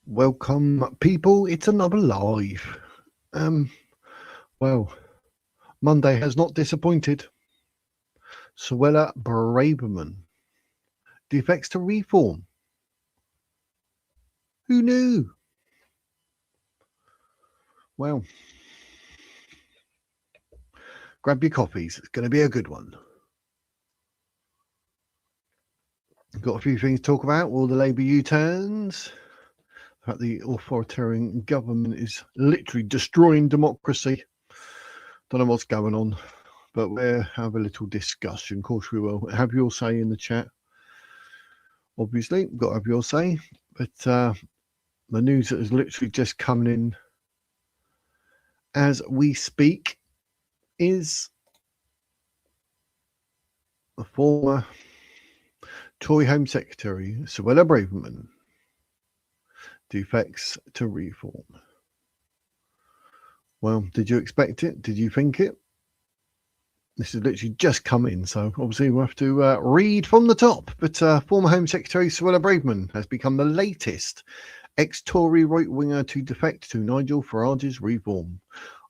Welcome, people. It's another live. Well, Monday has not disappointed. Suella Braverman. Defects to reform. Who knew? Well, grab your coffees. It's going to be a good one. Got a few things to talk about. All the Labour U-turns. The fact the authoritarian government is literally destroying democracy. Don't know what's going on, but we'll have a little discussion. Of course we will. Have your say in the chat. Obviously, got to have your say. But the news that is literally just coming in as we speak is the former Tory Home Secretary, Suella Braverman, defects to reform. Well, did you expect it? Did you think it? This has literally just come in, so obviously we'll have to read from the top. But former Home Secretary Suella Braverman has become the latest ex-Tory right-winger to defect to Nigel Farage's reform.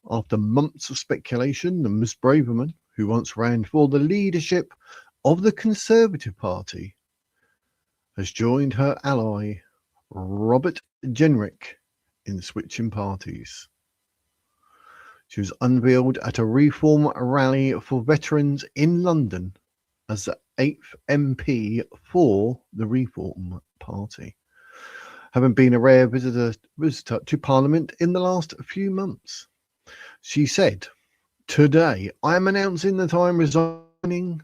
After months of speculation, Mr Braverman, who once ran for the leadership of the Conservative Party, has joined her ally, Robert Jenrick, in switching parties. She was unveiled at a reform rally for veterans in London as the 8th MP for the Reform Party, having been a rare visitor to Parliament in the last few months. She said, "Today I am announcing that I am resigning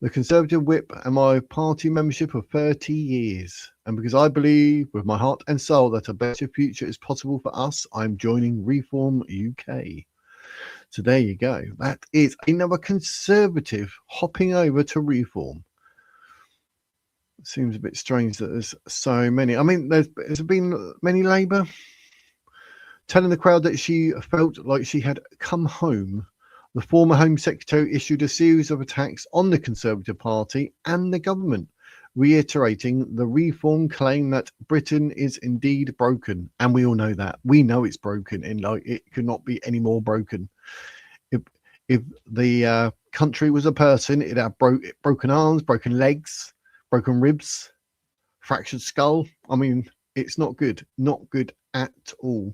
the Conservative whip and my party membership of 30 years. And because I believe with my heart and soul that a better future is possible for us, I'm joining Reform UK." So there you go. That is another Conservative hopping over to Reform. It seems a bit strange that there's so many. I mean, there's been many Labour telling the crowd that she felt like she had come home. The former Home Secretary issued a series of attacks on the Conservative Party and the government, reiterating the reform claim that Britain is indeed broken. And we all know that. We know it's broken, and like it could not be any more broken. If the country was a person, it'd have broken arms, broken legs, broken ribs, fractured skull. I mean, it's not good. Not good at all.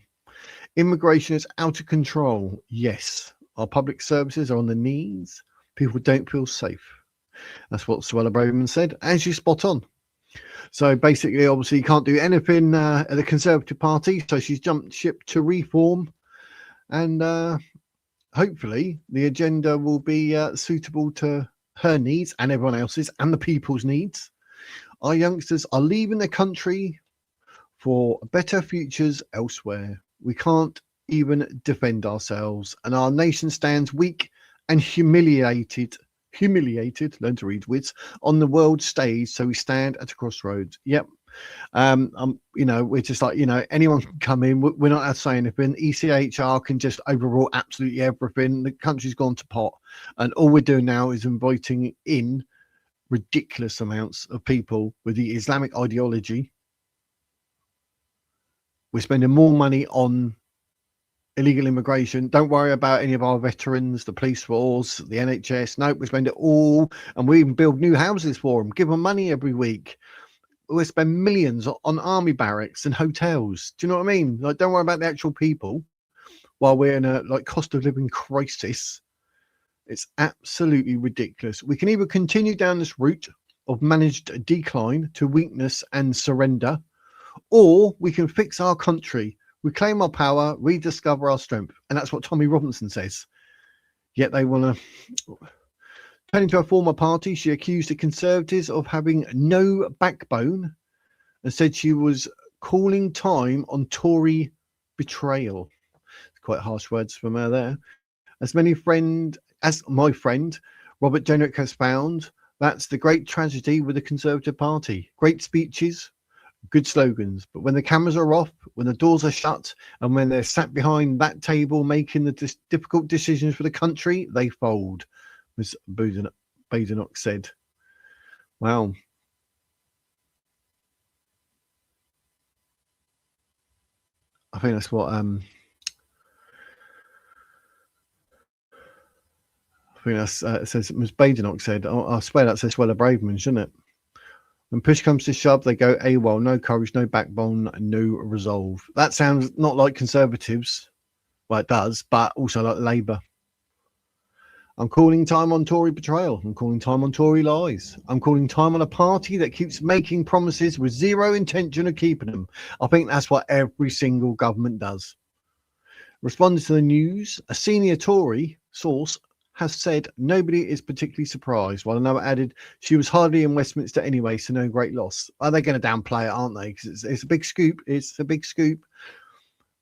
Immigration is out of control. Yes. Our public services are on the knees. People don't feel safe. That's what Suella Braverman said, and she's spot on. So basically, obviously, you can't do anything at the Conservative Party, so she's jumped ship to Reform, and hopefully the agenda will be suitable to her needs and everyone else's and the people's needs. Our youngsters are leaving the country for better futures elsewhere. We can't even defend ourselves, and our nation stands weak and humiliated, learn to read wits, on the world stage. So we stand at a crossroads. Yep. We're just like, anyone can come in. We're not allowed to say anything. ECHR can just overrule absolutely everything. The country's gone to pot, and all we're doing now is inviting in ridiculous amounts of people with the Islamic ideology. We're spending more money on illegal immigration. Don't worry about any of our veterans, the police force, the NHS. No, we spend it all, and we even build new houses for them, give them money every week. We spend millions on army barracks and hotels. Do you know what I mean? Like, don't worry about the actual people while we're in a cost of living crisis. It's absolutely ridiculous. We can either continue down this route of managed decline to weakness and surrender, or we can fix our country, reclaim our power, rediscover our strength. And that's what Tommy Robinson says. Yet they want to. Turning to her former party, she accused the Conservatives of having no backbone and said she was calling time on Tory betrayal. It's quite harsh words from her there. As my friend Robert Jenrick has found, that's the great tragedy with the Conservative Party. Great speeches, good slogans, but when the cameras are off, when the doors are shut, and when they're sat behind that table making the difficult decisions for the country, they fold, Ms Badenoch said. Wow. think that's what I think that's it says Ms. Badenoch said. I swear that says Suella Braverman, shouldn't it? When push comes to shove, they go AWOL, no courage, no backbone, no resolve. That sounds not like Conservatives. Well, it does, but also like Labour. I'm calling time on Tory betrayal. I'm calling time on Tory lies. I'm calling time on a party that keeps making promises with zero intention of keeping them. I think that's what every single government does. Responding to the news, a senior Tory source has said nobody is particularly surprised, while another added she was hardly in Westminster anyway, so no great loss. Are they going to downplay it, aren't they? Because it's a big scoop. It's a big scoop.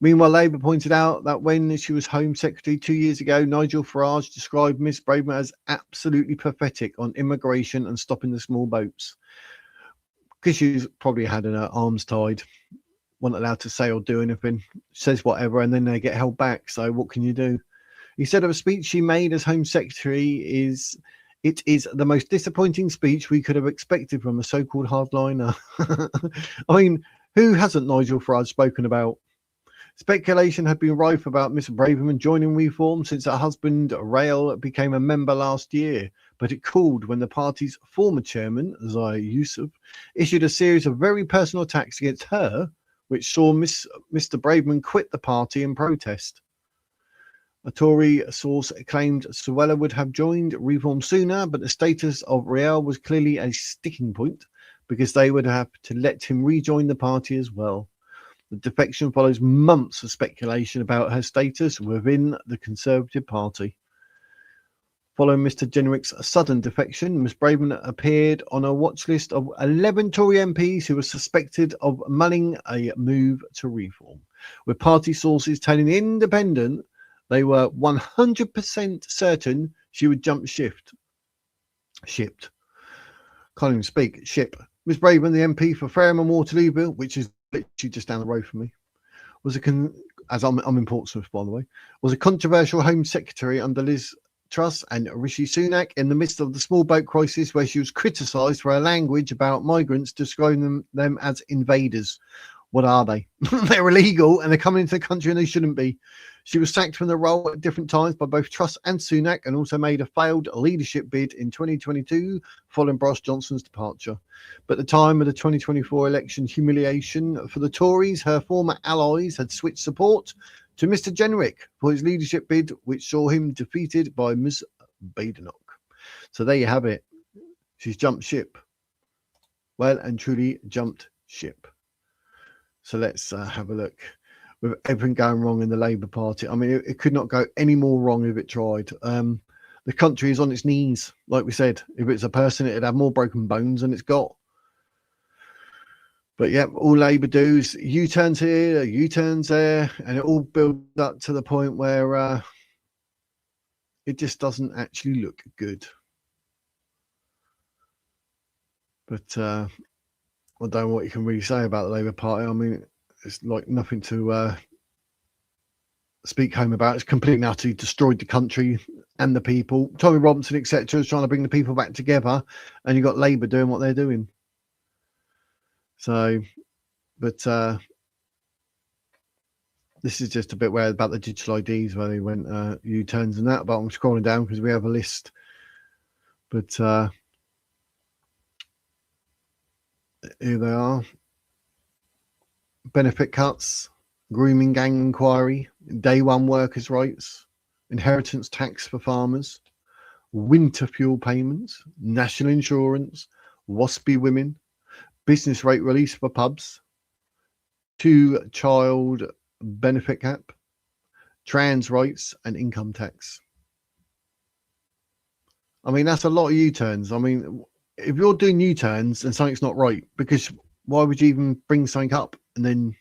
Meanwhile, Labour pointed out that when she was Home Secretary 2 years ago, Nigel Farage described Miss Braverman as absolutely pathetic on immigration and stopping the small boats. Because she's probably had her arms tied, wasn't allowed to say or do anything, says whatever, and then they get held back. So what can you do? He said of a speech she made as Home Secretary it is the most disappointing speech we could have expected from a so-called hardliner. I mean, who hasn't Nigel Farage spoken about? Speculation had been rife about Miss Braverman joining Reform since her husband, Rail, became a member last year, but it cooled when the party's former chairman, Zahir Yusuf, issued a series of very personal attacks against her, which saw Mr Braverman quit the party in protest. A Tory source claimed Suella would have joined Reform sooner, but the status of Rail was clearly a sticking point because they would have to let him rejoin the party as well. The defection follows months of speculation about her status within the Conservative Party. Following Mr Jenrick's sudden defection, Ms Braverman appeared on a watch list of 11 Tory MPs who were suspected of mulling a move to Reform, with party sources telling The Independent they were 100% certain she would jump shipped. Can't even speak. Ship. Ms Braverman, the MP for Fareham and Waterlooville, which is literally just down the road from me, as I'm in Portsmouth, by the way, was a controversial Home Secretary under Liz Truss and Rishi Sunak in the midst of the small boat crisis, where she was criticised for her language about migrants, describing them as invaders. What are they? They're illegal and they're coming into the country and they shouldn't be. She was sacked from the role at different times by both Truss and Sunak, and also made a failed leadership bid in 2022 following Boris Johnson's departure. But at the time of the 2024 election humiliation for the Tories, her former allies had switched support to Mr Jenrick for his leadership bid, which saw him defeated by Ms Badenoch. So there you have it. She's jumped ship. Well and truly jumped ship. So let's have a look. With everything going wrong in the Labour Party, I mean, it could not go any more wrong if it tried. The country is on its knees, like we said. If it's a person, it'd have more broken bones than it's got. But yeah, all Labour do is U-turns here, U-turns there, and it all builds up to the point where it just doesn't actually look good. But I don't know what you can really say about the Labour Party. I mean, it's like nothing to speak home about. It's completely and utterly destroyed the country and the people. Tommy Robinson, etc., is trying to bring the people back together, and you've got Labour doing what they're doing. So, but this is just a bit where about the digital IDs where they went U-turns and that. But I'm scrolling down because we have a list. But here they are. Benefit cuts, grooming gang inquiry, day one workers' rights, inheritance tax for farmers, winter fuel payments, national insurance, waspy women, business rate release for pubs, 2-child benefit cap, trans rights and income tax. I mean, that's a lot of U-turns. I mean, if you're doing U-turns and something's not right, because why would you even bring something up? And then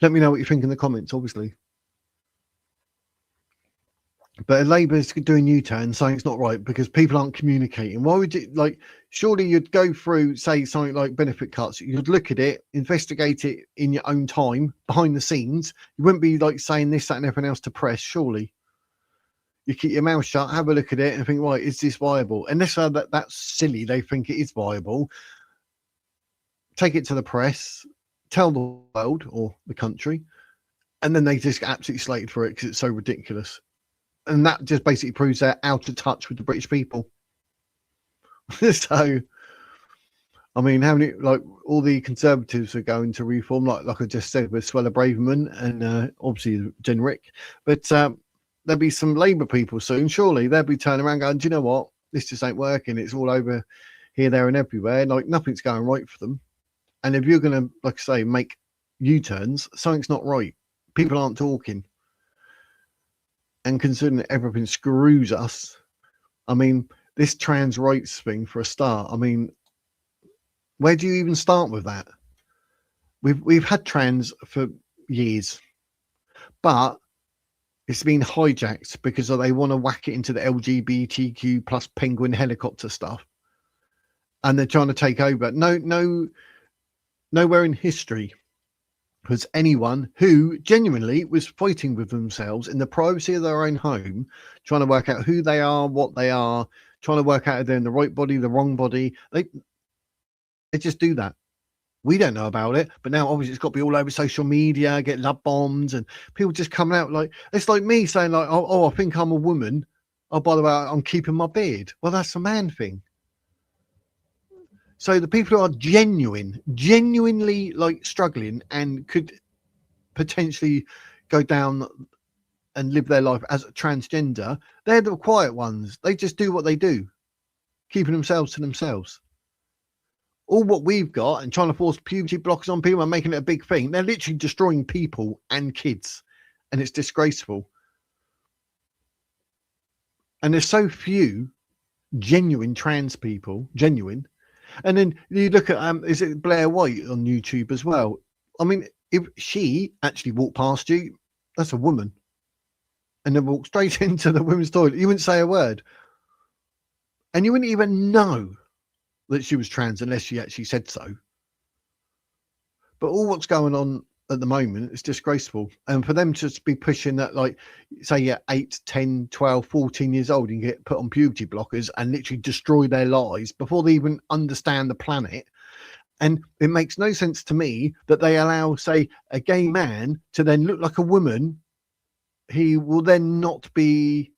let me know what you think in the comments, obviously. But Labour's doing U-turn, saying it's not right because people aren't communicating. Why would you, like, surely you'd go through, say, something like benefit cuts. You'd look at it, investigate it in your own time, behind the scenes. You wouldn't be, like, saying this, that, and everything else to press, surely. You keep your mouth shut, have a look at it, and think, right, is this viable? Unless that's silly, they think it is viable. Take it to the press, tell the world or the country, and then they just get absolutely slated for it because it's so ridiculous. And that just basically proves they're out of touch with the British people. So, I mean, how many, like, all the Conservatives are going to reform, like I just said, with Suella Braverman and obviously Generic. But there'll be some Labour people soon, surely. They'll be turning around going, do you know what? This just ain't working. It's all over here, there, and everywhere. Like, nothing's going right for them. And if you're going to, like I say, make U-turns, something's not right. People aren't talking. And considering that everything screws us, I mean, this trans rights thing for a start, I mean, where do you even start with that? We've had trans for years, but it's been hijacked because they want to whack it into the LGBTQ plus penguin helicopter stuff, and they're trying to take over. Nowhere in history has anyone who genuinely was fighting with themselves in the privacy of their own home, trying to work out who they are, what they are, trying to work out if they're in the right body, the wrong body. They just do that. We don't know about it, but now obviously it's got to be all over social media, get love bombs, and people just coming out like, it's like me saying like, oh, I think I'm a woman. Oh, by the way, I'm keeping my beard. Well, that's a man thing. So the people who are genuinely like struggling and could potentially go down and live their life as a transgender, they're the quiet ones. They just do what they do, keeping themselves to themselves. All what we've got and trying to force puberty blockers on people and making it a big thing, they're literally destroying people and kids, and it's disgraceful. And there's so few genuine trans people, genuine. And then you look at, is it Blair White on YouTube as well? I mean, if she actually walked past you, that's a woman. And then walked straight into the women's toilet. You wouldn't say a word. And you wouldn't even know that she was trans unless she actually said so. But all what's going on at the moment is disgraceful. And for them to be pushing that, like, say you're 8, 10, 12, 14 years old and get put on puberty blockers and literally destroy their lives before they even understand the planet. And it makes no sense to me that they allow, say, a gay man to then look like a woman. He will then not be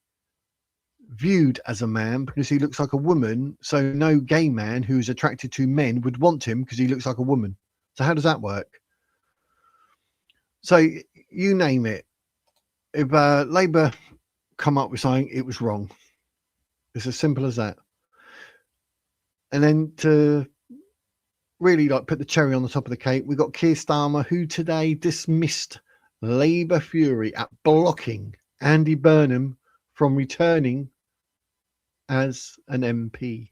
viewed as a man because he looks like a woman. So no gay man who's attracted to men would want him because he looks like a woman. So how does that work? So you name it. If Labour come up with something, it was wrong. It's as simple as that. And then to really like put the cherry on the top of the cake, we got Keir Starmer, who today dismissed Labour fury at blocking Andy Burnham from returning as an MP.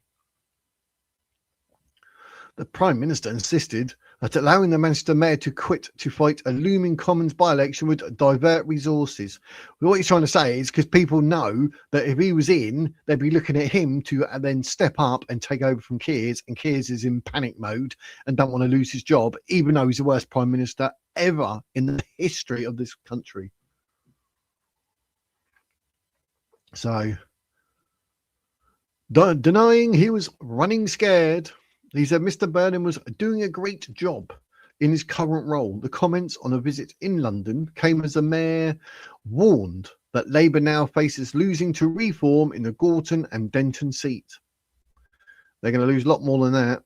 The Prime Minister insisted that allowing the Manchester Mayor to quit to fight a looming Commons by-election would divert resources. What he's trying to say is because people know that if he was in, they'd be looking at him to then step up and take over from Keir's, and Keir's is in panic mode and don't want to lose his job, even though he's the worst Prime Minister ever in the history of this country. So, denying he was running scared, he said Mr Burnham was doing a great job in his current role. The comments on a visit in London came as the mayor warned that Labour now faces losing to Reform in the Gorton and Denton seat. They're going to lose a lot more than that.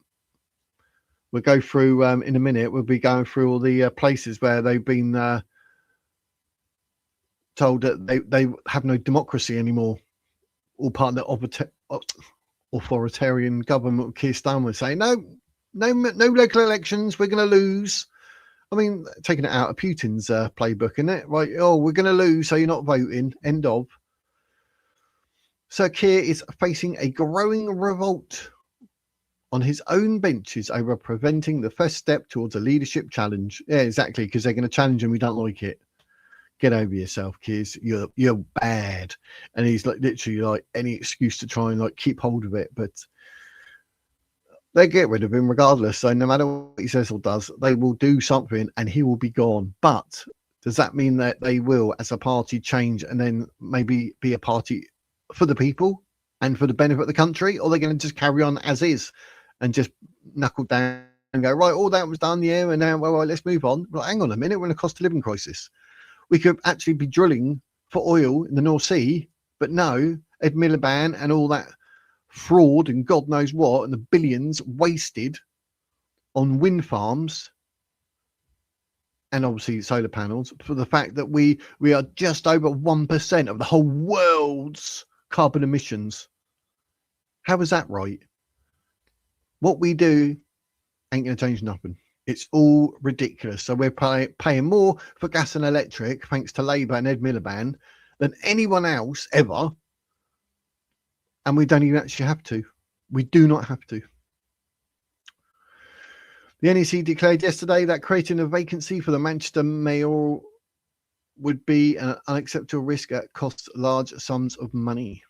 We'll go through in a minute. We'll be going through all the places where they've been told that they have no democracy anymore. All part of the authoritarian government. Keir Starmer was saying, no local elections, we're going to lose. I mean, taking it out of Putin's playbook, isn't it? Right, oh, we're going to lose, so you're not voting, end of. Sir Keir is facing a growing revolt on his own benches over preventing the first step towards a leadership challenge. Yeah, exactly, because they're going to challenge him, we don't like it. Get over yourself, kids. You're bad. And he's like literally like any excuse to try and like keep hold of it, but they get rid of him regardless. So no matter what he says or does, they will do something and he will be gone. But does that mean that they will, as a party, change and then maybe be a party for the people and for the benefit of the country? Or they're going to just carry on as is and just knuckle down and go, right, all that was done, yeah, and now, well, let's move on. Well, hang on a minute, we're in a cost of living crisis. We could actually be drilling for oil in the North Sea, but no, Ed Miliband and all that fraud and God knows what, and the billions wasted on wind farms and obviously solar panels, for the fact that we are just over 1% of the whole world's carbon emissions. How is that right? What we do ain't going to change nothing. It's all ridiculous. So we're paying more for gas and electric, thanks to Labour and Ed Miliband, than anyone else ever. And we don't even actually have to. We do not have to. The NEC declared yesterday that creating a vacancy for the Manchester mayor would be an unacceptable risk that costs large sums of money.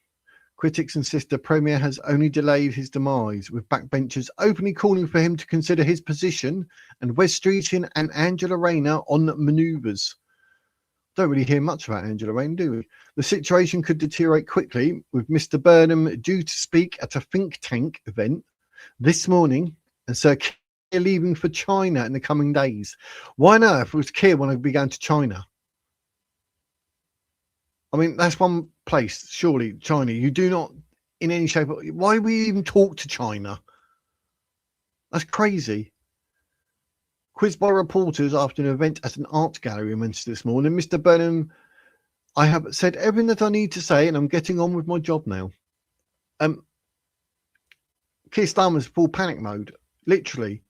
Critics insist the Premier has only delayed his demise, with backbenchers openly calling for him to consider his position, and Wes Streeting and Angela Rayner on manoeuvres. Don't really hear much about Angela Rayner, do we? The situation could deteriorate quickly, with Mr Burnham due to speak at a think tank event this morning, and Sir Keir leaving for China in the coming days. Why on earth would Keir want to be going to China? I mean, that's one place, surely, China. You do not, in any shape, why would we even talk to China? That's crazy. Quizzed by reporters after an event at an art gallery in Manchester this morning, Mr Burnham, I have said everything that I need to say, and I'm getting on with my job now. Keir Starmer's full panic mode, literally.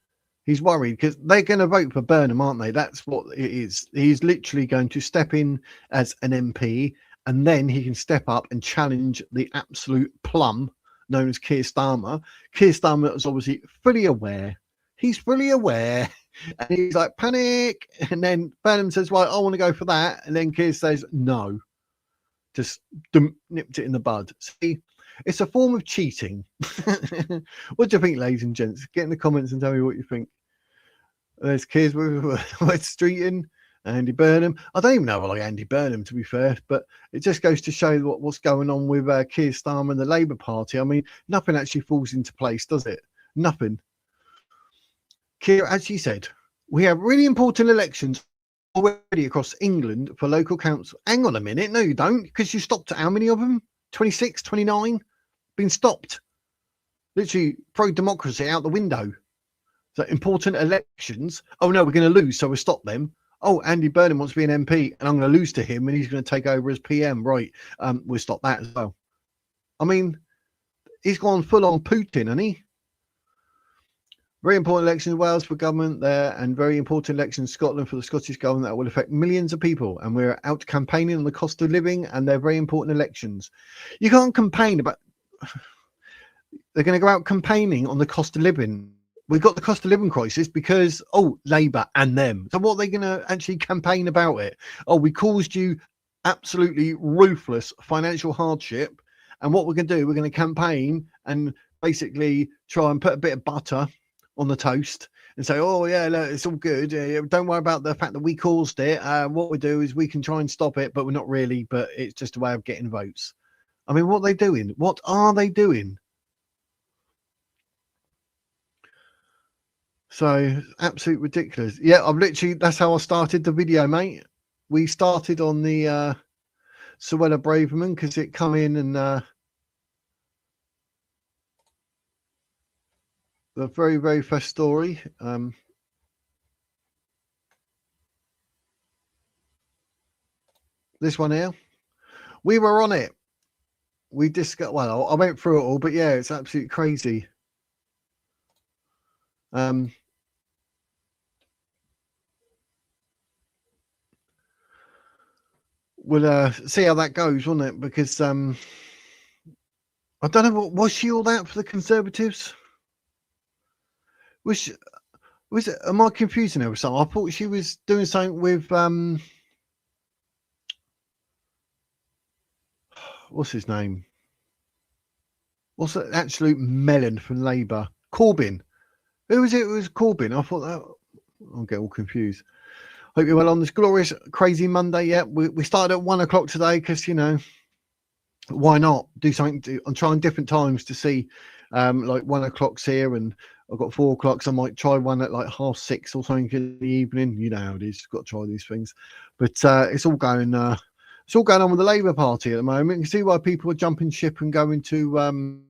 He's worried because they're going to vote for Burnham, aren't they? That's what it is. He's literally going to step in as an MP, and then he can step up and challenge the absolute plum known as Keir Starmer. Keir Starmer is obviously fully aware. He's fully aware. And he's like, panic. And then Burnham says, right, I want to go for that. And then Keir says, no. Just nipped it in the bud. See, it's a form of cheating. What do you think, ladies and gents? Get in the comments and tell me what you think. There's Keir's with Streeting, Andy Burnham. I don't even know if I like Andy Burnham, to be fair, but it just goes to show what's going on with Keir Starmer and the Labour Party. I mean, nothing actually falls into place, does it? Nothing. Keir actually said, we have really important elections already across England for local council. Hang on a minute. No, you don't, because you stopped at how many of them? 26, 29? Been stopped. Literally, pro-democracy out the window. So important elections. Oh, no, we're going to lose, so we'll stop them. Oh, Andy Burnham wants to be an MP, and I'm going to lose to him, and he's going to take over as PM. Right, we'll stop that as well. I mean, he's gone full on Putin, hasn't he? Very important elections in Wales for government there, and very important elections in Scotland for the Scottish government that will affect millions of people. And we're out campaigning on the cost of living, and they're very important elections. You can't campaign about... They're going to go out campaigning on the cost of living. We've got the cost of living crisis because, Labour and them. So what are they going to actually campaign about it? Oh, we caused you absolutely ruthless financial hardship. And what we're going to do, we're going to campaign and basically try and put a bit of butter on the toast and say, oh, yeah, look, it's all good. Don't worry about the fact that we caused it. What we do is we can try and stop it, but we're not really. But it's just a way of getting votes. I mean, what are they doing? What are they doing? So absolute ridiculous. Yeah, that's how I started the video, mate. We started on the Suella Braverman because it come in and the very, very first story. This one here. We were on it. We discussed, well, I went through it all, but yeah, it's absolutely crazy. We'll see how that goes, won't it? Because I don't know, was she all that for the Conservatives? Was it? Am I confusing her with something? I thought she was doing something with what's his name? What's that absolute melon from Labour? Corbyn. Who was it? It was Corbyn. I thought that. I'll get all confused. Hope you're well on this glorious, crazy Monday. Yeah, we started at 1 o'clock today because, why not do something? I'm trying different times to see, like 1 o'clock's here and I've got 4 o'clock, so I might try one at like 6:30 or something in the evening. You know how it is. You've got to try these things. But it's all going on with the Labour Party at the moment. You can see why people are jumping ship and going to,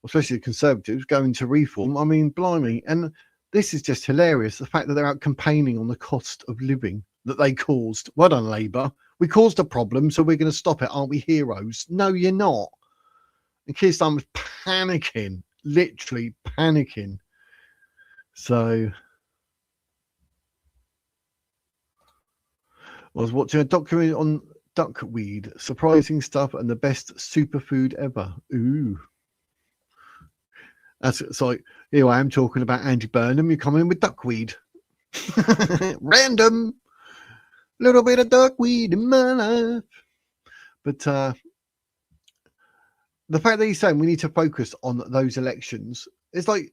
especially the Conservatives, going to reform. I mean, blimey. And this is just hilarious. The fact that they're out campaigning on the cost of living that they caused. Well done, Labour. We caused a problem, so we're going to stop it. Aren't we heroes? No, you're not. And Keir Starmer's panicking, literally panicking. So I was watching a documentary on duckweed, surprising stuff and the best superfood ever. Ooh. It's like, here I am talking about Andy Burnham. You're coming in with duckweed. Random. Little bit of duckweed in my life. But the fact that he's saying we need to focus on those elections, it's like,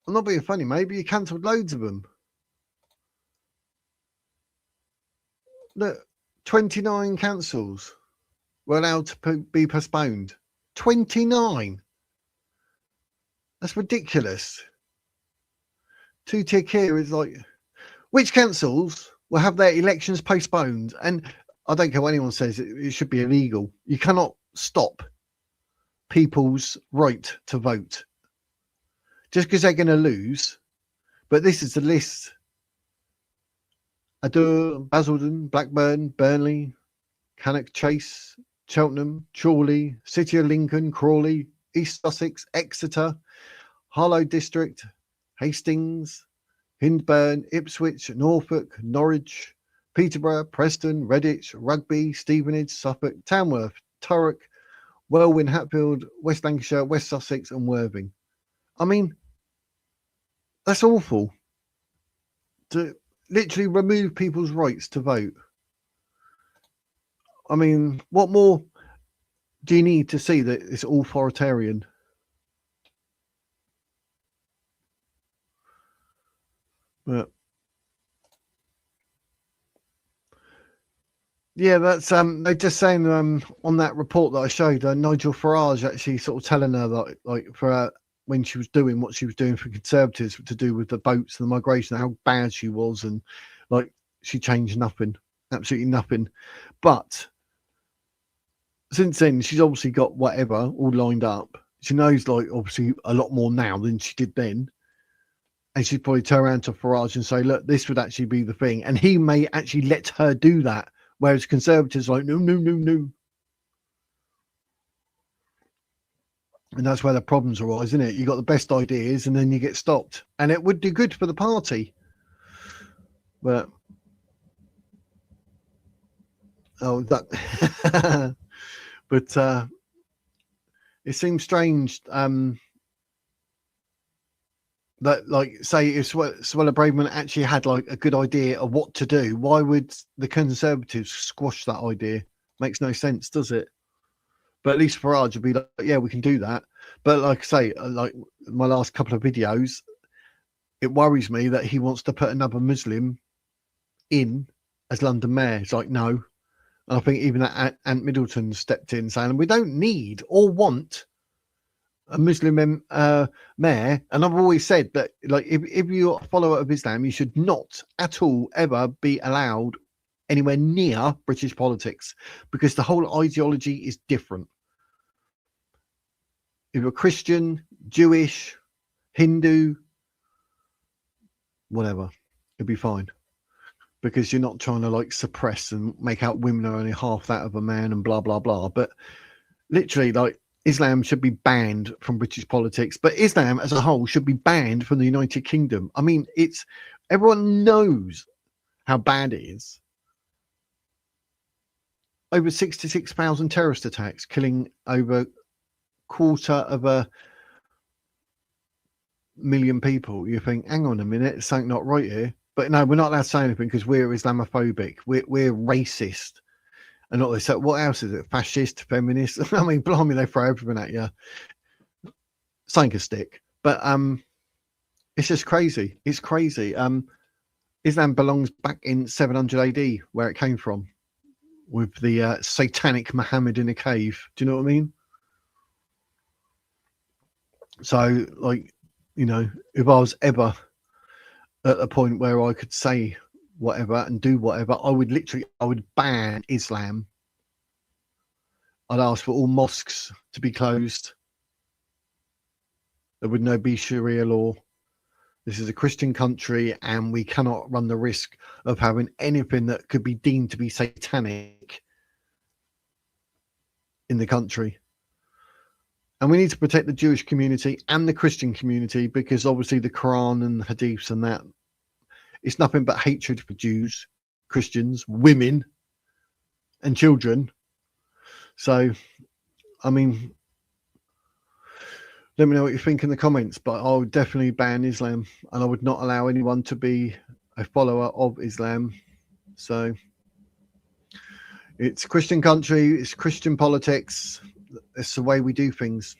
I'm not being funny, maybe you cancelled loads of them. Look, 29 cancels were allowed to be postponed. 29. That's ridiculous. Two-tier Keir is like, which councils will have their elections postponed? And I don't care what anyone says, it should be illegal. You cannot stop people's right to vote just because they're going to lose. But this is the list. Adur, Basildon, Blackburn, Burnley, Cannock Chase, Cheltenham, Chorley, City of Lincoln, Crawley, East Sussex, Exeter, Harlow District, Hastings, Hindburn, Ipswich, Norfolk, Norwich, Peterborough, Preston, Redditch, Rugby, Stevenage, Suffolk, Tamworth, Thurrock, Welwyn, Hatfield, West Lancashire, West Sussex and Worthing. I mean, that's awful. To literally remove people's rights to vote. I mean, what more do you need to see that it's authoritarian? But yeah, that's they're just saying on that report that I showed, Nigel Farage actually sort of telling her that like for when she was doing what she was doing for Conservatives to do with the boats and the migration, how bad she was, and like she changed nothing, absolutely nothing. But since then, she's obviously got whatever all lined up. She knows like obviously a lot more now than she did then. And she'd probably turn around to Farage and say, look, this would actually be the thing. And he may actually let her do that. Whereas Conservatives are like, no, no, no, no. And that's where the problems arise, isn't it? You got the best ideas and then you get stopped. And it would do good for the party. But that but it seems strange that like say if Suella Braverman actually had like a good idea of what to do, why would the Conservatives squash that idea? Makes no sense, does it? But at least Farage would be like, yeah, we can do that. But like I say, like my last couple of videos, it worries me that he wants to put another Muslim in as London mayor. It's like, no. And I think even that Ant Middleton stepped in saying, we don't need or want a Muslim mayor. And I've always said that, like, if you're a follower of Islam, you should not at all ever be allowed anywhere near British politics because the whole ideology is different. If you're Christian, Jewish, Hindu, whatever, it'd be fine because you're not trying to like suppress and make out women are only half that of a man and blah, blah, blah. But literally, like, Islam should be banned from British politics, but Islam as a whole should be banned from the United Kingdom. I mean, it's everyone knows how bad it is. Over 66,000 terrorist attacks, killing over 250,000 people. You think, hang on a minute, it's something not right here. But no, we're not allowed to say anything because we're Islamophobic. We're racist. And not this. So what else is it? Fascist, feminist. I mean, blimey, they throw everything at you. Something can stick. But it's just crazy. It's crazy. Islam belongs back in 700 AD, where it came from, with the satanic Muhammad in a cave. Do you know what I mean? So, like, you know, if I was ever at a point where I could say whatever and do whatever, I would ban Islam. I'd ask for all mosques to be closed. There would no be Sharia law. This is a Christian country, and we cannot run the risk of having anything that could be deemed to be satanic in the country. And we need to protect the Jewish community and the Christian community, because obviously the Quran and the Hadiths and that, it's nothing but hatred for Jews, Christians, women, and children. So, I mean, let me know what you think in the comments, but I would definitely ban Islam, and I would not allow anyone to be a follower of Islam. So it's a Christian country, it's Christian politics, it's the way we do things.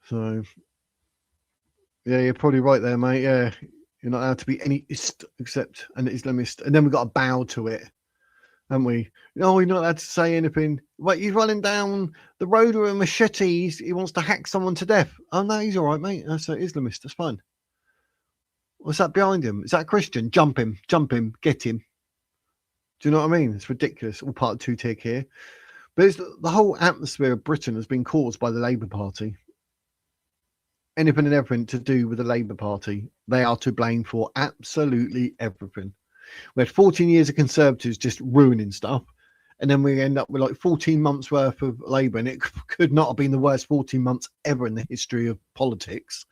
So yeah, you're probably right there, mate. Yeah, you're not allowed to be any except an Islamist, and then we've got to bow to it, haven't we? No, you're not allowed to say anything. Wait, he's running down the road with a machete. He wants to hack someone to death. Oh no, he's all right, mate. That's an Islamist. That's fine. What's that behind him? Is that a Christian? Jump him, get him. Do you know what I mean? It's ridiculous. All part of two-tick here. But it's the whole atmosphere of Britain has been caused by the Labour Party. Anything and everything to do with the Labour Party, they are to blame for absolutely everything. We had 14 years of Conservatives just ruining stuff, and then we end up with like 14 months worth of Labour, and it could not have been the worst 14 months ever in the history of politics.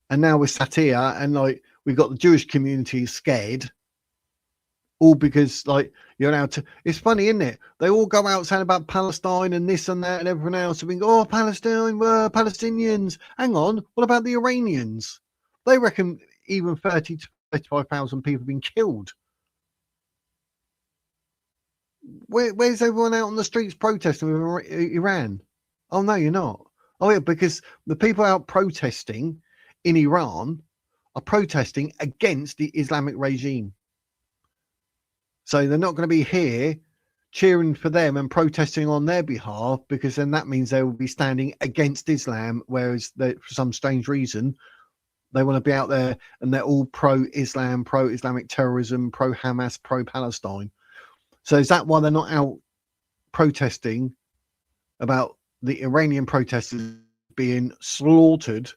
And now we're sat here, and like we've got the Jewish community scared, all because like you're allowed to. It's funny, isn't it? They all go out saying about Palestine and this and that and everyone else. And we go, oh, Palestine, Palestinians. Hang on, what about the Iranians? They reckon even 30 to 35,000 people have been killed. Where's everyone out on the streets protesting with Iran? Oh no, you're not. Oh yeah, because the people out protesting in Iran are protesting against the Islamic regime. So they're not going to be here cheering for them and protesting on their behalf, because then that means they will be standing against Islam, whereas they, for some strange reason, they want to be out there and they're all pro-Islam, pro-Islamic terrorism, pro-Hamas, pro-Palestine. So is that why they're not out protesting about the Iranian protesters being slaughtered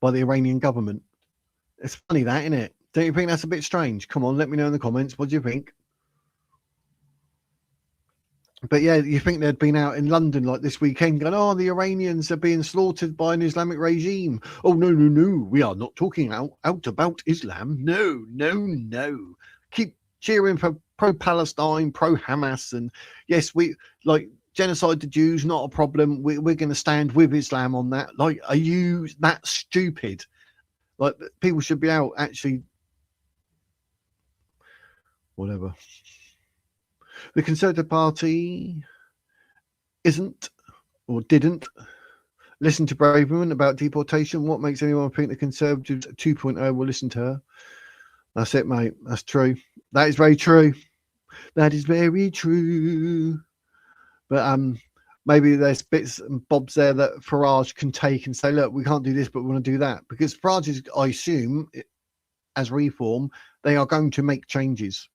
by the Iranian government? It's funny that, isn't it? Don't you think that's a bit strange? Come on, let me know in the comments. What do you think? But yeah, you think they'd been out in London like this weekend going, oh, the Iranians are being slaughtered by an Islamic regime. Oh, no. We are not talking out about Islam. No. Keep cheering for pro-Palestine, pro-Hamas. And yes, we like genocide the Jews, not a problem. We're going to stand with Islam on that. Like, are you that stupid? Like, people should be out actually. Whatever. The Conservative Party isn't or didn't listen to Braverman about deportation. What makes anyone think the Conservatives 2.0 will listen to her? That's it, mate. That's true. That is very true. That is very true. But maybe there's bits and bobs there that Farage can take and say, look, we can't do this, but we want to do that. Because Farage is, I assume, as Reform, they are going to make changes.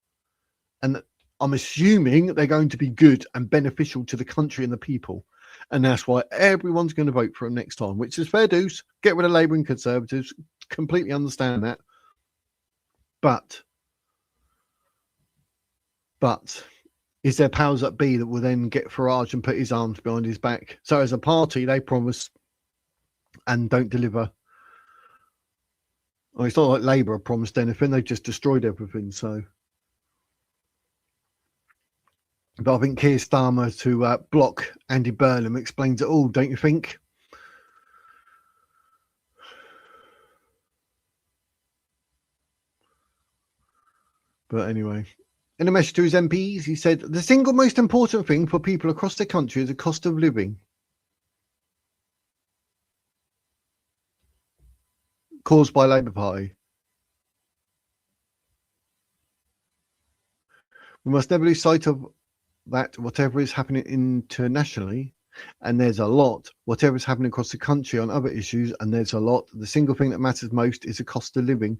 And I'm assuming they're going to be good and beneficial to the country and the people. And that's why everyone's going to vote for him next time, which is fair dues. Get rid of Labour and Conservatives. Completely understand that. But is there powers that be that will then get Farage and put his arms behind his back? So as a party, they promise and don't deliver. Well, it's not like Labour have promised anything. They've just destroyed everything. So, but I think Keir Starmer to block Andy Burnham explains it all, don't you think? But anyway, in a message to his MPs, he said, the single most important thing for people across the country is the cost of living caused by Labour Party. We must never lose sight of that whatever is happening internationally, and there's a lot, whatever is happening across the country on other issues, and there's a lot, the single thing that matters most is the cost of living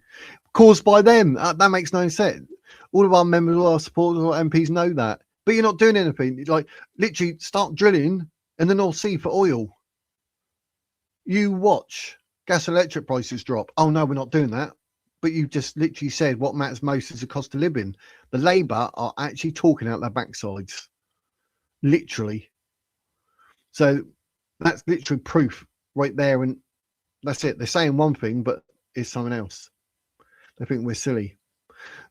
caused by them. That makes no sense. All of our members, all our supporters, all our MPs know that, but you're not doing anything. Like, literally start drilling in the North Sea for oil. You watch gas and electric prices drop. Oh no, we're not doing that. But you just literally said what matters most is the cost of living. The Labour are actually talking out their backsides, literally. So that's literally proof right there, and that's it. They're saying one thing, but it's something else. They think we're silly.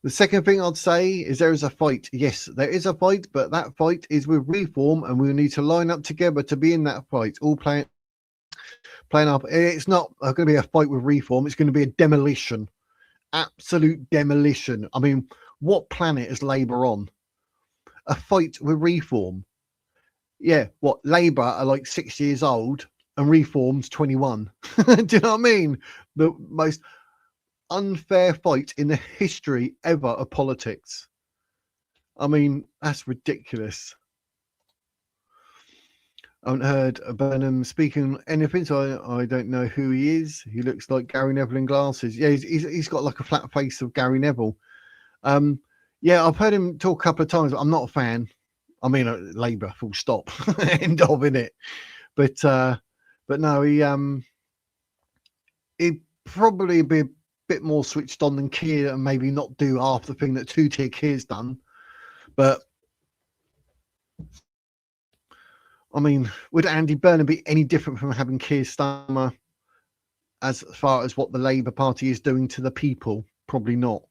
The second thing I'd say is there is a fight. Yes, there is a fight, but that fight is with reform, and we need to line up together to be in that fight, all playing up. It's not going to be a fight with reform. It's going to be a demolition. Absolute demolition. I mean, what planet is Labour on? A fight with reform. Yeah, what, Labour are like 6 years old and reform's 21. Do you know what I mean? The most unfair fight in the history ever of politics. I mean, that's ridiculous. I haven't heard Burnham speaking anything, so I don't know who he is. He looks like Gary Neville in glasses. Yeah, he's got like a flat face of Gary Neville. Yeah, I've heard him talk a couple of times, but I'm not a fan. I mean, Labour, full stop, end of, innit? But no, he'd probably be a bit more switched on than Keir, and maybe not do half the thing that two-tier Keir's done. But I mean, would Andy Burnham be any different from having Keir Starmer as far as what the Labour Party is doing to the people? Probably not.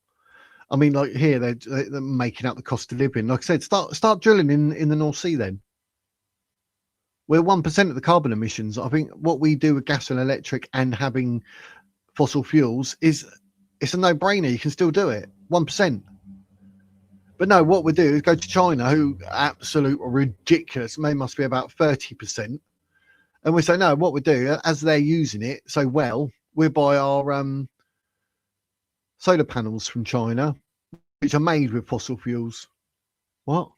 I mean, like here, they're making out the cost of living. Like I said, start drilling in the North Sea then. We're 1% of the carbon emissions. I think what we do with gas and electric and having fossil fuels it's a no-brainer. You can still do it, 1%. But no, what we do is go to China, who absolute ridiculous. They must be about 30%. And we say, no, what we do, as they're using it so well, we buy our solar panels from China, which are made with fossil fuels. What?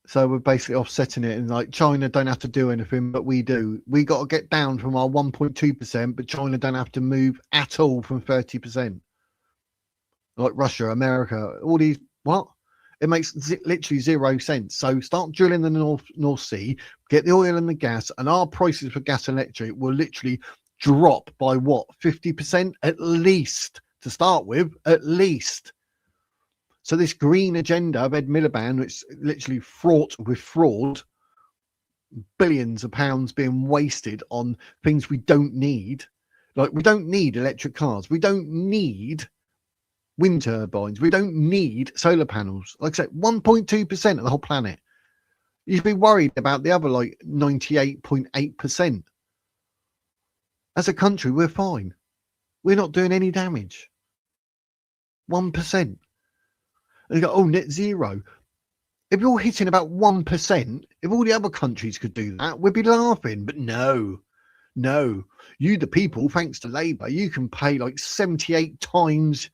So we're basically offsetting it, and like China don't have to do anything, but we do. We got to get down from our 1.2%, but China don't have to move at all from 30%. Like Russia, America, all these, what? It makes literally 0 sense. So start drilling the North Sea, get the oil and the gas, and our prices for gas and electric will literally drop by what, 50% at least to start with, at least. So this green agenda of Ed Miliband, which is literally fraught with fraud, billions of pounds being wasted on things we don't need. Like, we don't need electric cars. We don't need wind turbines. We don't need solar panels. Like I said, 1.2% of the whole planet. You should be worried about the other like 98.8%. As a country, we're fine. We're not doing any damage. 1%. And you go, oh, net zero. If you're hitting about 1%, if all the other countries could do that, we'd be laughing. But no. You, the people, thanks to Labour, you can pay like 78 times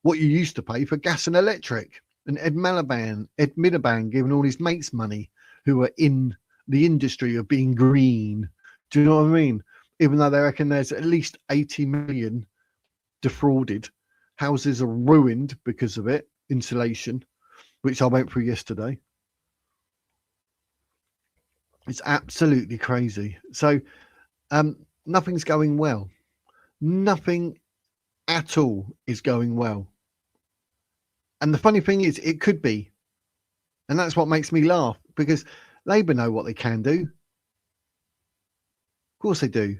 what you used to pay for gas and electric. And Ed Miliband giving all his mates money who are in the industry of being green. Do you know what I mean? Even though they reckon there's at least 80 million defrauded. Houses are ruined because of it. Insulation, which I went through yesterday. It's absolutely crazy. So nothing's going well. Nothing at all is going well. And the funny thing is, it could be. And that's what makes me laugh, because Labour know what they can do. Of course they do.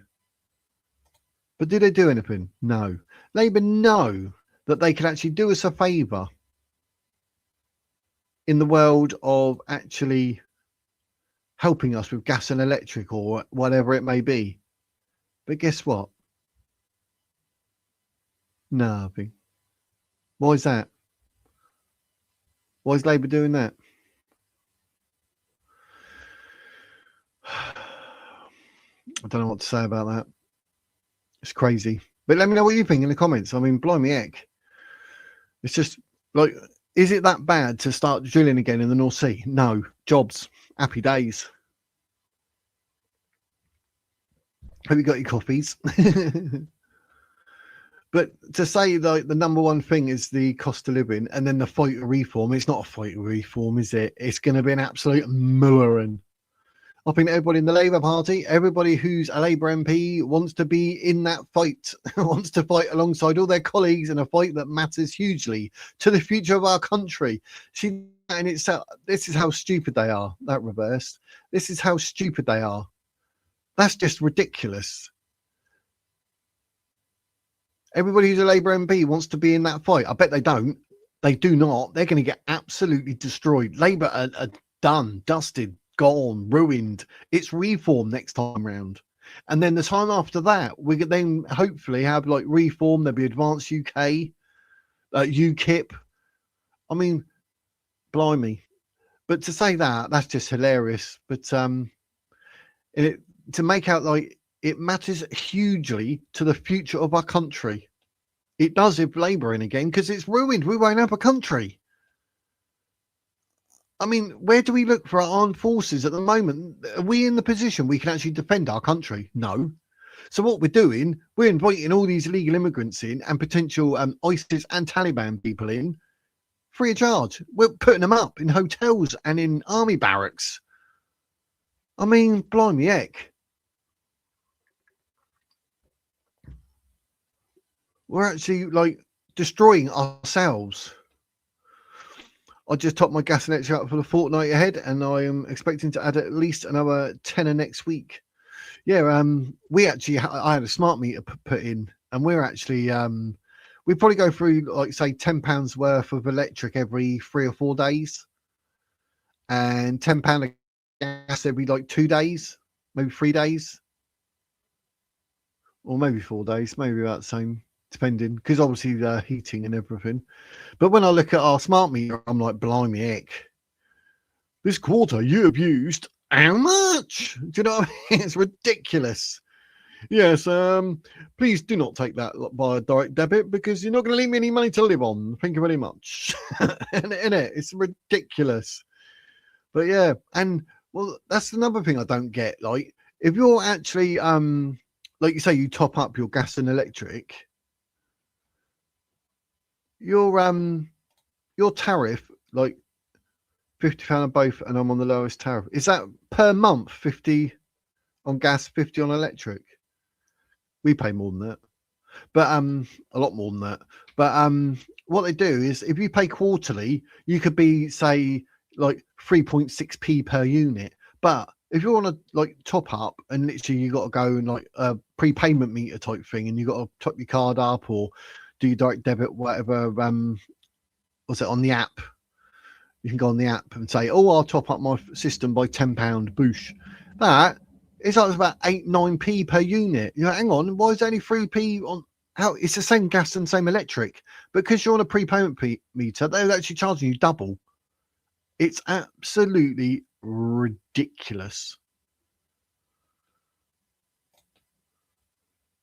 But do they do anything? No. Labour know that they can actually do us a favour in the world of actually helping us with gas and electric or whatever it may be. But guess what? Nothing. Why is that? Why is Labour doing that? I don't know what to say about that. It's crazy. But let me know what you think in the comments. I mean, blimey heck. It's just like, Is it that bad to start drilling again in the North Sea? No. Jobs. Happy days. Have you got your coffees? But to say like the number one thing is the cost of living and then the fight of reform, it's not a fight of reform, is it? It's going to be an absolute murrain. I think everybody in the Labour Party, everybody who's a Labour MP wants to be in that fight, wants to fight alongside all their colleagues in a fight that matters hugely to the future of our country. And this is how stupid they are, that reversed. This is how stupid they are. That's just ridiculous. Everybody who's a Labour MP wants to be in that fight. I bet they don't. They do not. They're going to get absolutely destroyed. Labour are done, dusted, gone, ruined. It's reform next time round. And then the time after that, we could then hopefully have like reform. There'll be Advanced UK, UKIP. I mean, blimey. But to say that, that's just hilarious. But to make out like it matters hugely to the future of our country. It does if Labour in again, because it's ruined. We won't have a country. I mean, where do we look for our armed forces at the moment? Are we in the position we can actually defend our country? No. So what we're doing, we're inviting all these illegal immigrants in and potential ISIS and Taliban people in free of charge. We're putting them up in hotels and in army barracks. I mean, blimey heck. We're actually like destroying ourselves. I just topped my gas and electric up for the fortnight ahead, and I am expecting to add at least another tenner next week. Yeah, we actually I had a smart meter put in, and we're actually we probably go through like say £10 worth of electric every 3 or 4 days, and £10 of gas every like 2 days, maybe 3 days, or maybe 4 days, maybe about the same. Depending, because obviously the heating and everything. But when I look at our smart meter, I'm like, blimey heck, this quarter you have used how much? Do you know what I mean? It's ridiculous. Yes, please do not take that by a direct debit because you're not going to leave me any money to live on. Thank you very much. It's ridiculous. But yeah, and well, that's another thing I don't get. Like, if you're actually like you say, you top up your gas and electric, your tariff, like £50 both, and I'm on the lowest tariff. Is that per month? 50 on gas, 50 on electric. We pay more than that, but a lot more than that. But what they do is, if you pay quarterly, you could be say like 3.6p per unit. But if you want to like top up, and literally you got to go and like a prepayment meter type thing, and you got to top your card up or do your direct debit, whatever. Was it on the app? You can go on the app and say, "Oh, I'll top up my system by £10." Boosh. That is like about 8-9p per unit. You know, hang on, why is it only 3p on? How it's the same gas and same electric, but because you're on a prepayment meter, they're actually charging you double. It's absolutely ridiculous.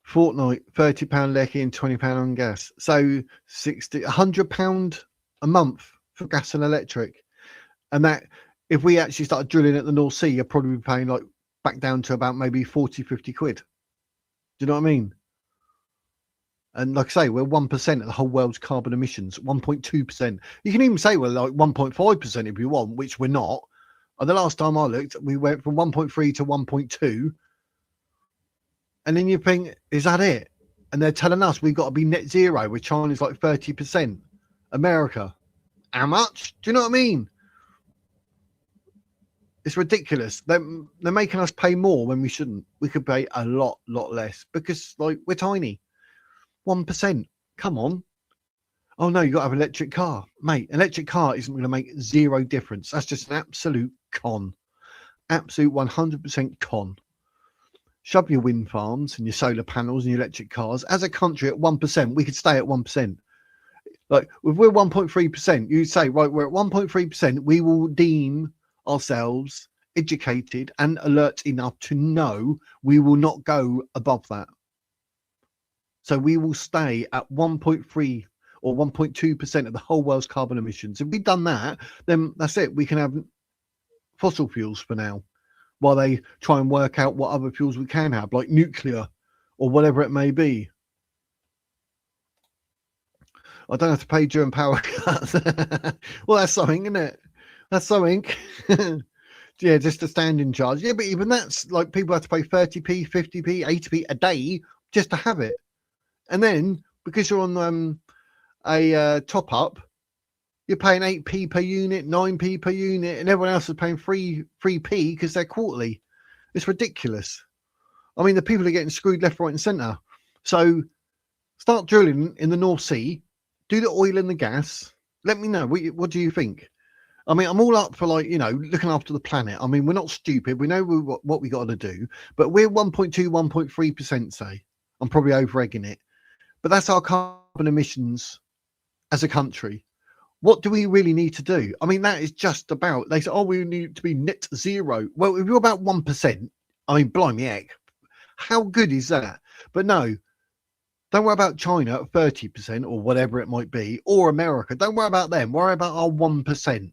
Fortnight, £30 lecky and £20 on gas. So £100 a month for gas and electric. And that, if we actually started drilling at the North Sea, you're probably paying like back down to about maybe 40-50 quid. Do you know what I mean? And like I say, we're 1% of the whole world's carbon emissions, 1.2%. You can even say we're like 1.5% if you want, which we're not. And the last time I looked, we went from 1.3 to 1.2. And then you think, is that it? And they're telling us we've got to be net zero, with China's like 30%. America, how much? Do you know what I mean? It's ridiculous. They're making us pay more when we shouldn't. We could pay a lot less because like we're tiny. 1%. Come on. Oh no, you got to have an electric car. Mate, an electric car isn't going to make zero difference. That's just an absolute con. Absolute 100% con. Shove your wind farms and your solar panels and your electric cars. As a country at 1%, we could stay at 1%. Like if we're 1.3%, you say, right, we're at 1.3%, we will deem ourselves educated and alert enough to know we will not go above that. So we will stay at 1.3 or 1.2% of the whole world's carbon emissions. If we've done that, then that's it. We can have fossil fuels for now, while they try and work out what other fuels we can have, like nuclear or whatever it may be. I don't have to pay during power cuts. Well, that's something, isn't it? That's something. Yeah, just a standing charge. Yeah, but even that's like people have to pay 30p, 50p, 80p a day just to have it. And then because you're on a top up, you're paying 8p per unit, 9p per unit, and everyone else is paying 3p because they're quarterly. It's ridiculous. I mean, the people are getting screwed left, right, and centre. So start drilling in the North Sea, do the oil and the gas. Let me know. What do you think? I mean, I'm all up for, like, you know, looking after the planet. I mean, we're not stupid. We know what we got to do, but we're 1.2, 1.3%, say. I'm probably over-egging it. But that's our carbon emissions as a country. What do we really need to do? I mean, that is just about, they say, oh, we need to be net zero. Well, if you're about 1%, I mean, blimey heck, how good is that? But no, don't worry about China at 30% or whatever it might be, or America. Don't worry about them. Worry about our 1%.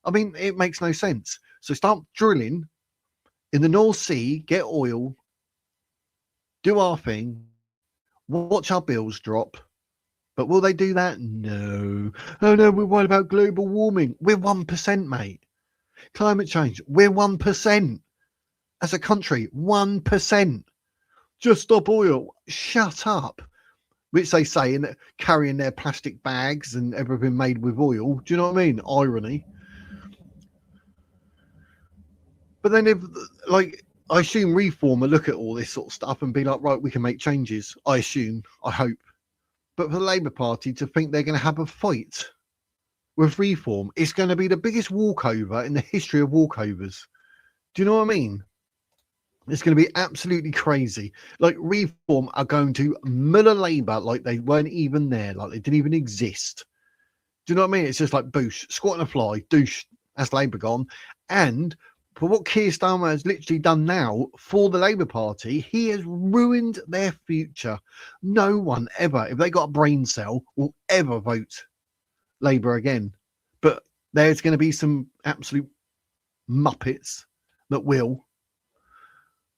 I mean, it makes no sense. So start drilling in the North Sea, get oil, do our thing, watch our bills drop. But will they do that? No. Oh, no, we're worried about global warming. We're 1%, mate. Climate change, we're 1%. As a country, 1%. Just stop oil. Shut up. Which they say in carrying their plastic bags and everything made with oil. Do you know what I mean? Irony. But then if, like, I assume Reform will look at all this sort of stuff and be like, right, we can make changes. I assume, I hope. But for the Labour Party to think they're going to have a fight with Reform, it's going to be the biggest walkover in the history of walkovers. Do you know what I mean? It's going to be absolutely crazy. Like, Reform are going to murder Labour like they weren't even there, like they didn't even exist. Do you know what I mean? It's just like boosh, squat and a fly, douche, that's Labour gone. And for what Keir Starmer has literally done now for the Labour Party, he has ruined their future. No one ever, if they got a brain cell, will ever vote Labour again. But there's going to be some absolute muppets that will.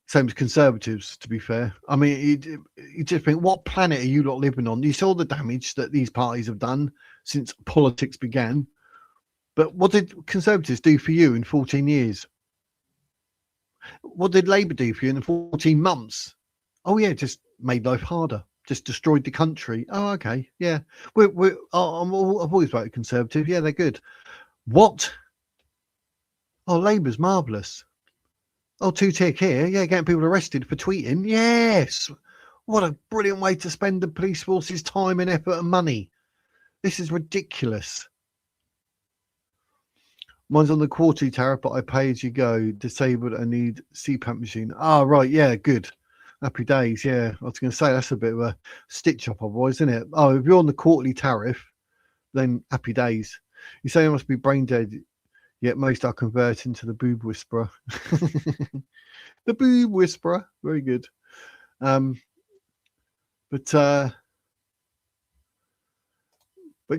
Same as Conservatives, to be fair. I mean, you just think, what planet are you lot living on? You saw the damage that these parties have done since politics began. But what did Conservatives do for you in 14 years? What did Labour do for you in 14 months? Oh, yeah, just made life harder. Just destroyed the country. Oh, okay, yeah. I've always voted Conservative. Yeah, they're good. What? Oh, Labour's marvellous. Oh, two-tick here. Yeah, getting people arrested for tweeting. Yes. What a brilliant way to spend the police force's time and effort and money. This is ridiculous. Mine's on the quarterly tariff, but I pay as you go. Disabled, I need CPAP machine. Oh, right. Yeah, good. Happy days. Yeah, I was going to say that's a bit of a stitch up otherwise, isn't it? Oh, if you're on the quarterly tariff, then happy days. You say I must be brain dead, yet most are converting to the boob whisperer. The boob whisperer. Very good. But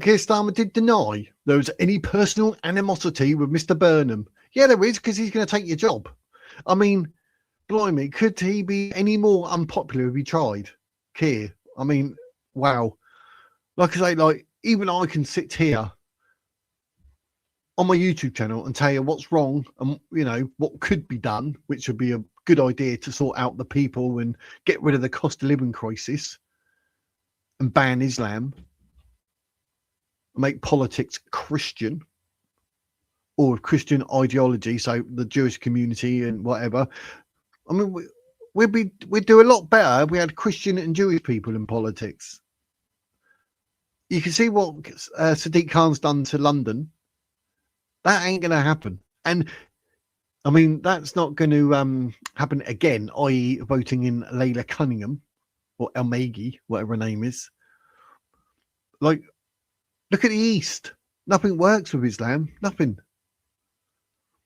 Keir Starmer did deny there was any personal animosity with Mr Burnham. Yeah, there is, because he's going to take your job. I mean, blimey, could he be any more unpopular if he tried? Keir. I mean, wow. Like I say, like, even I can sit here on my YouTube channel and tell you what's wrong and, you know, what could be done, which would be a good idea to sort out the people and get rid of the cost of living crisis and ban Islam. Make politics Christian or with Christian ideology, so the Jewish community and whatever. I mean, we'd do a lot better if we had Christian and Jewish people in politics. You can see what Sadiq Khan's done to London. That ain't going to happen. And I mean, that's not going to happen again, i.e. voting in Layla Cunningham or El Maghi, whatever her name is. Like, look at the East. Nothing works with Islam. Nothing.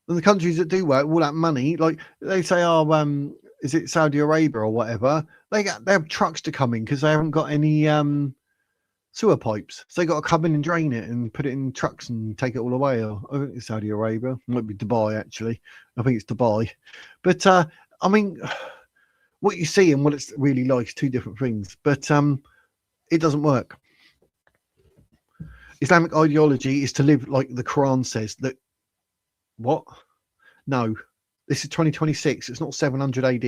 And the countries that do work, all that money, like they say, oh, is it Saudi Arabia or whatever? They have trucks to come in because they haven't got any sewer pipes. So they got to come in and drain it and put it in trucks and take it all away. Or I think it's Saudi Arabia. It might be Dubai, actually. I think it's Dubai. But I mean, what you see and what it's really like is two different things. But it doesn't work. Islamic ideology is to live like the Quran says. That what? No, this is 2026. It's not 700 AD.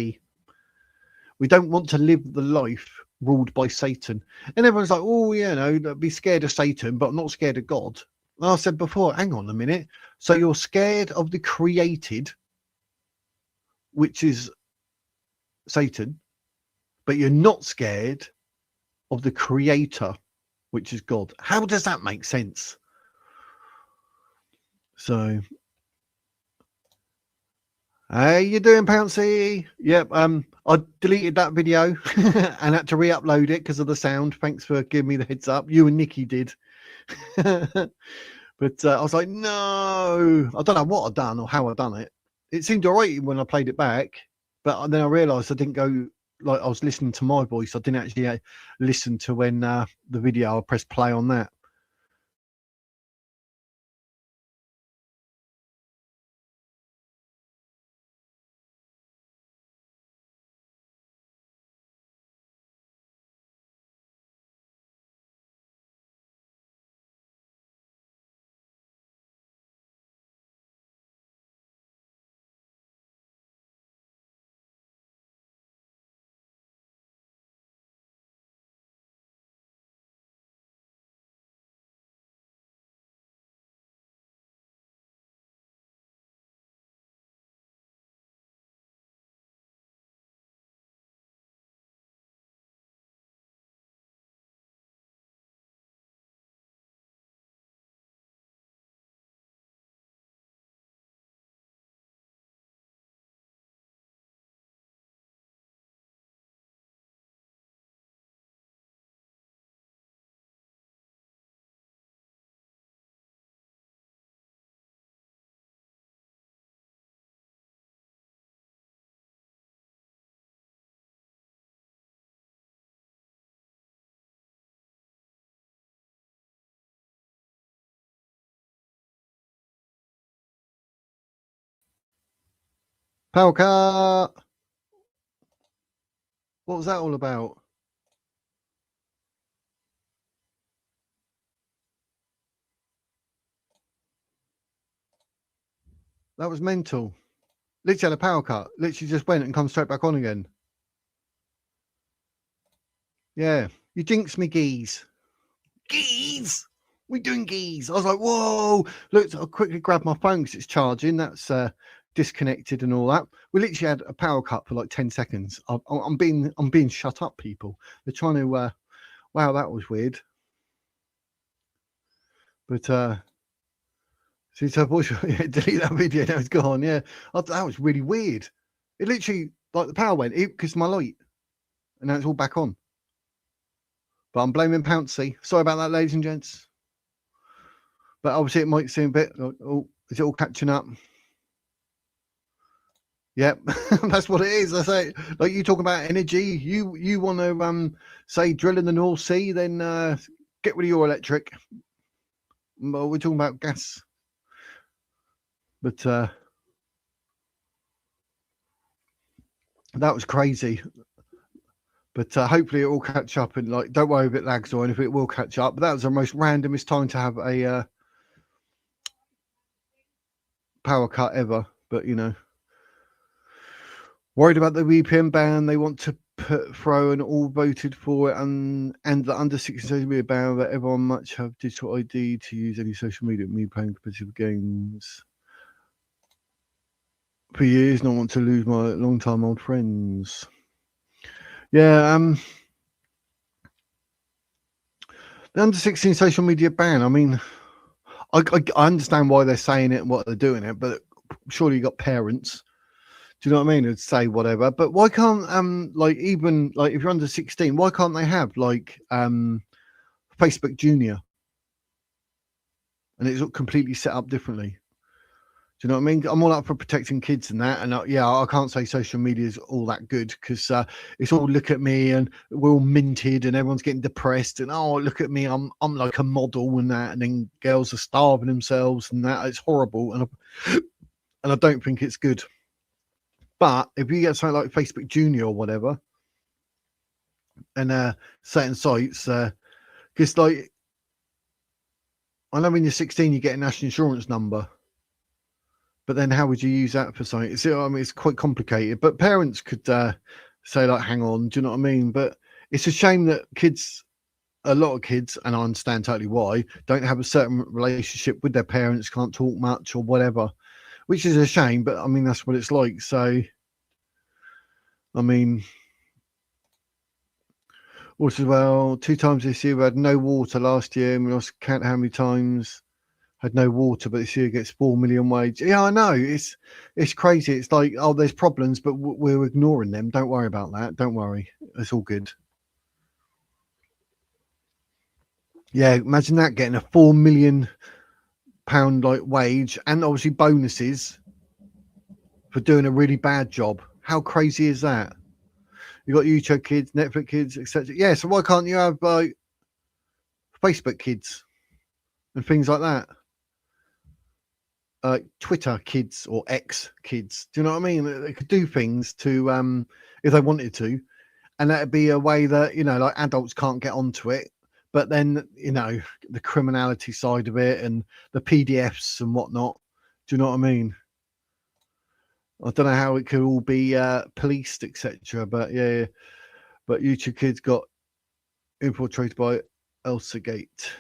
We don't want to live the life ruled by Satan. And everyone's like, oh, yeah, no, be scared of Satan, but not scared of God. And I said before, hang on a minute. So you're scared of the created, which is Satan, but you're not scared of the creator, which is God. How does that make sense? So, how you doing, Pouncy? Yep, I deleted that video and had to re-upload it because of the sound. Thanks for giving me the heads up. You and Nikki did. But I was like, no, I don't know what I've done or how I've done it. It seemed all right when I played it back, but then I realised I didn't go, like I was listening to my voice. I didn't actually listen to when the video, I pressed play on that. Power cut. What was that all about? That was mental. Literally had a power cut. Literally just went and come straight back on again. Yeah, you jinxed me, geese. Geese! We're doing geese. I was like, whoa. Look, I quickly grabbed my phone because it's charging. That's disconnected and all that. We literally had a power cut for like 10 seconds. I'm being shut up, people. They're trying to, wow, that was weird. But, see, so delete that video. Now it's gone. Yeah, that was really weird. It literally, like the power went because my light, and now it's all back on. But I'm blaming Pouncy. Sorry about that, ladies and gents. But obviously it might seem a bit, oh, is it all catching up? Yep, that's what it is. I say, like you talk about energy, you want to say drill in the North Sea, then get rid of your electric. Well, we're talking about gas. But that was crazy. But hopefully it will catch up, and like, don't worry if it lags or anything, it will catch up. But that was the most randomest time to have a power cut ever. But you know, worried about the VPN ban. They want to throw and all voted for it, and the under 16 social media ban that everyone must have digital ID to use any social media. Me playing competitive games for years, not want to lose my long time old friends. Yeah, the under 16 social media ban. I mean, I understand why they're saying it and what they're doing it, but surely you got parents. Do you know what I mean? Who'd say whatever, but why can't like even like if you're under 16, why can't they have like Facebook Junior? And it's completely set up differently. Do you know what I mean? I'm all up for protecting kids and that. And I can't say social media is all that good because it's all look at me and we're all minted and everyone's getting depressed and oh look at me, I'm like a model and that, and then girls are starving themselves and that. It's horrible and I don't think it's good. But if you get something like Facebook Junior or whatever, and certain sites, because like I know when you're 16 you get a national insurance number. But then how would you use that for something? It's quite complicated. But parents could say, like, hang on, do you know what I mean? But it's a shame that a lot of kids, and I understand totally why, don't have a certain relationship with their parents, can't talk much or whatever, which is a shame. But, I mean, that's what it's like. So, I mean, also, well, 2 times this year we had no water last year, and we lost count how many times. Had no water, but this year gets 4 million wage. Yeah, I know. It's crazy. It's like, oh, there's problems, but we're ignoring them. Don't worry about that. Don't worry. It's all good. Yeah, imagine that, getting a £4 million like wage and obviously bonuses for doing a really bad job. How crazy is that? You got YouTube kids, Netflix kids, etc. Yeah, so why can't you have like Facebook kids and things like that? Twitter kids or X kids. Do you know what I mean? They could do things to if they wanted to, and that'd be a way that, you know, like adults can't get onto it. But then, you know, the criminality side of it and the PDFs and whatnot. Do you know what I mean? I don't know how it could all be policed, etc. But yeah, but YouTube kids got infiltrated by Elsa Gate.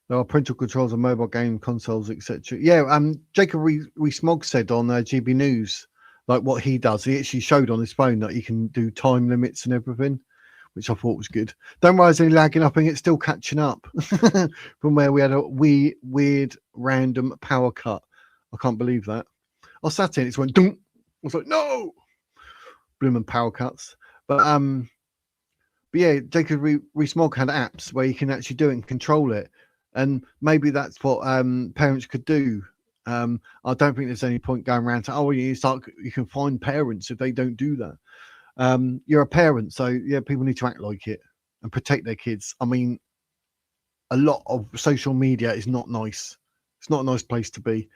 There are parental controls on mobile game consoles, etc. Yeah, Jacob Rees-Mogg said on GB News, like what he does. He actually showed on his phone that he can do time limits and everything, which I thought was good. Don't worry, there's any lagging up, and it's still catching up from where we had a weird random power cut. I can't believe that. I sat in, it went dunk. I was like, no, blooming power cuts. But yeah, Jacob Rees-Mogg had apps where you can actually do it and control it. And maybe that's what parents could do. I don't think there's any point going around to, oh, you can find parents if they don't do that. You're a parent, so yeah, people need to act like it and protect their kids. I mean, a lot of social media is not nice. It's not a nice place to be.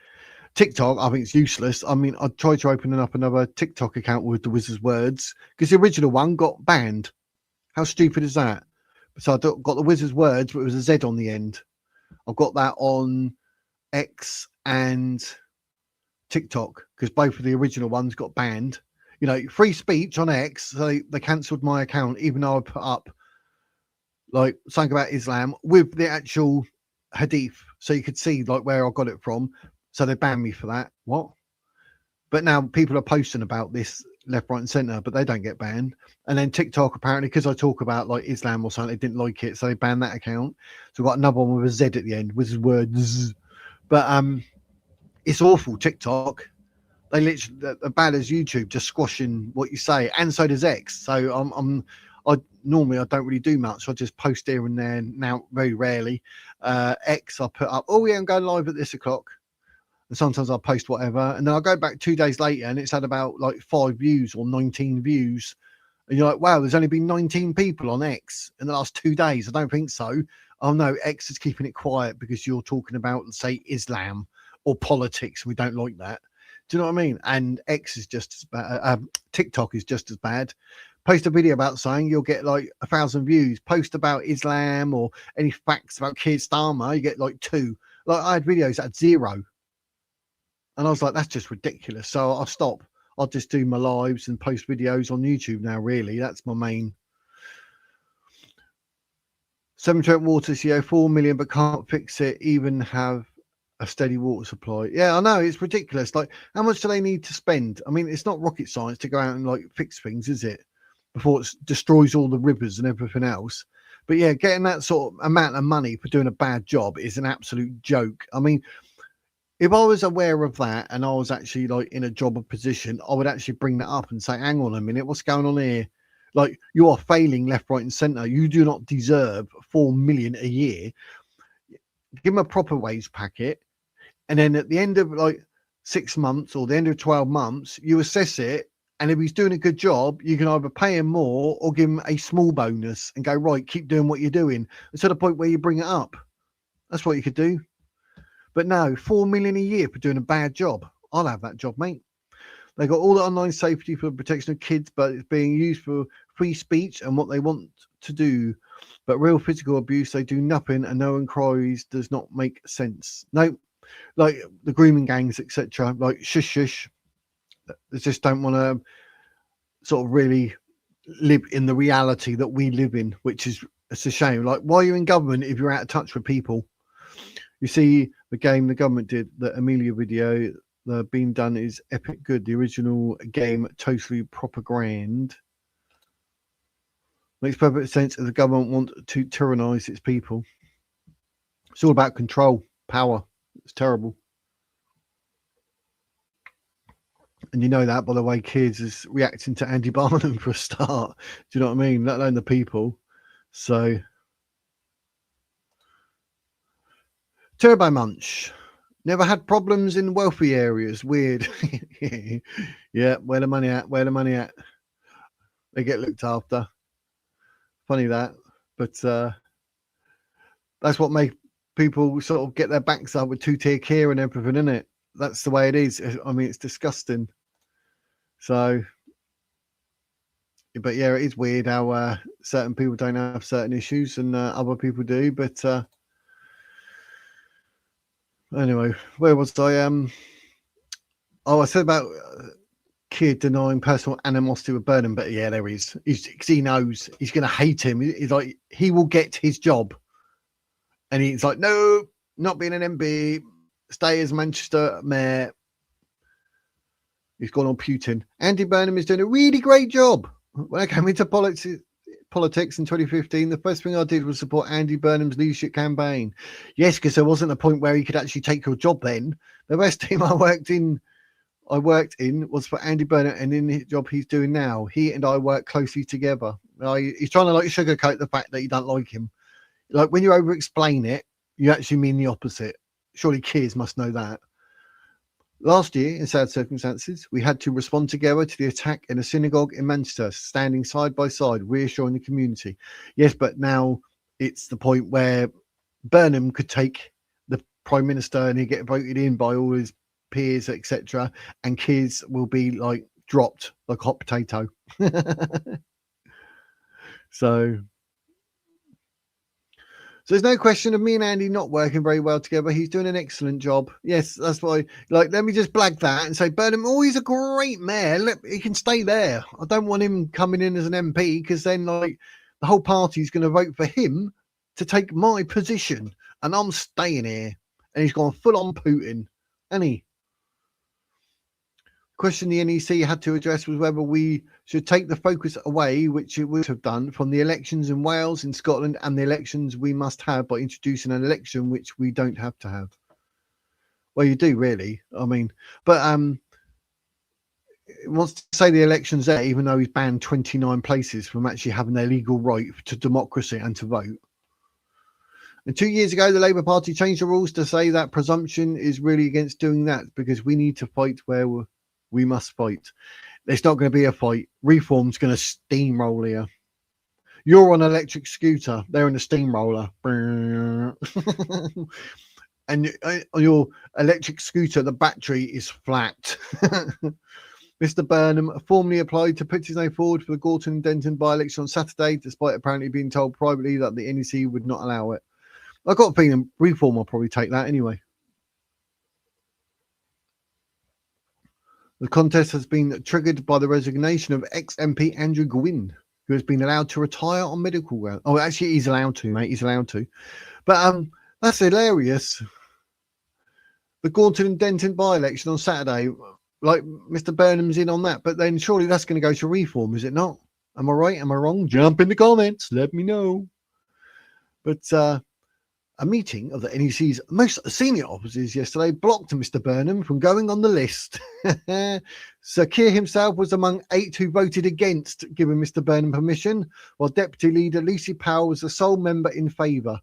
TikTok, I think it's useless. I mean, I tried to open up another TikTok account with the Wizard's Words because the original one got banned. How stupid is that? So I got the Wizard's Words, but it was a Z on the end. I've got that on X and TikTok because both of the original ones got banned. You know, free speech on X, so they cancelled my account, even though I put up like something about Islam with the actual hadith, so you could see like where I got it from. So they banned me for that. What? But now people are posting about this left, right, and centre, but they don't get banned. And then TikTok, apparently, because I talk about like Islam or something, they didn't like it, so they banned that account. So I've got another one with a Z at the end, with Words. But it's awful, TikTok. They literally are bad as YouTube, just squashing what you say, and so does X. So I normally I don't really do much. I just post here and there now, very rarely. X I put up, oh yeah, I'm going live at this o'clock. And sometimes I'll post whatever, and then I'll go back 2 days later and it's had about like 5 views or 19 views. And you're like, wow, there's only been 19 people on X in the last 2 days. I don't think so. Oh no, X is keeping it quiet because you're talking about, say, Islam or politics. We don't like that. Do you know what I mean? And X is just as bad. TikTok is just as bad. Post a video about something, you'll get like 1,000 views. Post about Islam or any facts about Keir Starmer, you get like 2. Like I had videos that had 0. And I was like, that's just ridiculous. So I'll stop. I'll just do my lives and post videos on YouTube now, really. That's my main. 7 Trent Water CO 4 million, but can't fix it, even have a steady water supply. Yeah, I know. It's ridiculous. Like, how much do they need to spend? I mean, it's not rocket science to go out and like fix things, is it? Before it destroys all the rivers and everything else. But yeah, getting that sort of amount of money for doing a bad job is an absolute joke. I mean, if I was aware of that and I was actually like in a job or position, I would actually bring that up and say, hang on a minute, what's going on here? Like, you are failing left, right, and centre. You do not deserve 4 million a year. Give them a proper wage packet And then at the end of like 6 months or the end of 12 months, you assess it. And if he's doing a good job, you can either pay him more or give him a small bonus and go, right, keep doing what you're doing. It's to the point where you bring it up. That's what you could do. But no, 4 million a year for doing a bad job. I'll have that job, mate. They got all the online safety for the protection of kids, but it's being used for free speech and what they want to do. But real physical abuse, they do nothing and no one cries, does not make sense. No, like the grooming gangs, etc. Like shush shush. They just don't want to sort of really live in the reality that we live in, which is, it's a shame. Like, why are you in government if you're out of touch with people? You see the game the government did, the Amelia video, the being done is epic good. The original game, totally proper grand. Makes perfect sense if the government want to tyrannize its people. It's all about control, power. It's terrible. And you know that by the way kids is reacting to Andy Burnham for a start. Do you know what I mean? Let alone the people. So Turbo Munch. Never had problems in wealthy areas. Weird. Yeah, where the money at? Where the money at? They get looked after. Funny that. But that's what make people sort of get their backs up with two-tier care and everything, isn't it? That's the way it is. I mean, it's disgusting. So, but yeah, it is weird how certain people don't have certain issues and other people do. But anyway, where was I? I said about Keir denying personal animosity with Burnham, but yeah, there is. He knows he's going to hate him. He's like, he will get his job, and he's like, no, not being an MP, stay as Manchester mayor. He's gone on Putin. Andy Burnham is doing a really great job. When I came into politics in 2015, the first thing I did was support Andy Burnham's leadership campaign. Yes, because there wasn't a point where he could actually take your job then. The best team I worked in was for Andy Burnham, and in the job he's doing now, he and I work closely together. He's trying to like sugarcoat the fact that you don't like him. Like when you over-explain it, you actually mean the opposite. Surely kids must know that. Last year, in sad circumstances, we had to respond together to the attack in a synagogue in Manchester, standing side by side, reassuring the community. Yes, but now it's the point where Burnham could take the Prime Minister and he'd get voted in by all his peers, etc., and kids will be like dropped like a hot potato. So there's no question of me and Andy not working very well together. He's doing an excellent job. Yes, that's why. Like, let me just blag that and say, Burnham, he's a great mayor. He can stay there. I don't want him coming in as an MP because then, like, the whole party's going to vote for him to take my position, and I'm staying here. And he's gone full on Putin, and he. Question the NEC had to address was whether we should take the focus away, which it would have done, from the elections in Wales, in Scotland, and the elections we must have by introducing an election which we don't have to have. Well, you do really. I mean, but it wants to say the elections there, even though he's banned 29 places from actually having their legal right to democracy and to vote. And 2 years ago, the Labour Party changed the rules to say that presumption is really against doing that because we need to fight where we must fight. There's not going to be a fight. Reform's going to steamroll here. You're on an electric scooter. They're in a steamroller. And on your electric scooter, the battery is flat. Mr Burnham formally applied to put his name forward for the Gorton and Denton by-election on Saturday, despite apparently being told privately that the NEC would not allow it. I've got a feeling Reform will probably take that anyway. The contest has been triggered by the resignation of ex-MP Andrew Gwynn, who has been allowed to retire on medical grounds. Oh, actually, he's allowed to, mate. He's allowed to. But that's hilarious. The Gorton and Denton by-election on Saturday, like Mr Burnham's in on that, but then surely that's going to go to Reform, is it not? Am I right? Am I wrong? Jump in the comments. Let me know. But a meeting of the NEC's most senior officers yesterday blocked Mr Burnham from going on the list. Sir Keir himself was among 8 who voted against giving Mr Burnham permission, while Deputy Leader Lucy Powell was the sole member in favour.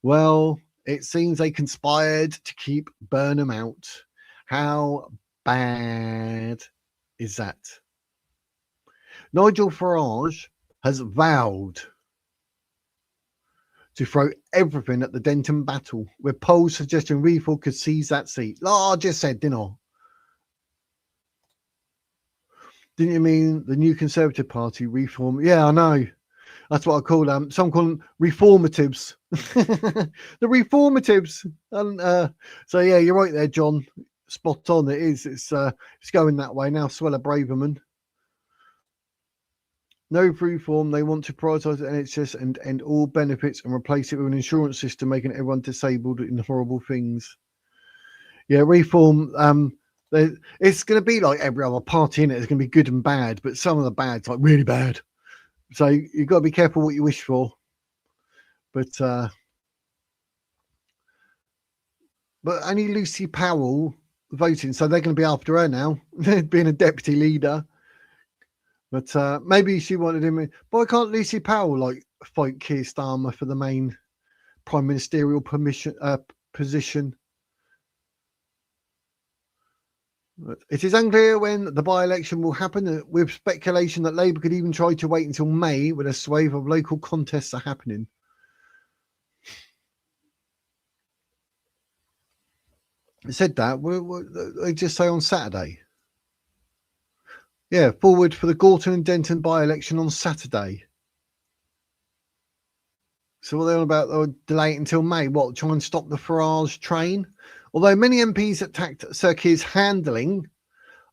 Well, It seems they conspired to keep Burnham out. How bad is that? Nigel Farage has vowed to throw everything at the Denton battle, with polls suggesting Reform could seize that seat. I just said, didn't I? Didn't you mean the new Conservative Party Reform? Yeah, I know. That's what I call them. Some call them reformatives. The reformatives. And so yeah, you're right there, John. Spot on. It is. It's going that way now. Suella Braverman. No reform. They want to prioritise the NHS and end all benefits and replace it with an insurance system, making everyone disabled in horrible things. Yeah, reform. It's going to be like every other party in it. It's going to be good and bad, but some of the bad's like really bad. So you've got to be careful what you wish for. But only Lucy Powell voting, so they're going to be after her now, being a deputy leader. But maybe she wanted him. Why can't Lucy Powell like fight Keir Starmer for the main prime ministerial position? It is unclear when the by-election will happen, with speculation that Labour could even try to wait until May when a swathe of local contests are happening. It said that. They just say on Saturday. Yeah, forward for the Gorton and Denton by-election on Saturday. So what are they on about? They'll delay it until May. What, try and stop the Farage train? Although many MPs attacked Sir Keir's handling,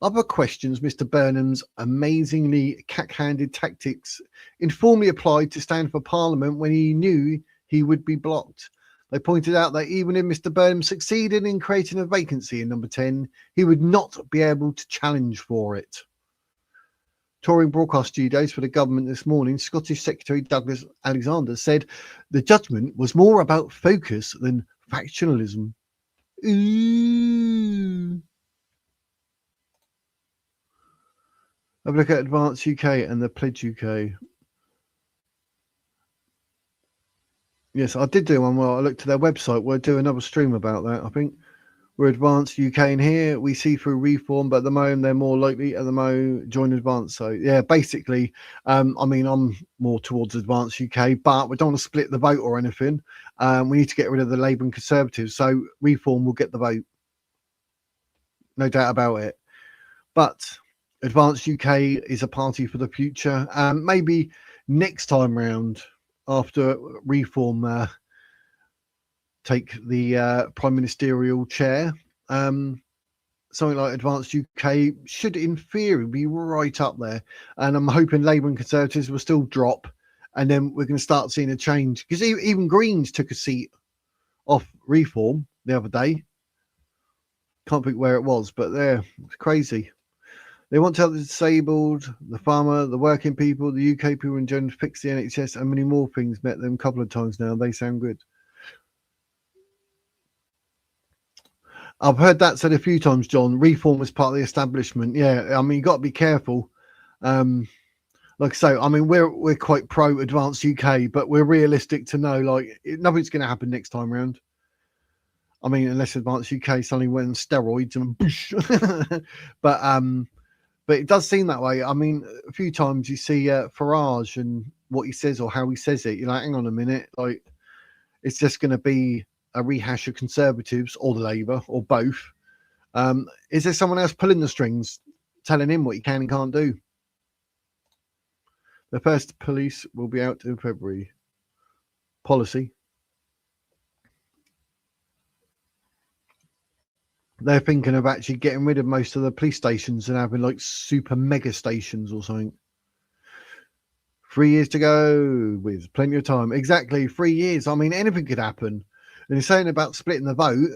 other questions Mr Burnham's amazingly cack-handed tactics informally applied to stand for Parliament when he knew he would be blocked. They pointed out that even if Mr Burnham succeeded in creating a vacancy in number 10, he would not be able to challenge for it. Touring broadcast studios for the government this morning, Scottish Secretary Douglas Alexander said the judgment was more about focus than factionalism. Ooh. Have a look at Advance UK and the Pledge UK. Yes, I did do one where I looked at their website. We'll do another stream about that, I think. We're Advance UK in here. We see through Reform, but at the moment they're more likely at the moment join Advance. So yeah, basically, I mean, I'm more towards Advance UK, but we don't want to split the vote or anything. We need to get rid of the Labour and Conservatives. So Reform will get the vote. No doubt about it. But Advance UK is a party for the future. Maybe next time round, after Reform take the prime ministerial chair, something like Advanced UK should in theory be right up there, and I'm hoping Labour and Conservatives will still drop, and then we're going to start seeing a change, because even Greens took a seat off Reform the other day. Can't think where it was, but it's crazy. They want to help the disabled, the farmer, the working people, the UK people in general, fix the NHS, and many more things. Met them a couple of times now. They sound good. I've heard that said a few times, John. Reform was part of the establishment. Yeah, I mean, you got to be careful. Like I say, I mean, we're quite pro Advanced UK, but we're realistic to know like nothing's going to happen next time round. I mean, unless Advanced UK suddenly went on steroids and boosh. But it does seem that way. I mean, a few times you see Farage and what he says or how he says it. You're like, hang on a minute, like it's just going to be a rehash of Conservatives or the Labour or both. Is there someone else pulling the strings, telling him what he can and can't do? The first police will be out in February. Policy. They're thinking of actually getting rid of most of the police stations and having like super mega stations or something. 3 years to go with plenty of time. Exactly, 3 years. I mean, anything could happen. And he's saying about splitting the vote.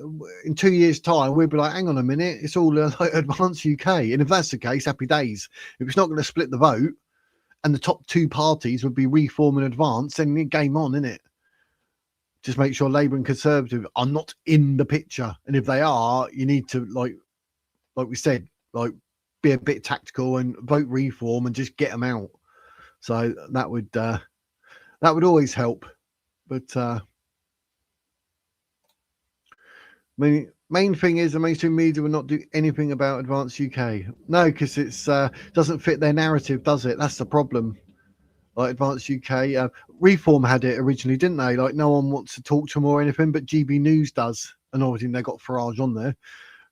In 2 years' time, we'll be like, hang on a minute, it's all like Advance UK. And if that's the case, happy days. If it's not going to split the vote and the top two parties would be Reform and Advance, then game on, innit? Just make sure Labour and Conservative are not in the picture. And if they are, you need to, like we said, like be a bit tactical and vote Reform and just get them out. So that would always help. But I mean, main thing is the mainstream media will not do anything about Advance UK. No, because it's doesn't fit their narrative, does it? That's the problem. Like Advance UK, Reform had it originally, didn't they? Like no one wants to talk to them or anything, but GB News does. And obviously they got Farage on there,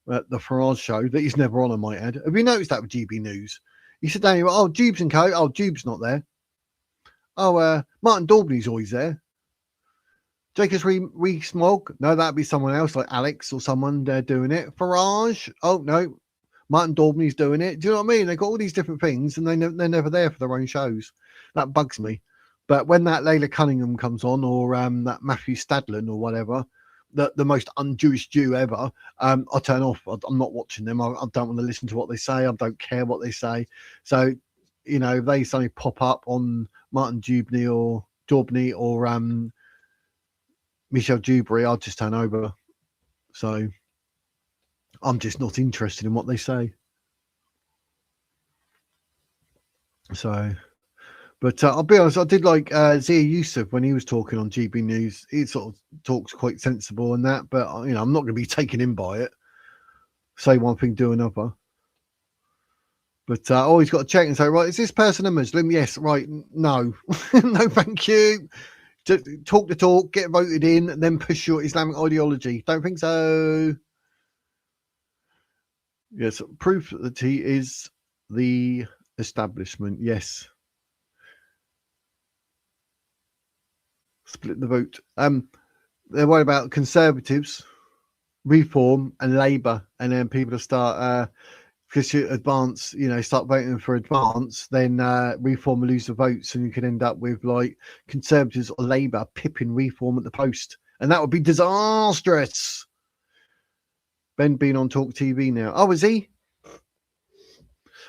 the Farage show that he's never on, I might add. Have you noticed that with GB News? You sit down, you go, oh, Jubes and Co. Oh, Jubes not there. Oh, Martin Daubney's always there. Jacobs Rees-Mogg? No, that'd be someone else, like Alex or someone doing it. Farage? Oh, no. Martin Daubney's doing it. Do you know what I mean? They've got all these different things and they're never there for their own shows. That bugs me. But when that Layla Cunningham comes on, or that Matthew Stadlen or whatever, the most un-Jewish Jew ever, I turn off. I'm not watching them. I don't want to listen to what they say. I don't care what they say. So, you know, if they suddenly pop up on Martin Daubney or Michelle Dewberry, I'll just turn over. So I'm just not interested in what they say. So, but I'll be honest, I did like Zia Yusuf when he was talking on GB News. He sort of talks quite sensible and that, but you know, I'm not going to be taken in by it. Say one thing, do another. But I always got to check and say, right, is this person a Muslim? Yes, right. No, no, thank you. Talk the talk, get voted in, and then push your Islamic ideology. Don't think so. Yes, proof that he is the establishment. Yes. Split the vote. They're worried about Conservatives, Reform, and Labour, and then people will start because you advance, you know, start voting for Advance, then Reform will lose the votes, and you can end up with like Conservatives or Labour pipping Reform at the post, and that would be disastrous. Ben being on Talk TV now. Oh, is he?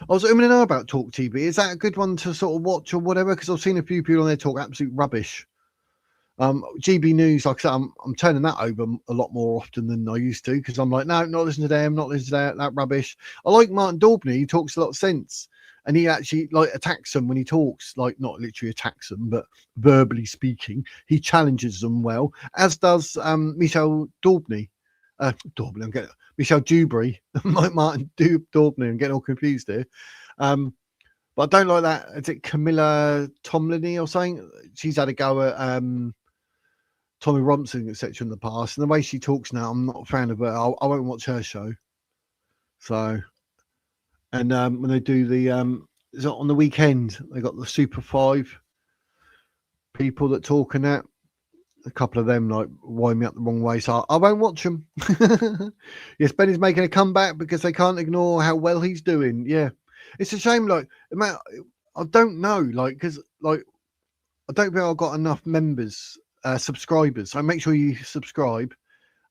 I was going to know about Talk TV. Is that a good one to sort of watch or whatever? Because I've seen a few people on there talk absolute rubbish. GB News, like I said, I'm turning that over a lot more often than I used to, because I'm like, no, not listening to them, not listening to that rubbish. I like Martin Daubney. He talks a lot of sense, and he actually like attacks them when he talks, like not literally attacks them, but verbally speaking, he challenges them well, as does Michelle Daubney. I'm getting Michelle Dewberry, Martin Daubney. I'm getting all confused here. But I don't like that. Is it Camilla Tomliny or something? She's had a go at Tommy Robinson, etc. in the past. And the way she talks now, I'm not a fan of her. I won't watch her show. So, and when they do the, is it on the weekend, they got the Super 5 people that talk and that. A couple of them like wind me up the wrong way, so I won't watch them. Yes, Ben is making a comeback because they can't ignore how well he's doing. Yeah, it's a shame. Like, man, I don't know, like, because like I don't think I've got enough members, subscribers. So make sure you subscribe.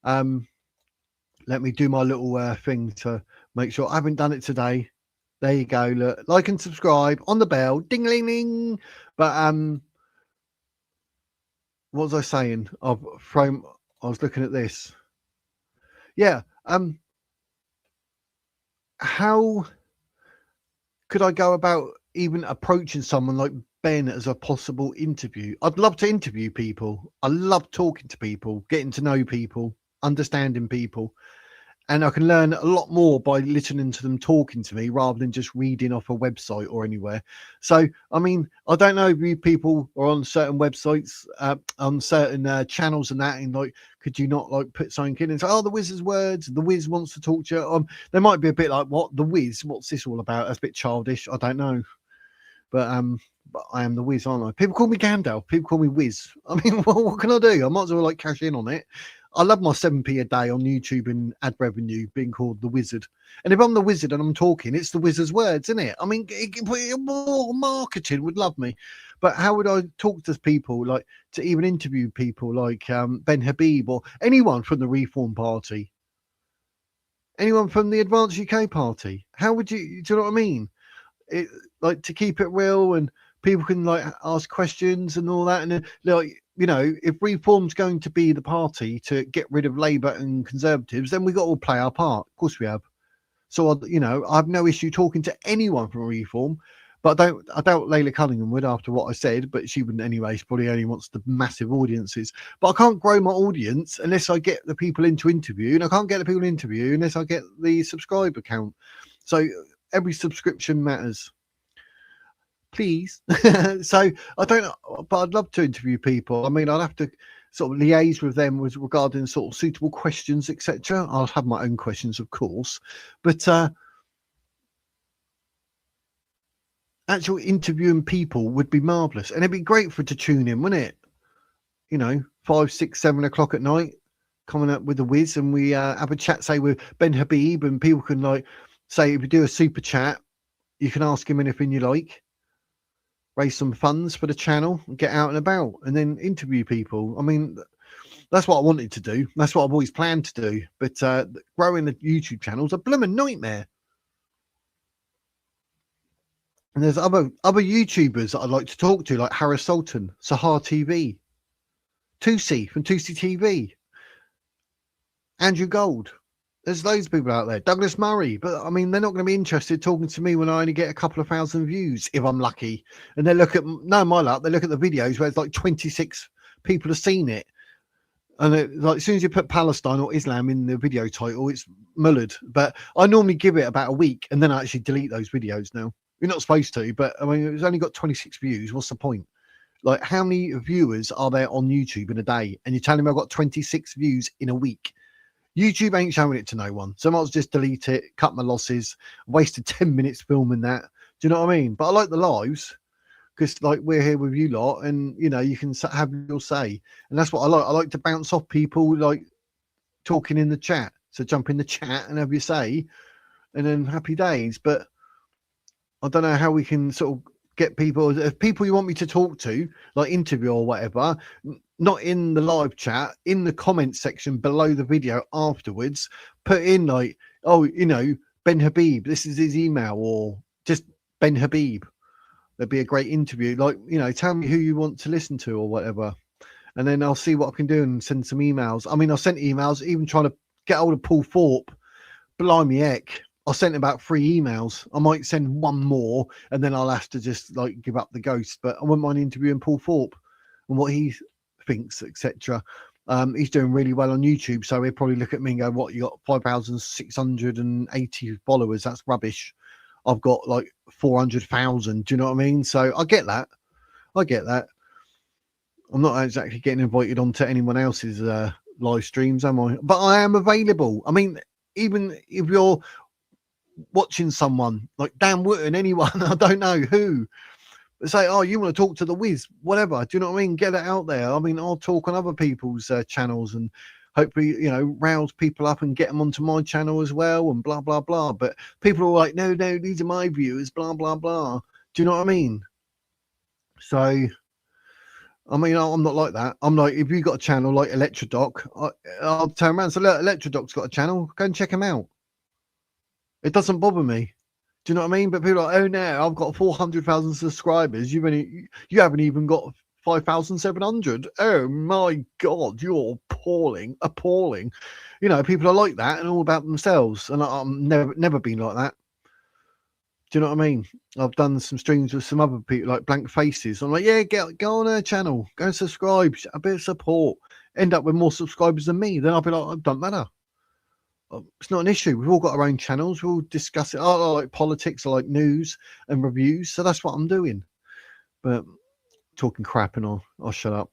Let me do my little thing to make sure I haven't done it today. There you go. Look, like and subscribe on the bell, ding ding ding. But what was I saying? I was looking at this. Yeah. How could I go about even approaching someone like Ben as a possible interview? I'd love to interview people. I love talking to people, getting to know people, understanding people. And I can learn a lot more by listening to them talking to me rather than just reading off a website or anywhere. So, I mean, I don't know if you people are on certain websites, on certain channels and that, and like, could you not like put something in and say, oh, the Wiz's words, the Wiz wants to talk to you. They might be a bit like, what, the Wiz? What's this all about? That's a bit childish. I don't know. But I am the Wiz, aren't I? People call me Gandalf. People call me Wiz. I mean, what can I do? I might as well like cash in on it. I love my 7p a day on YouTube and ad revenue being called the Wizard. And if I'm the Wizard and I'm talking, it's the Wizard's words, isn't it? I mean, more marketing would love me. But how would I talk to people, like to even interview people like Ben Habib or anyone from the Reform Party? Anyone from the Advance UK Party? How would you, do you know what I mean? It, like to keep it real and people can like ask questions and all that. And like, you know, if Reform's going to be the party to get rid of Labour and Conservatives, then we got to all play our part. Of course we have. So, you know, I have no issue talking to anyone from Reform, But I doubt Layla Cunningham would after what I said, but she wouldn't anyway. She probably only wants the massive audiences. But I can't grow my audience unless I get the people into interview, and I can't get the people in interview unless I get the subscriber count. So every subscription matters. Please. So I don't know, but I'd love to interview people. I mean, I'd have to sort of liaise with them with regarding sort of suitable questions, etc. I'll have my own questions, of course, but actual interviewing people would be marvelous, and it'd be great for to tune in, wouldn't it? You know, 5, 6, 7 o'clock at night, coming up with the whiz, and we have a chat, say with Ben Habib, and people can like say if you do a super chat, you can ask him anything you like, raise some funds for the channel, and get out and about, and then interview people. I mean, that's what I wanted to do. That's what I've always planned to do. But growing the YouTube channel is a blooming nightmare. And there's other YouTubers that I'd like to talk to, like Harris Sultan, Sahar TV, Tusi from Tusi TV, Andrew Gold. There's loads of people out there. Douglas Murray. But I mean, they're not going to be interested talking to me when I only get a couple of thousand views, if I'm lucky. And they look at, no, my luck, they look at the videos where it's like 26 people have seen it. And like as soon as you put Palestine or Islam in the video title, it's mullered. But I normally give it about a week and then I actually delete those videos now. You're not supposed to, but I mean, it's only got 26 views. What's the point? Like, how many viewers are there on YouTube in a day? And you're telling me I've got 26 views in a week. YouTube ain't showing it to no one. So I might as well just delete it, cut my losses, wasted 10 minutes filming that. Do you know what I mean? But I like the lives because, like, we're here with you lot and, you know, you can have your say. And that's what I like. I like to bounce off people, like, talking in the chat. So jump in the chat and have your say and then happy days. But I don't know how we can sort of get people, if people you want me to talk to, like interview or whatever, not in the live chat, in the comments section below the video afterwards, put in like, oh, you know, Ben Habib, this is his email, or just Ben Habib. There'd be a great interview. Like, you know, tell me who you want to listen to or whatever. And then I'll see what I can do and send some emails. I mean, I sent emails, even trying to get hold of Paul Thorpe. Blimey heck. I sent about 3 emails. I might send one more and then I'll have to just like give up the ghost. But I wouldn't mind interviewing Paul Thorpe and what he thinks, etc. He's doing really well on YouTube, so he'll probably look at me and go, what, you got 5,680 followers? That's rubbish. I've got like 400,000. Do you know what I mean? So I get that. I'm not exactly getting invited onto anyone else's live streams, am I? But I am available. I mean, even if you're watching someone like Dan Wootton, anyone, I don't know who, say, oh, you want to talk to the whiz, whatever, do you know what I mean? Get it out there. I mean, I'll talk on other people's channels and hopefully, you know, rouse people up and get them onto my channel as well and blah blah blah. But people are like, no, these are my viewers, blah blah blah. Do you know what I mean? So I mean, I'm not like that. I'm like, if you got a channel like Electrodoc, I'll turn around and say, look, Electrodoc's got a channel, go and check him out. It doesn't bother me. Do you know what I mean? But people are like, oh no, I've got 400,000 subscribers. You haven't even got 5,700. Oh my God, you're appalling. You know, people are like that and all about themselves. And I'm never been like that. Do you know what I mean? I've done some streams with some other people like Blank Faces. I'm like, yeah, go on her channel, go and subscribe, a bit of support, end up with more subscribers than me. Then I'll be like, it doesn't matter. It's not an issue. We've all got our own channels. We'll discuss it. I like politics, I like news and reviews. So that's what I'm doing. But talking crap and I'll shut up.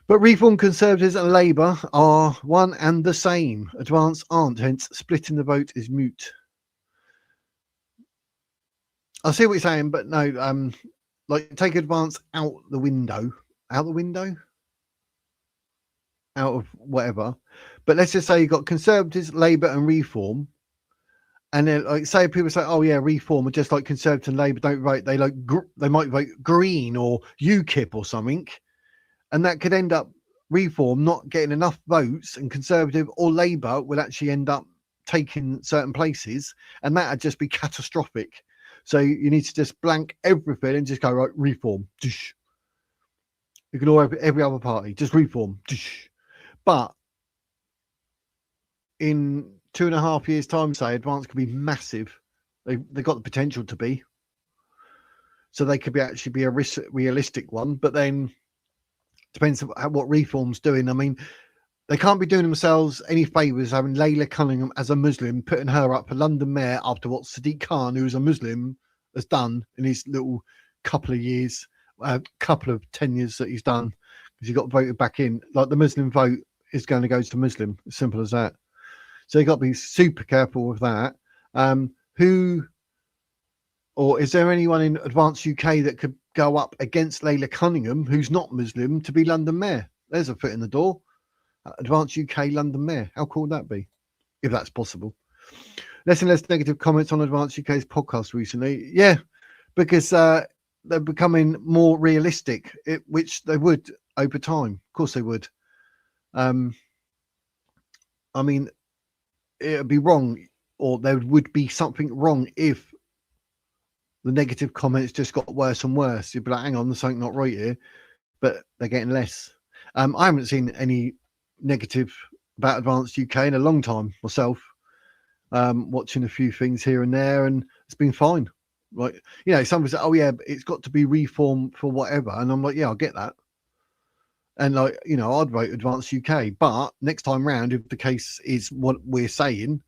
But Reform Conservatives and Labour are one and the same. Advance aren't, hence splitting the vote is moot. I see what you're saying, but no, like take Advance out the window. Out of whatever. But let's just say you've got Conservatives, Labour and Reform. And then, like, say people say, "Oh yeah, Reform are just like Conservative and Labour don't vote. They might vote Green or UKIP or something," and that could end up Reform not getting enough votes, and Conservative or Labour will actually end up taking certain places, and that'd just be catastrophic. So you need to just blank everything and just go right Reform. Ignore every other party, just Reform. But in 2.5 years' time, say Advance could be massive. They've got the potential to be. so they could actually be a realistic one. But then depends on what Reform's doing. I mean, they can't be doing themselves any favours having Layla Cunningham as a Muslim, putting her up for London Mayor after what Sadiq Khan, who is a Muslim, has done in his little couple of years, couple of tenures that he's done, because he got voted back in. Like, the Muslim vote is going to go to Muslim, as simple as that. So you've got to be super careful with that. Or is there anyone in Advance UK that could go up against Layla Cunningham, who's not Muslim, to be London Mayor? There's a foot in the door. Advance UK London Mayor. How cool would that be, if that's possible? Less and less negative comments on Advance UK's podcast recently. Yeah, because they're becoming more realistic, which they would over time. Of course they would. I mean, it would be wrong, or there would be something wrong if the negative comments just got worse and worse. You'd be like, hang on, there's something not right here. But they're getting less. I haven't seen any negative about Advanced UK in a long time myself. Watching a few things here and there, and it's been fine. Like, you know, someone said, oh yeah, it's got to be reformed for whatever, and I'm like, yeah, I get that. And, like, you know, I'd vote Advanced UK, but next time round, if the case is what we're saying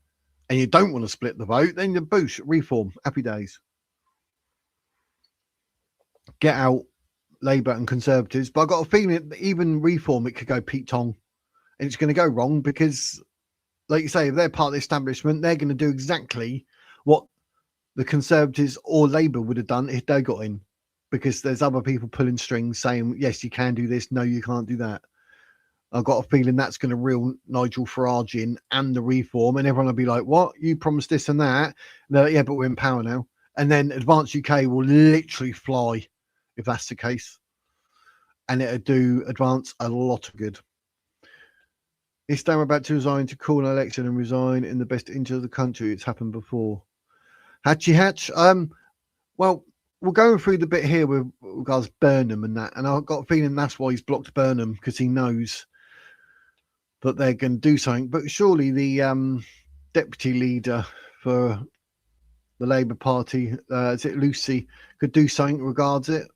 and you don't want to split the vote, then you boosh, reform, happy days. Get out Labour and Conservatives. But I've got a feeling that even reform, it could go Pete Tong, and it's going to go wrong because, like you say, if they're part of the establishment, they're going to do exactly what the Conservatives or Labour would have done if they got in, because there's other people pulling strings saying, yes, you can do this, no, you can't do that. I've got a feeling that's going to reel Nigel Farage in and the reform, and everyone will be like, what? You promised this and that? And they're like, yeah, but we're in power now. And then Advance UK will literally fly if that's the case. And it'll do Advance a lot of good. Is Starmer about to resign to call an election and resign in the best interest of the country? It's happened before. Hatchy Hatch. Well, we're going through the bit here with regards to Burnham and that, and I've got a feeling that's why he's blocked Burnham, because he knows that they're going to do something. But surely the deputy leader for the Labour Party, is it Lucy, could do something regards it.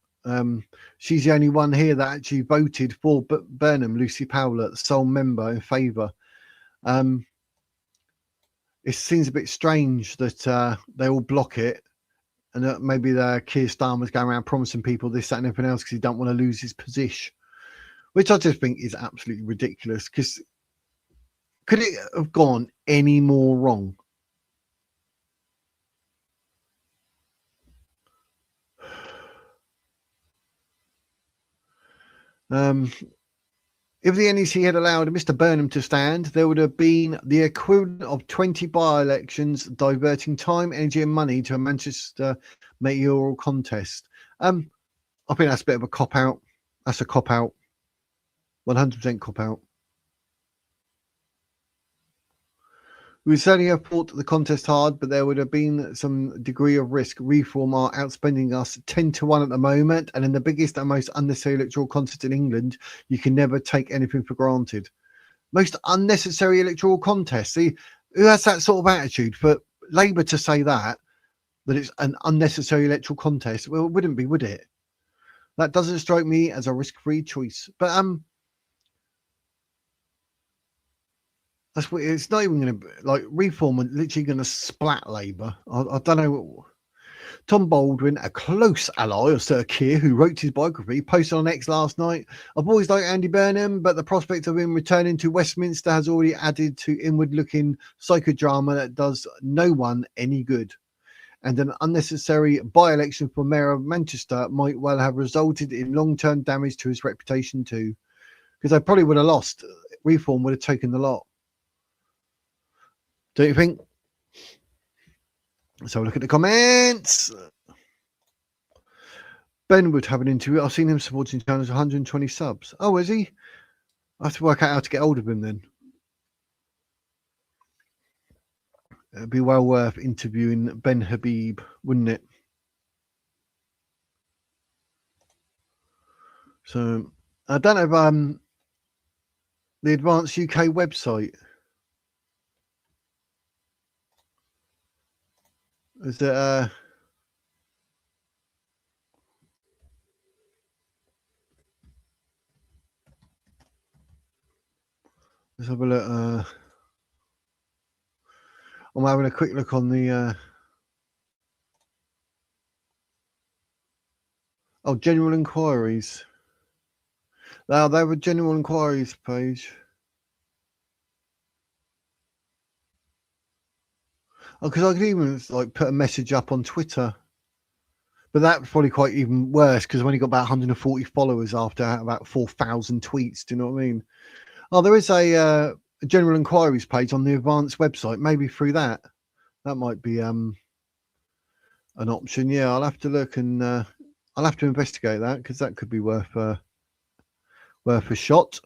She's the only one here that actually voted for Burnham, Lucy Powler, the sole member in favour. It seems a bit strange that they all block it, and that maybe Keir Starmer's going around promising people this, that, and everything else because he don't want to lose his position, which I just think is absolutely ridiculous. Because could it have gone any more wrong? If the NEC had allowed Mr Burnham to stand, there would have been the equivalent of 20 by-elections diverting time, energy and money to a Manchester mayoral contest. I think that's a bit of a cop-out. That's a cop-out. 100% cop-out. We certainly have fought the contest hard, but there would have been some degree of risk. Reform are outspending us 10-1 at the moment, and in the biggest and most unnecessary electoral contest in England, you can never take anything for granted. Most unnecessary electoral contest. See, who has that sort of attitude? For Labour to say that it's an unnecessary electoral contest, well, it wouldn't be, would it? That doesn't strike me as a risk-free choice. But that's what it's not even going to, like, reform are literally going to splat Labour. I don't know. Tom Baldwin, a close ally of Sir Keir, who wrote his biography, posted on X last night. I've always liked Andy Burnham, but the prospect of him returning to Westminster has already added to inward-looking psychodrama that does no one any good. And an unnecessary by-election for Mayor of Manchester might well have resulted in long-term damage to his reputation too. Because they probably would have lost. Reform would have taken the lot. Don't you think? So look at the comments. Ben would have an interview. I've seen him supporting channels 120 subs. Oh, is he? I have to work out how to get hold of him then. It'd be well worth interviewing Ben Habib, wouldn't it? So I don't know if the Advanced UK website. Is it Let's have a look. I'm having a quick look on the general inquiries. Now they have a general inquiries page. Because I could even like put a message up on Twitter, but that's probably quite even worse because I've only got about 140 followers after about 4,000 tweets. Do you know what I mean? Oh, there is a general inquiries page on the Advanced website. Maybe through that might be an option. Yeah, I'll have to look and I'll have to investigate that because that could be worth a shot.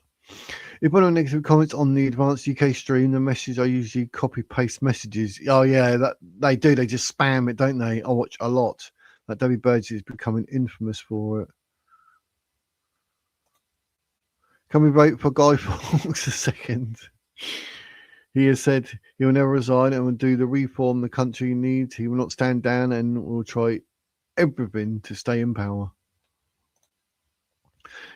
If one of the negative comments on the Advanced UK stream, the message I usually copy paste messages. Oh yeah, that they do. They just spam it, don't they? I watch a lot. Like Debbie Burgess is becoming infamous for it. Can we vote for Guy Fawkes a second? He has said he will never resign and will do the reform the country needs. He will not stand down and will try everything to stay in power.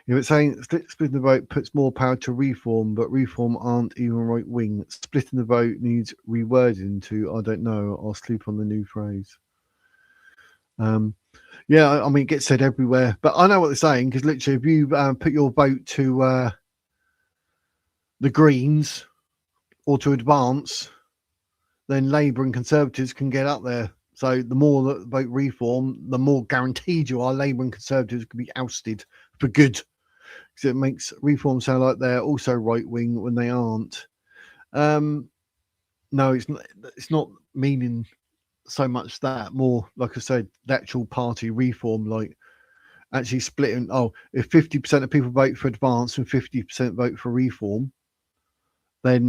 If it's saying splitting the vote puts more power to reform, but reform aren't even right wing. Splitting the vote needs rewording to I don't know. I'll sleep on the new phrase. Yeah, I mean it gets said everywhere, but I know what they're saying because literally, if you put your vote to the Greens or to Advance, then Labour and Conservatives can get up there. So the more that vote reform, the more guaranteed you are Labour and Conservatives can be ousted for good. Because it makes reform sound like they're also right wing when they aren't. No, it's not meaning so much that. More like I said, the actual party reform, like actually splitting. Oh, if 50% of people vote for Advance and 50% vote for reform, then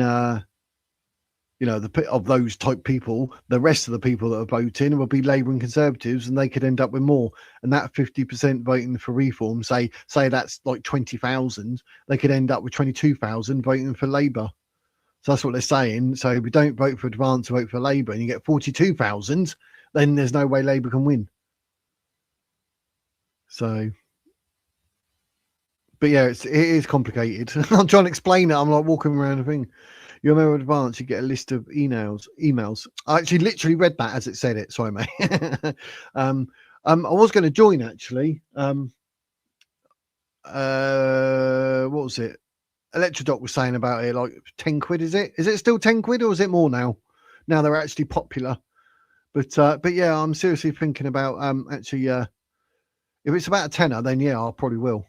of those type people, the rest of the people that are voting will be Labour and Conservatives, and they could end up with more. And that 50% voting for reform, say that's like 20,000, they could end up with 22,000 voting for Labour. So that's what they're saying. So if you don't vote for Advance, vote for Labour, and you get 42,000, then there's no way Labour can win. So, but yeah, it is complicated. I'm trying to explain it. I'm like walking around the thing. You remember Advance, you get a list of emails. I actually literally read that as it said it. Sorry, mate. I was going to join actually. What was it? Electrodoc was saying about it, like 10 quid. Is it still 10 quid or is it more now? Now they're actually popular. But yeah, I'm seriously thinking about actually if it's about a tenner, then yeah, I probably will.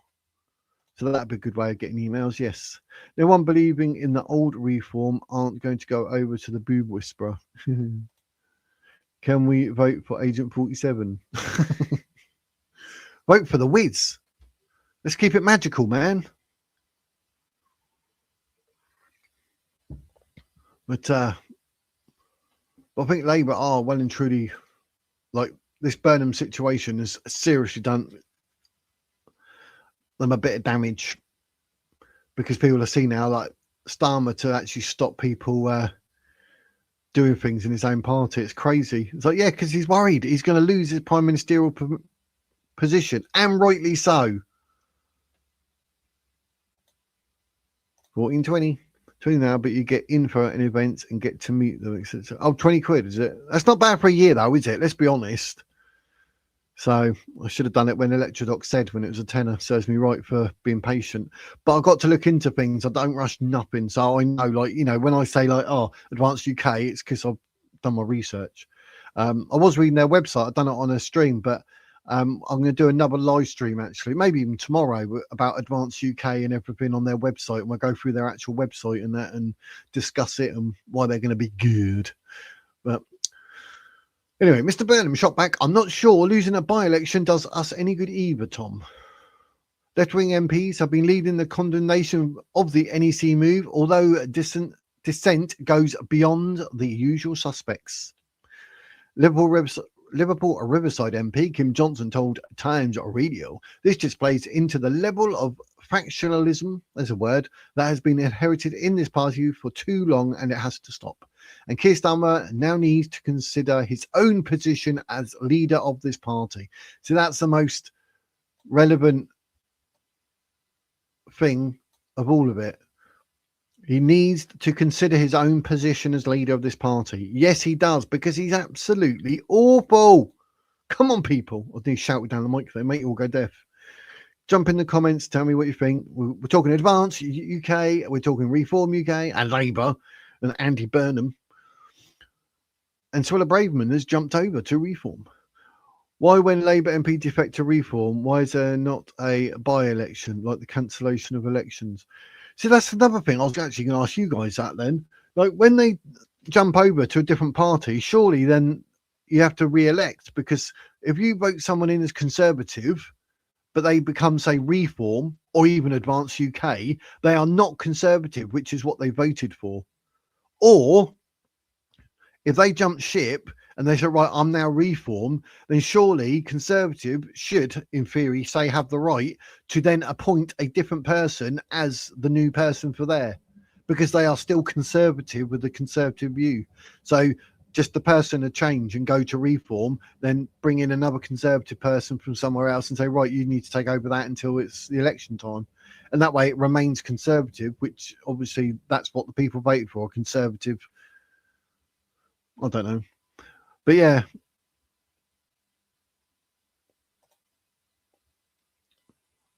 So that'd be a good way of getting emails, yes. No one believing in the old reform aren't going to go over to the boob whisperer. Can we vote for Agent 47? Vote for the Wiz. Let's keep it magical, man. But I think Labour are well and truly, like, this Burnham situation has seriously done them a bit of damage because people are seeing now, like, Starmer to actually stop people doing things in his own party. It's crazy. It's like, yeah, because he's worried he's going to lose his prime ministerial position, and rightly so. 14.20 now, but you get info and events and get to meet them, etc. Oh, 20 quid, is it? That's not bad for a year, though, is it? Let's be honest. So I should have done it when Electrodoc said when it was a tenner. Serves me right for being patient. But I've got to look into things. I don't rush nothing. So I know, like, when I say, like, oh, Advanced UK, it's because I've done my research. I was reading their website. I've done it on a stream, but I'm going to do another live stream, actually, maybe even tomorrow, about Advanced UK and everything on their website. And we'll go through their actual website and that and discuss it and why they're going to be good. But anyway, Mr Burnham shot back. I'm not sure losing a by-election does us any good either, Tom. Left-wing MPs have been leading the condemnation of the NEC move, although dissent goes beyond the usual suspects. Liverpool Riverside MP Kim Johnson told Times Radio, this just plays into the level of factionalism, there's a word, that has been inherited in this party for too long, and it has to stop. And Keir Starmer now needs to consider his own position as leader of this party. So that's the most relevant thing of all of it. He needs to consider his own position as leader of this party. Yes, he does, because he's absolutely awful. Come on, people. I need to shout it down the mic, they make you all go deaf. Jump in the comments, tell me what you think. We're talking Advance UK, we're talking Reform UK and Labour and Andy Burnham. And Suella Braverman has jumped over to Reform. Why, when Labour MP defect to Reform, why is there not a by-election, like the cancellation of elections? See, that's another thing. I was actually going to ask you guys that then. Like, when they jump over to a different party, surely then you have to re-elect, because if you vote someone in as Conservative, but they become, say, Reform or even Advance UK, they are not Conservative, which is what they voted for. Or if they jump ship and they say, right, I'm now Reform, then surely Conservative should, in theory, say, have the right to then appoint a different person as the new person for there, because they are still Conservative with the Conservative view. So just the person to change and go to Reform, then bring in another Conservative person from somewhere else and say, right, you need to take over that until it's the election time. And that way it remains Conservative, which obviously that's what the people voted for, Conservative. I don't know. But yeah.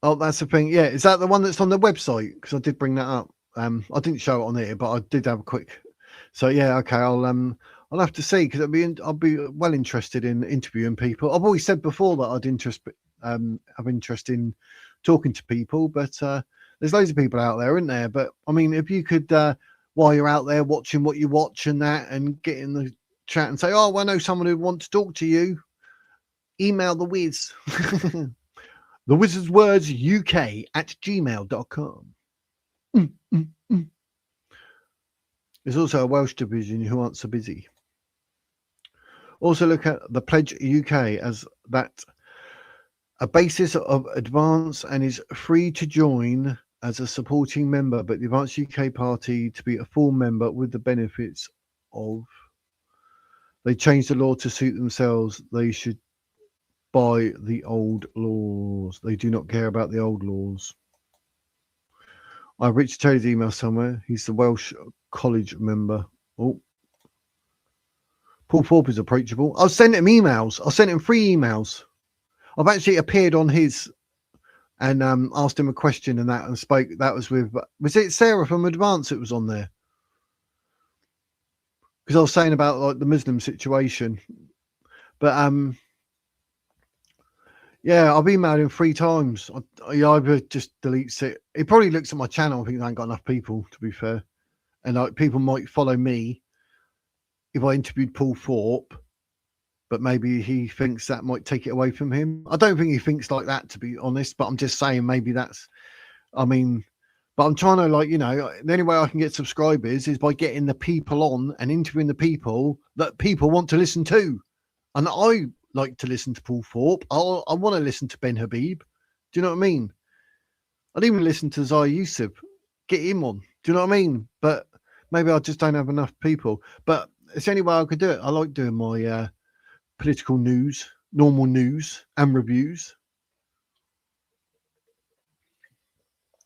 Oh, that's the thing. Yeah. Is that the one that's on the website? Because I did bring that up. I didn't show it on here, but I did have a quick. So yeah, okay. I'll have to see, because I'll be well interested in interviewing people. I've always said before that I'd have interest in talking to people, but there's loads of people out there, isn't there? But I mean, if you could, while you're out there watching what you watch and that, and get in the chat and say, oh, I know someone who wants to talk to you, email the Wiz. The Wizard's Words UK at gmail.com. There's also a Welsh division who aren't so busy. Also look at the Pledge UK as that a basis of Advance, and is free to join as a supporting member, but the Advance UK party to be a full member with the benefits of, they changed the law to suit themselves. They should buy the old laws. They do not care about the old laws. I've Richard Taylor's email somewhere. He's the Welsh College member. Oh, Paul Thorpe is approachable. I've sent him emails. I sent him 3 emails. I've actually appeared on his and asked him a question and that, and spoke. That was it Sarah from Advance? It was on there, because I was saying about like the Muslim situation. But yeah, I've emailed him 3 times. He either just deletes it. He probably looks at my channel. I think I ain't got enough people, to be fair, and like people might follow me if I interviewed Paul Thorpe, but maybe he thinks that might take it away from him. I don't think he thinks like that, to be honest, but I'm just saying maybe that's, I mean, but I'm trying to, like, you know, the only way I can get subscribers is by getting the people on and interviewing the people that people want to listen to. And I like to listen to Paul Thorpe. I want to listen to Ben Habib. Do you know what I mean? I'd even listen to Zaya Yusuf. Get him on. Do you know what I mean? But maybe I just don't have enough people. But it's the only way I could do it. I like doing my political news, normal news and reviews,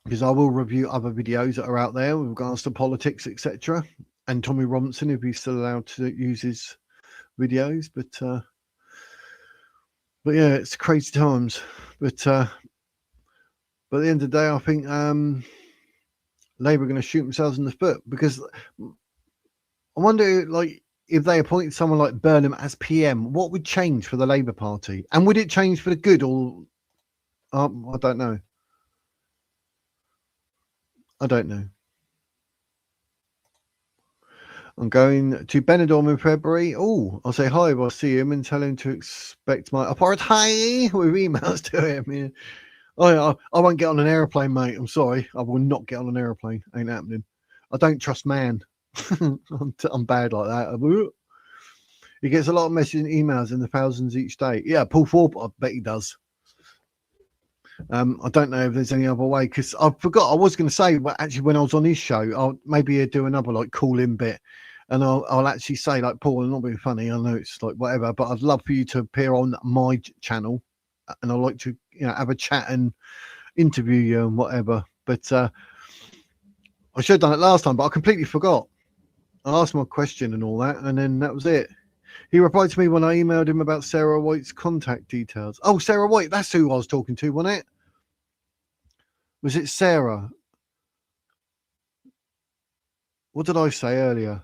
because I will review other videos that are out there with regards to politics, etc. And Tommy Robinson, if he's still allowed to use his videos. But yeah, it's crazy times. But at the end of the day, I think Labour are going to shoot themselves in the foot, because I wonder, like, if they appointed someone like Burnham as PM, what would change for the Labour Party? And would it change for the good, or I don't know. I don't know. I'm going to Benidorm in February. Oh, I'll say hi if I see him and tell him to expect my authority with emails to him. Yeah. I won't get on an aeroplane, mate. I'm sorry. I will not get on an aeroplane. Ain't happening. I don't trust man. I'm bad like that. He gets a lot of messages and emails in the thousands each day. Yeah, Paul Thorpe, I bet he does. I don't know if there's any other way, because I forgot. I was going to say, but actually, when I was on his show, I'll maybe do another like call-in bit, and I'll actually say, like, Paul, I'm not being funny. I know it's like whatever, but I'd love for you to appear on my channel, and I'd like to, you know, have a chat and interview you and whatever. But I should have done it last time, but I completely forgot. I asked him a question and all that, and then that was it. He replied to me when I emailed him about Sarah White's contact details. Oh, Sarah White, that's who I was talking to, wasn't it? Was it Sarah? What did I say earlier?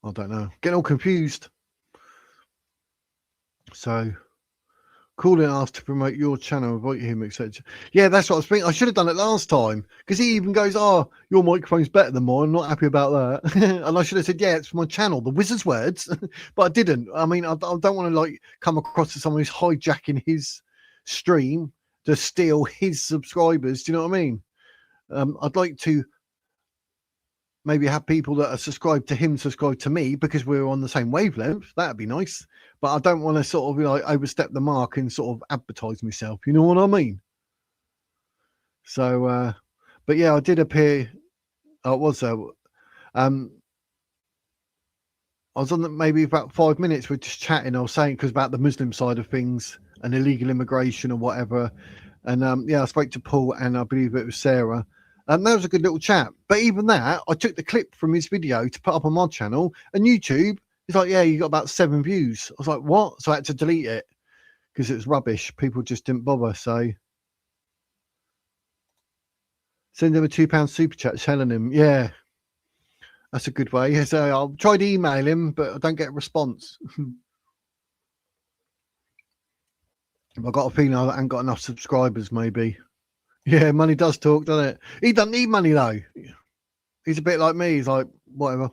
I don't know. Getting all confused. So, call and ask to promote your channel, invite him, etc. Yeah, that's what I was thinking. I should have done it last time because he even goes, "Oh, your microphone's better than mine. I'm not happy about that." And I should have said, "Yeah, it's for my channel, the Wizard's Words," but I didn't. I mean, I don't want to like come across as someone who's hijacking his stream to steal his subscribers. Do you know what I mean? I'd like to maybe have people that are subscribed to him subscribe to me because we're on the same wavelength. That'd be nice. But I don't want to sort of like overstep the mark and sort of advertise myself. You know what I mean? So, but yeah, I did appear. I was I was on maybe about 5 minutes. We're just chatting. I was saying because about the Muslim side of things and illegal immigration or whatever. And yeah, I spoke to Paul and I believe it was Sarah. That was a good little chat. But even that, I took the clip from his video to put up on my channel, and YouTube is like, yeah, you got about 7 views. I was like, what? So I had to delete it because it was rubbish. People just didn't bother. So send him a £2 super chat telling him, yeah, that's a good way. So I'll try to email him, but I don't get a response. I've got a feeling I haven't got enough subscribers, maybe. Yeah, money does talk, doesn't it? He doesn't need money, though. He's a bit like me. He's like, whatever.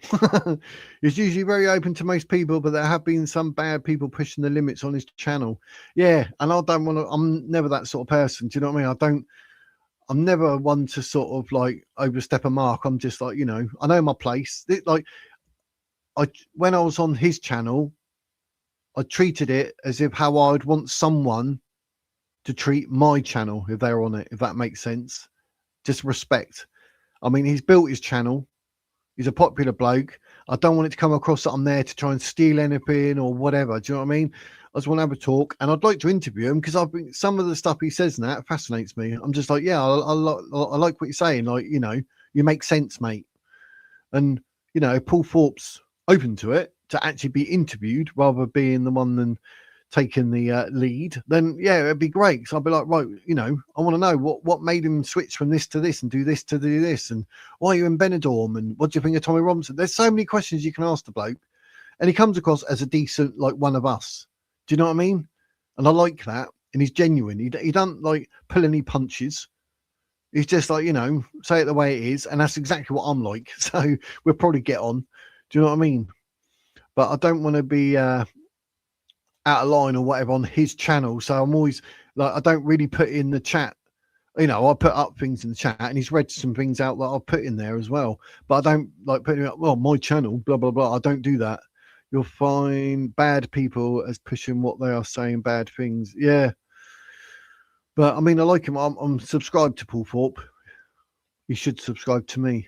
He's usually very open to most people, but there have been some bad people pushing the limits on his channel. Yeah, and I don't want to, I'm never that sort of person. Do you know what I mean? I'm never one to sort of like overstep a mark. I'm just like, you know, I know my place. When I was on his channel, I treated it as if how I'd want someone to treat my channel if they're on it, if that makes sense. Just respect. I mean, he's built his channel. He's a popular bloke. I don't want it to come across that I'm there to try and steal anything or whatever. Do you know what I mean? I just want to have a talk, and I'd like to interview him because some of the stuff he says and that fascinates me. I'm just like, yeah, I like what you're saying. Like, you know, you make sense, mate. And you know, Paul Thorpe's open to it to actually be interviewed rather being the one than taking the lead, then yeah, it'd be great. So I'd be like, right, you know, I want to know what made him switch from this to this and do this to do this, and why are you in Benidorm, and what do you think of Tommy Robinson? There's so many questions you can ask the bloke, and he comes across as a decent, like one of us. Do you know what I mean? And I like that, and he's genuine. He doesn't like pull any punches. He's just like, you know, say it the way it is, and that's exactly what I'm like. So we'll probably get on. Do you know what I mean? But I don't want to be out of line or whatever on his channel. So I'm always like, I don't really put in the chat. You know, I put up things in the chat, and he's read some things out that I'll put in there as well. But I don't like putting up, well, my channel, blah, blah, blah. I don't do that. You'll find bad people as pushing what they are saying, bad things. Yeah. But I mean, I like him. I'm subscribed to Paul Thorpe. He should subscribe to me.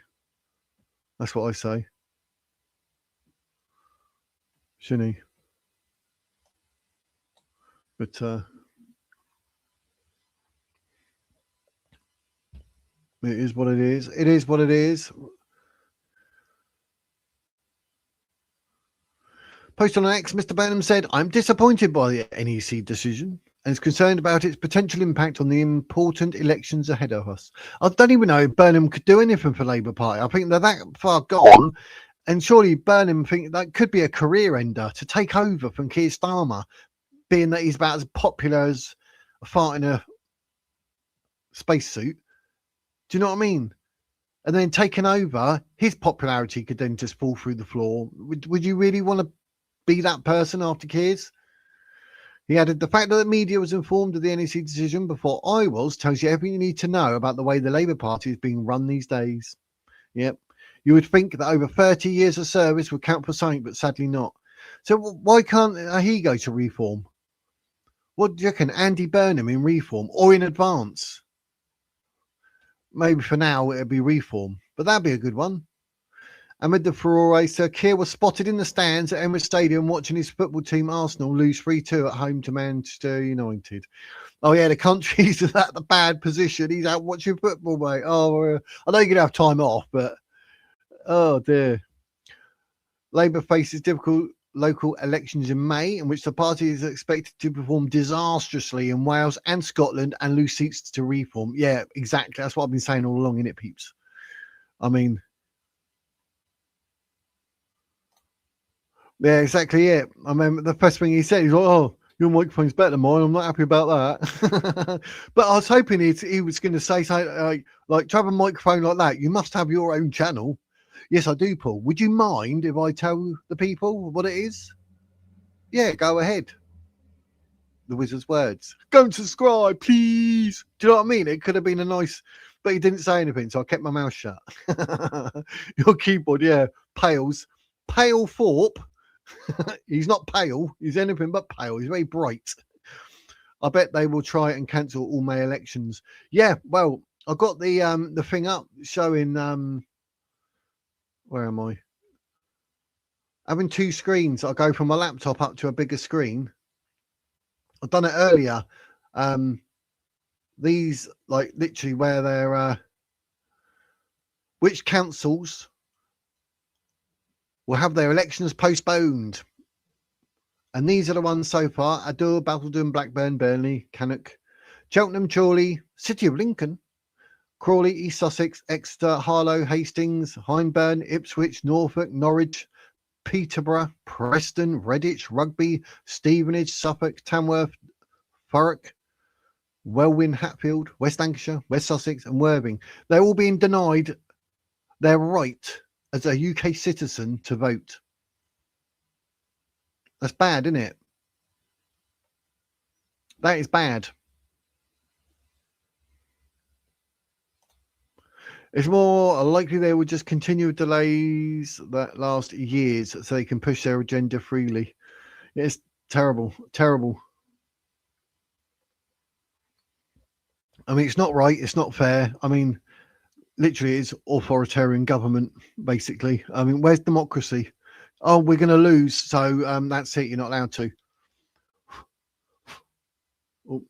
That's what I say. Shouldn't he? But it is what it is. It is what it is. Post on X, Mr Burnham said, I'm disappointed by the NEC decision and is concerned about its potential impact on the important elections ahead of us. I don't even know if Burnham could do anything for Labour Party. I think they're that far gone, and surely Burnham think that could be a career ender to take over from Keir Starmer, being that he's about as popular as a fart in a spacesuit. Do you know what I mean? And then taking over, his popularity could then just fall through the floor. Would you really want to be that person after Keir's? He added, the fact that the media was informed of the NEC decision before I was tells you everything you need to know about the way the Labour Party is being run these days. Yep. You would think that over 30 years of service would count for something, but sadly not. So why can't he go to reform? What do you reckon? Andy Burnham in reform or in advance? Maybe for now it'd be reform, but that'd be a good one. Amid the furore, Sir Keir was spotted in the stands at Emirates Stadium watching his football team Arsenal lose 3-2 at home to Manchester United. Oh yeah, the country's at the bad position. He's out watching football, mate. Oh, I know you're gonna have time off, but oh dear. Labour faces difficult local elections in May, in which the party is expected to perform disastrously in Wales and Scotland and lose seats to Reform. Yeah, exactly. That's what I've been saying all along, innit, peeps? I mean, yeah, exactly it. I mean, the first thing he said, he's like, "Oh, your microphone's better than mine. I'm not happy about that." But I was hoping he was going to say something like, to have a microphone like that, you must have your own channel. Yes, I do, Paul. Would you mind if I tell the people what it is? Yeah, go ahead. The wizard's words. Go and subscribe, please. Do you know what I mean? It could have been a nice, but he didn't say anything, so I kept my mouth shut. Your keyboard, yeah, pales. Pale Thorpe. He's not pale. He's anything but pale. He's very bright. I bet they will try and cancel all May elections. Yeah, well, I got the thing up showing where am I? Having two screens. I go from my laptop up to a bigger screen. I've done it earlier. These like literally where they're which councils will have their elections postponed. And these are the ones so far: Adur, Basildon, Blackburn, Burnley, Cannock, Cheltenham, Chorley, City of Lincoln, Crawley, East Sussex, Exeter, Harlow, Hastings, Hyndburn, Ipswich, Norfolk, Norwich, Peterborough, Preston, Redditch, Rugby, Stevenage, Suffolk, Tamworth, Thurrock, Welwyn, Hatfield, West Lancashire, West Sussex and Worthing. They're all being denied their right as a UK citizen to vote. That's bad, isn't it? That is bad. It's more likely they will just continue delays that last years so they can push their agenda freely. It's terrible, terrible. I mean, it's not right. It's not fair. I mean, literally, it's authoritarian government, basically. I mean, where's democracy? Oh, we're going to lose, so that's it. You're not allowed to. Oh,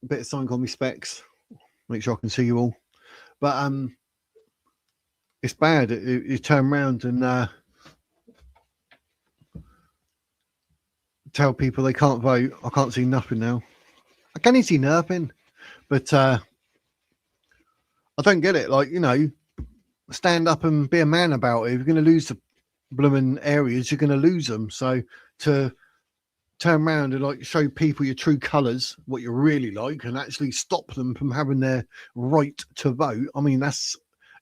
a bit of something on my specs. Make sure I can see you all. But it's bad. You turn around and tell people they can't vote. I can't see nothing now. I can't see nothing. But I don't get it. Like, you know, stand up and be a man about it. If you're going to lose the blooming areas, you're going to lose them. So to turn around and like show people your true colours, what you really like, and actually stop them from having their right to vote. I mean,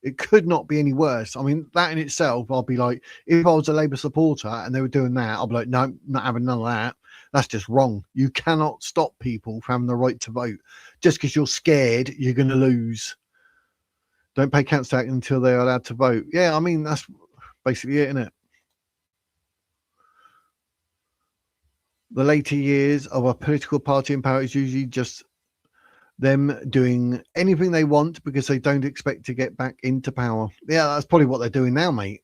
it could not be any worse. I mean, that in itself, I'll be like, if I was a Labour supporter and they were doing that, I'll be like, no, not having none of that. That's just wrong. You cannot stop people from having the right to vote. Just because you're scared you're going to lose. Don't pay council tax until they're allowed to vote. Yeah, I mean, that's basically it, isn't it? The later years of a political party in power is usually just them doing anything they want because they don't expect to get back into power. Yeah, that's probably what they're doing now, mate.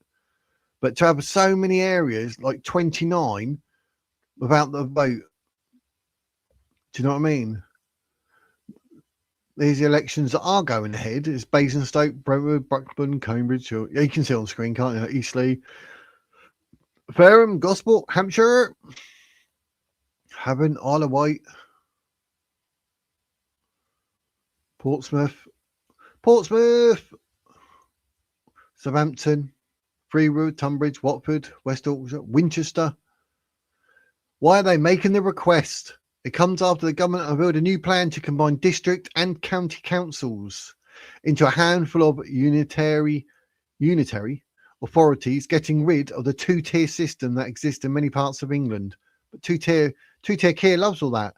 But to have so many areas, like 29, without the vote, do you know what I mean? These elections that are going ahead is Basingstoke, Brentwood, Blackburn, Cambridge. You can see on screen, can't you? Eastleigh, Fareham, Gosport, Hampshire, Havant, Isle of Wight, Portsmouth, Southampton, Freewood, Tunbridge, Watford, West Yorkshire, Winchester. Why are they making the request? It comes after the government unveiled a new plan to combine district and county councils into a handful of unitary authorities, getting rid of the two-tier system that exists in many parts of England. But two-tier Keir loves all that.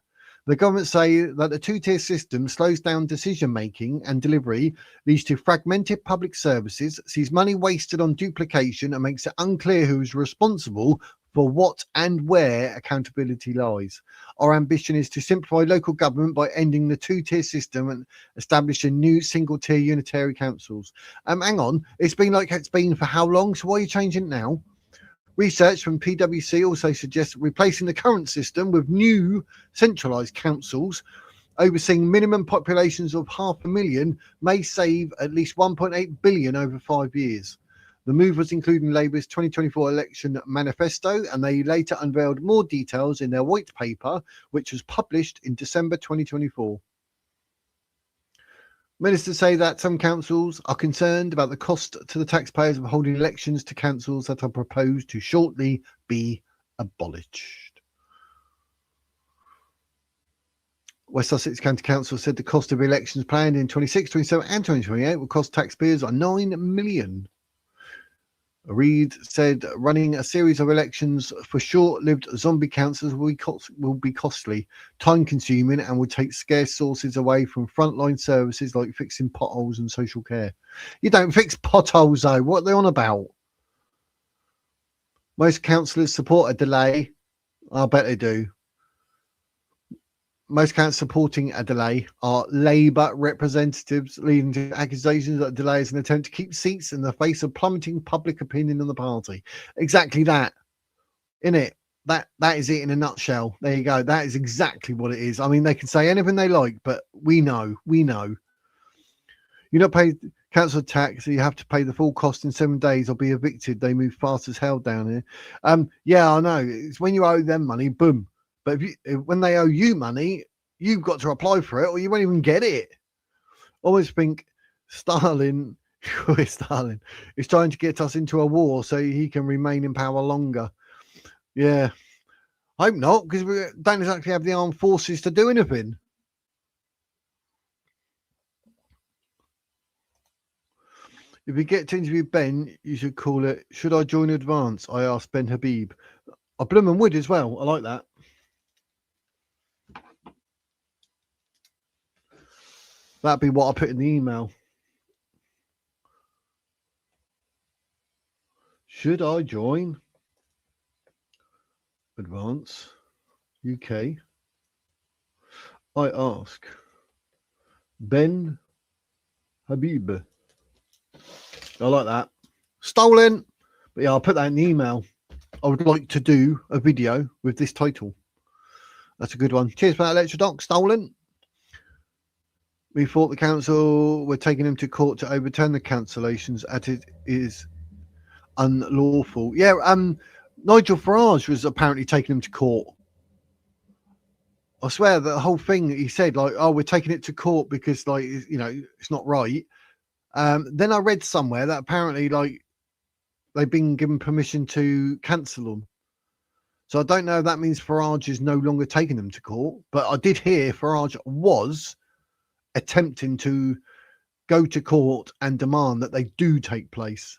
The government say that the two-tier system slows down decision-making and delivery, leads to fragmented public services, sees money wasted on duplication and makes it unclear who is responsible for what and where accountability lies. Our ambition is to simplify local government by ending the two-tier system and establishing new single-tier unitary councils. Hang on, it's been like it's been for how long? So why are you changing it now? Research from PwC also suggests replacing the current system with new centralised councils overseeing minimum populations of 500,000 may save at least 1.8 billion over 5 years. The move was included in Labour's 2024 election manifesto, and they later unveiled more details in their white paper, which was published in December 2024. Ministers say that some councils are concerned about the cost to the taxpayers of holding elections to councils that are proposed to shortly be abolished. West Sussex County Council said the cost of elections planned in 26, 27 and 2028 will cost taxpayers 9 million. Reid said running a series of elections for short-lived zombie councils will be costly, time-consuming, and will take scarce sources away from frontline services like fixing potholes and social care. You don't fix potholes, though. What are they on about? Most councillors support a delay. I bet they do. Most councillors supporting a delay are Labour representatives, leading to accusations that delay is an attempt to keep seats in the face of plummeting public opinion on the party. Exactly that, innit? That is it in a nutshell. There you go. That is exactly what it is. I mean, they can say anything they like, but we know. You're not paid council tax, so you have to pay the full cost in 7 days or be evicted. They move fast as hell down here. Yeah, I know. It's when you owe them money, boom. But when they owe you money, you've got to apply for it or you won't even get it. Always think Stalin is trying to get us into a war so he can remain in power longer. Yeah, I hope not, because we don't exactly have the armed forces to do anything. If you get to interview Ben, you should call it, "Should I join Advance?" I asked Ben Habib. I blooming would as well. I like that. That'd be what I put in the email. Should I join Advance UK? I ask Ben Habib. I like that. Stolen. But yeah, I'll put that in the email. I would like to do a video with this title. That's a good one. Cheers for that, Electrodoc. Stolen. We thought the council were taking him to court to overturn the cancellations as it is unlawful. Yeah, Nigel Farage was apparently taking him to court. I swear the whole thing he said, like, "Oh, we're taking it to court because, like, you know, it's not right." Then I read somewhere that apparently, like, they've been given permission to cancel them. So I don't know if that means Farage is no longer taking them to court, but I did hear Farage was attempting to go to court and demand that they do take place.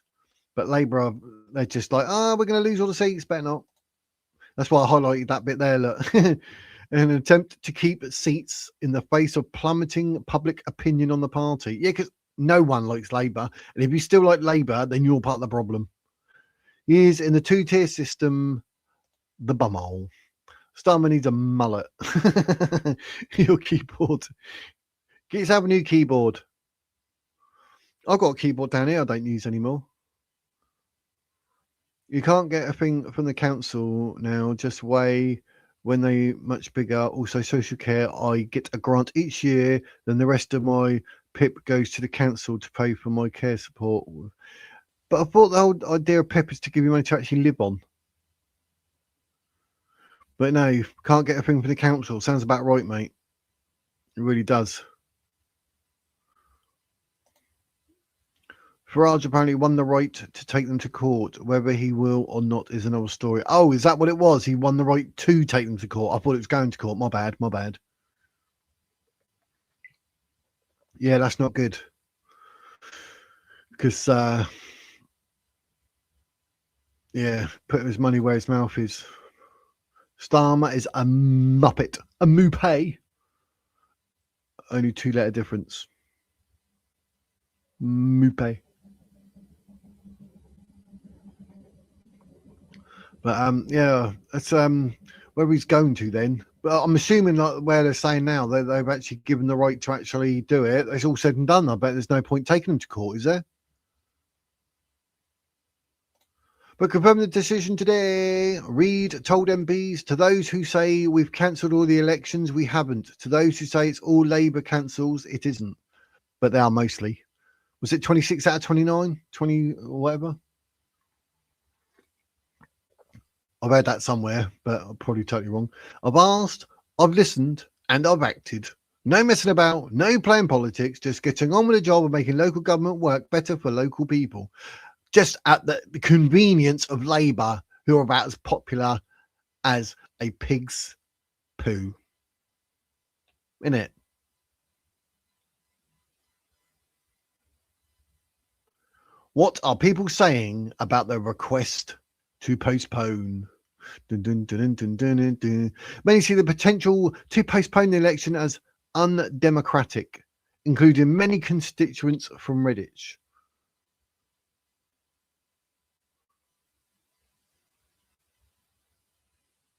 But Labour, they're just like, we're going to lose all the seats, better not. That's why I highlighted that bit there, look. An attempt to keep seats in the face of plummeting public opinion on the party. Yeah, because no one likes Labour. And if you still like Labour, then you're part of the problem. He is in the two-tier system, the bumhole. Starmer needs a mullet. Your keyboard. Get yourself a new keyboard. I've got a keyboard down here I don't use anymore. You can't get a thing from the council now, just way when they much bigger. Also, social care, I get a grant each year, then the rest of my PIP goes to the council to pay for my care support. But I thought the whole idea of PIP is to give you money to actually live on. But no, you can't get a thing from the council. Sounds about right, mate. It really does. Farage apparently won the right to take them to court. Whether he will or not is another story. Oh, is that what it was? He won the right to take them to court. I thought it was going to court. My bad. Yeah, that's not good. Because, yeah, put his money where his mouth is. Starmer is a muppet. A moupé. Only 2-letter difference. Moupé. But yeah, that's where he's going to then. But I'm assuming like where they're saying now they've actually given the right to actually do it. It's all said and done. I bet there's no point taking them to court, is there? But confirming the decision today, Reid told MPs, to those who say we've cancelled all the elections, we haven't. To those who say it's all Labour cancels, it isn't. But they are mostly. Was it 26 out of 29? 20 or whatever? I've heard that somewhere, but I'm probably totally wrong. I've asked, I've listened, and I've acted. No messing about, no playing politics, just getting on with the job of making local government work better for local people. Just at the convenience of Labour, who are about as popular as a pig's poo. Innit? What are people saying about the request to postpone? Dun, dun, dun, dun, dun, dun, dun. Many see the potential to postpone the election as undemocratic, including many constituents from Redditch.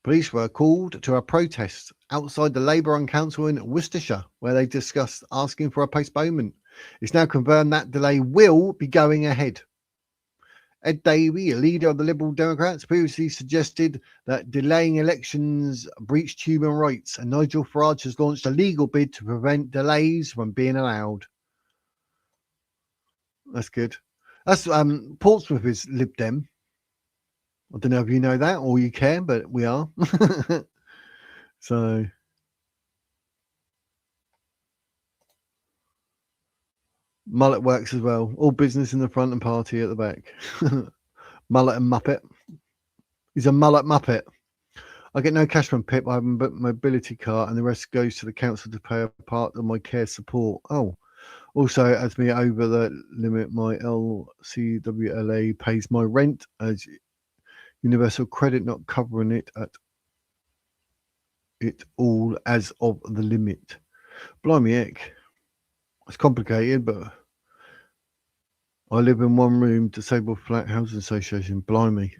Police were called to a protest outside the Labour-run council in Worcestershire, where they discussed asking for a postponement. It's now confirmed that delay will be going ahead. Ed Davey, a leader of the Liberal Democrats, previously suggested that delaying elections breached human rights, and Nigel Farage has launched a legal bid to prevent delays from being allowed. That's good. That's Portsmouth is Lib Dem. I don't know if you know that or you care, but we are. So mullet works as well. All business in the front and party at the back. Mullet and Muppet. He's a mullet Muppet. I get no cash from PIP. I have a mobility car, and the rest goes to the council to pay a part of my care support. Oh, also, as me over the limit, my LCWLA pays my rent as universal credit not covering it at it all as of the limit. Blimey heck. It's complicated, but I live in one room disabled flat housing association. Blimey.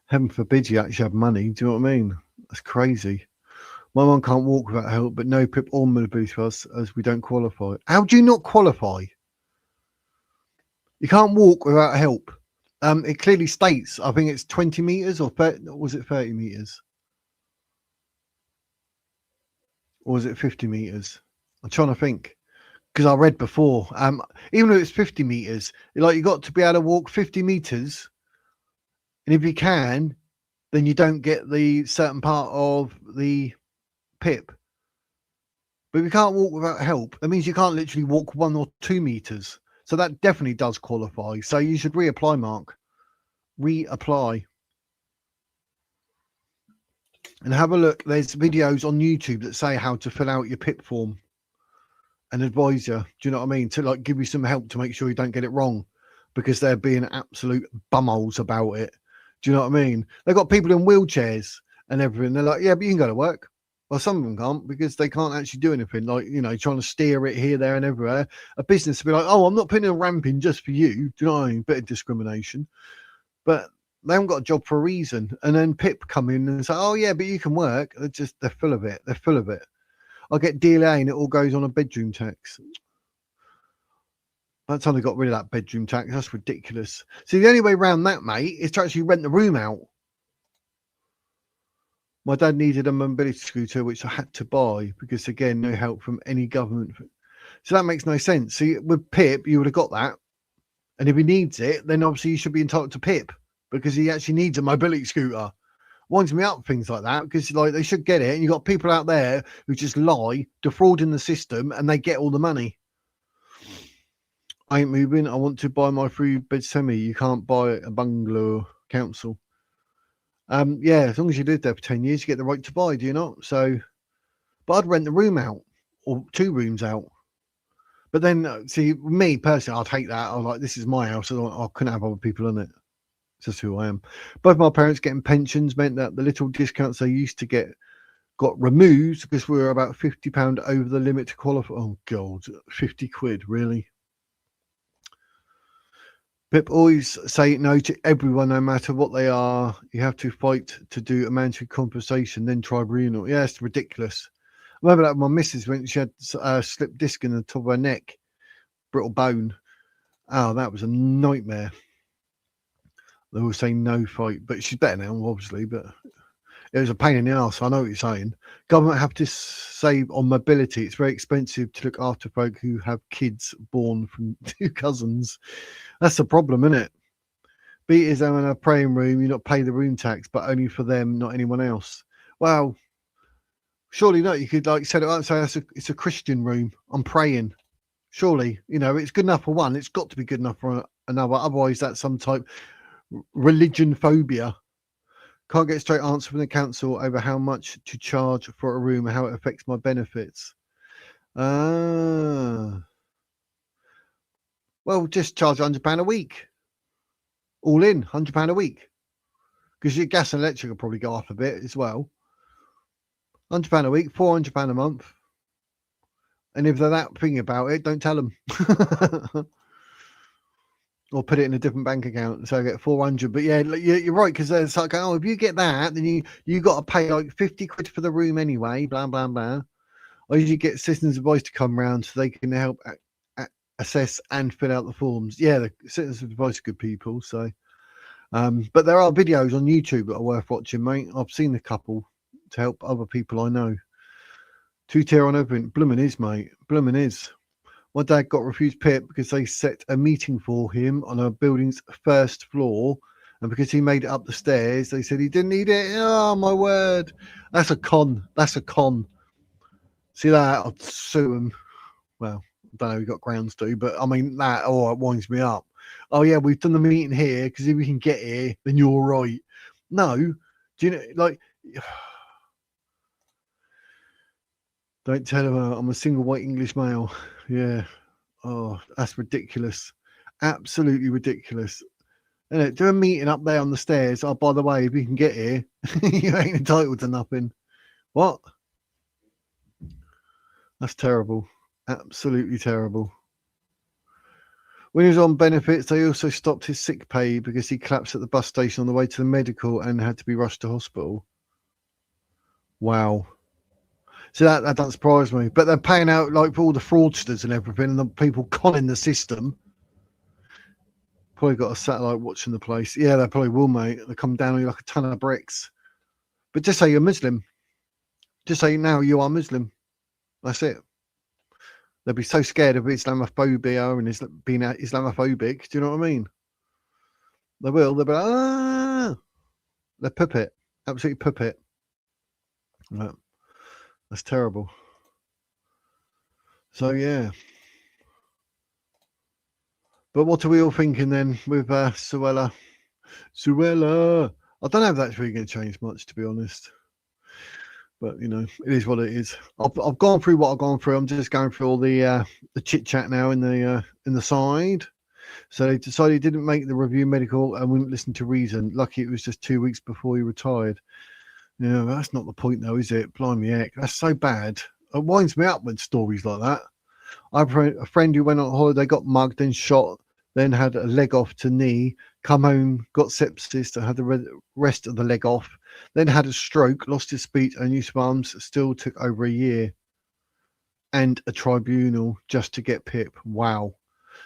Heaven forbid you actually have money. Do you know what I mean? That's crazy. My mum can't walk without help, but no PIP or mobility for us as we don't qualify. How do you not qualify? You can't walk without help. It clearly states, I think it's 20 metres or 30, was it 30 metres? Or was it 50 metres? I'm trying to think. Because I read before, even though it's 50 metres, like you got to be able to walk 50 metres. And if you can, then you don't get the certain part of the PIP. But if you can't walk without help, that means you can't literally walk 1 or 2 meters. So that definitely does qualify. So you should reapply, Mark. Reapply. And have a look. There's videos on YouTube that say how to fill out your PIP form and advise you. Do you know what I mean? To like give you some help to make sure you don't get it wrong, because they're being absolute bumholes about it. Do you know what I mean? They've got people in wheelchairs and everything. They're like, yeah, but you can go to work. Well, some of them can't because they can't actually do anything. Like, you know, trying to steer it here, there, and everywhere. A business will be like, oh, I'm not putting a ramp in just for you. Do you know what I mean? Bit of discrimination. But they haven't got a job for a reason. And then PIP come in and say, oh, yeah, but you can work. They're full of it. They're full of it. I get DLA and it all goes on a bedroom tax. That's how they got rid of that bedroom tax. That's ridiculous. See, the only way around that, mate, is to actually rent the room out. My dad needed a mobility scooter, which I had to buy because, again, no help from any government. So that makes no sense. See, with PIP, you would have got that. And if he needs it, then obviously you should be entitled to PIP because he actually needs a mobility scooter. Winds me up, things like that, because like they should get it. And you've got people out there who just lie, defrauding the system, and they get all the money. I ain't moving. I want to buy my 3-bed semi. You can't buy a bungalow, council. Yeah, as long as you live there for 10 years, you get the right to buy, do you not? So, but I'd rent the room out or 2 rooms out. But then, see, me personally, I'd hate that. I'm like, this is my house. I couldn't have other people in it. It's just who I am. Both my parents getting pensions meant that the little discounts they used to get got removed because we were about £50 over the limit to qualify. Oh, God, 50 quid, really? Pip always say no to everyone, no matter what they are. You have to fight to do a mandatory compensation, then tribunal. Yeah, it's ridiculous. I remember that my missus when she had a slipped disc in the top of her neck, brittle bone. Oh, that was a nightmare. They were saying no fight, but she's better now, obviously. But it was a pain in the ass. I know what you're saying. Government have to save on mobility. It's very expensive to look after folk who have kids born from two cousins. That's the problem, isn't it? Beat is in a praying room. You not pay the room tax, but only for them, not anyone else. Well, surely not. You could like set it up and say it's a Christian room. I'm praying. Surely, it's good enough for one. It's got to be good enough for another. Otherwise, that's some type religion phobia. Can't get a straight answer from the council over how much to charge for a room and how it affects my benefits. Well, just charge £100 a week. All in, £100 a week. Because your gas and electric will probably go up a bit as well. £100 a week, £400 a month. And if they're that thing about it, don't tell them. Or put it in a different bank account, so I get 400. But yeah, you're right, because it's like, oh, if you get that, then you got to pay like 50 quid for the room anyway, blah blah blah. Or you get citizens' advice to come round so they can help assess and fill out the forms. Yeah, the citizens' advice are good people. So, but there are videos on YouTube that are worth watching, mate. I've seen a couple to help other people I know. 2-tier on everything. Bloomin' is, mate. Bloomin' is. My dad got refused PIP because they set a meeting for him on a building's first floor, and because he made it up the stairs, they said he didn't need it. Oh, my word. That's a con. That's a con. See that? I'd sue him. Well, I don't know, we got grounds to, but I mean, that, it winds me up. Oh, yeah, we've done the meeting here because if we can get here, then you're right. No. Do you know, like... Don't tell him I'm a single white English male. Yeah. Oh, that's ridiculous. Absolutely ridiculous. And do a meeting up there on the stairs. Oh, by the way, if you can get here, you ain't entitled to nothing. What? That's terrible. Absolutely terrible. When he was on benefits, they also stopped his sick pay because he collapsed at the bus station on the way to the medical and had to be rushed to hospital. Wow. So that doesn't surprise me. But they're paying out like for all the fraudsters and everything, and the people conning the system. Probably got a satellite watching the place. Yeah, they probably will, mate. They come down on you like a ton of bricks. But just say you're Muslim. Just say now you are Muslim. That's it. They'll be so scared of Islamophobia and being Islamophobic. Do you know what I mean? They will. They'll be like, they're puppet. Absolutely puppet. Right. That's terrible. So, yeah. But what are we all thinking then with Suella? Suella! I don't know if that's really going to change much, to be honest. But, it is what it is. I've gone through what I've gone through. I'm just going through all the chit-chat now in the side. So they decided he didn't make the review medical and wouldn't listen to reason. Lucky it was just 2 weeks before he retired. Yeah, that's not the point, though, is it? Blimey heck, that's so bad. It winds me up when stories like that. I have a friend who went on holiday, got mugged and shot, then had a leg off to knee, come home, got sepsis, and had the rest of the leg off, then had a stroke, lost his speech and use of arms, still took over a year, and a tribunal just to get PIP. Wow.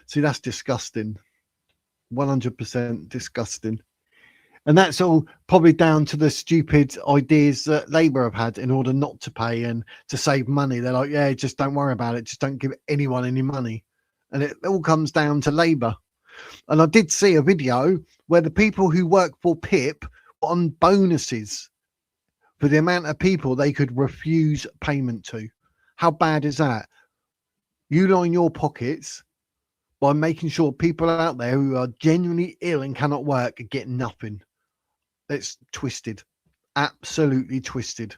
See, that's disgusting. 100% disgusting. And that's all probably down to the stupid ideas that Labour have had in order not to pay and to save money. They're like, yeah, just don't worry about it. Just don't give anyone any money. And it all comes down to Labour. And I did see a video where the people who work for PIP were on bonuses for the amount of people they could refuse payment to. How bad is that? You line your pockets by making sure people out there who are genuinely ill and cannot work get nothing. It's twisted. Absolutely twisted.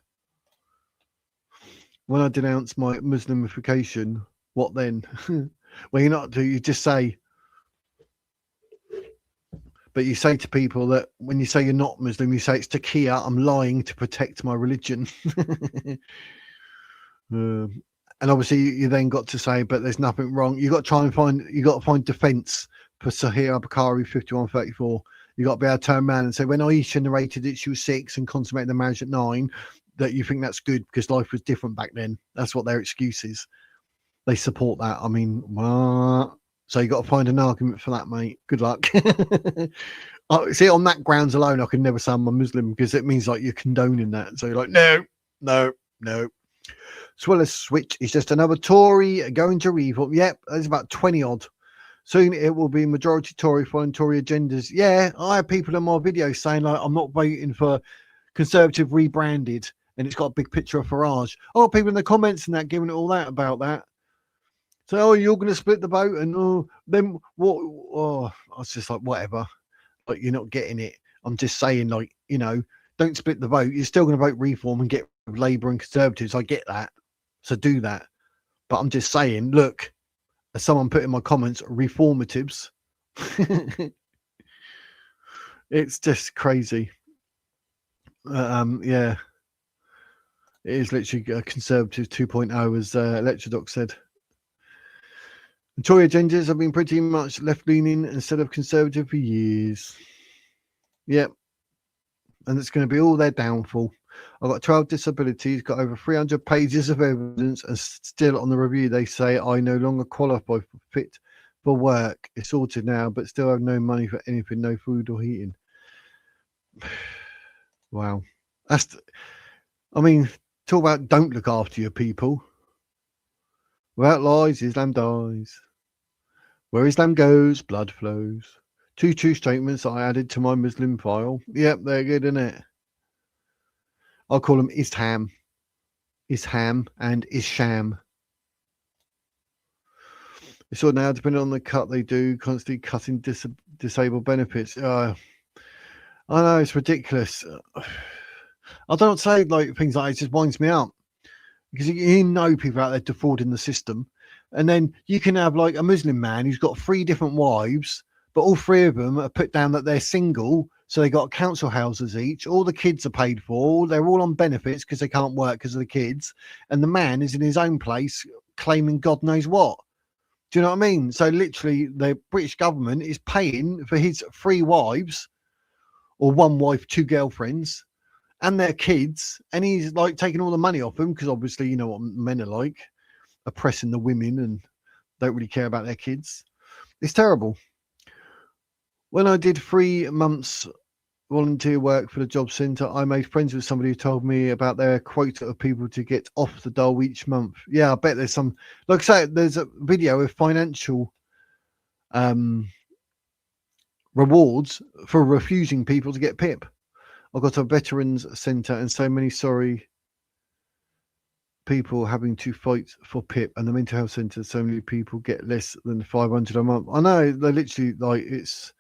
When I denounce my Muslimification, what then? Well, you just say, but you say to people that when you say you're not Muslim, you say it's taqiyya, I'm lying to protect my religion. And obviously you then got to say, but there's nothing wrong. You got to find defense per Sahir Bakari 5134. You got to be able to turn around and say, when Aisha narrated it, she was 6 and consummated the marriage at 9, that you think that's good because life was different back then. That's what their excuse is. They support that. I mean, what? So you got to find an argument for that, mate. Good luck. See, on that grounds alone, I can never say I'm a Muslim because it means like you're condoning that. So you're like, no. Suella's switch is just another Tory going to revolt. Yep, there's about 20 odd. Soon it will be majority Tory following Tory agendas. Yeah, I have people in my videos saying like I'm not voting for Conservative rebranded, and it's got a big picture of Farage. Oh, people in the comments and that giving it all that about that. So, oh, you're going to split the vote, and then what? Oh, I was just like, whatever. Like, you're not getting it. I'm just saying, like, you know, don't split the vote. You're still going to vote reform and get Labour and Conservatives. I get that. So do that. But I'm just saying, look, as someone put in my comments, reformatives. It's just crazy. Yeah. It is literally a Conservative 2.0, as Lecture said. The Tory agendas have been pretty much left-leaning instead of conservative for years. Yep. And it's going to be all their downfall. I've got 12 disabilities, got over 300 pages of evidence, and still on the review they say I no longer qualify for fit for work. It's sorted now, but still have no money for anything, no food or heating. Wow. I mean, talk about don't look after your people. Without lies, Islam dies. Where Islam goes, blood flows. 2 true statements I added to my Muslim file. Yep, they're good, isn't it? I'll call them Isham and Isham. It's all now depending on the cut they do, constantly cutting disabled benefits. I know, it's ridiculous. I don't say like things like it just winds me up. Because you know people out there defrauding the system. And then you can have like a Muslim man who's got 3 different wives, but all 3 of them are put down that they're single. So they got council houses each. All the kids are paid for. They're all on benefits because they can't work because of the kids. And the man is in his own place claiming God knows what. Do you know what I mean? So literally the British government is paying for his 3 wives, or 1 wife, 2 girlfriends, and their kids, and he's like taking all the money off them because obviously you know what men are like, oppressing the women and don't really care about their kids. It's terrible. When I did 3 months volunteer work for the job centre, I made friends with somebody who told me about their quota of people to get off the dole each month. Yeah, I bet there's some, like I say, there's a video of financial rewards for refusing people to get PIP. I got a veterans centre and so many sorry people having to fight for PIP, and the mental health centre, so many people get less than 500 a month. I know, they literally like it's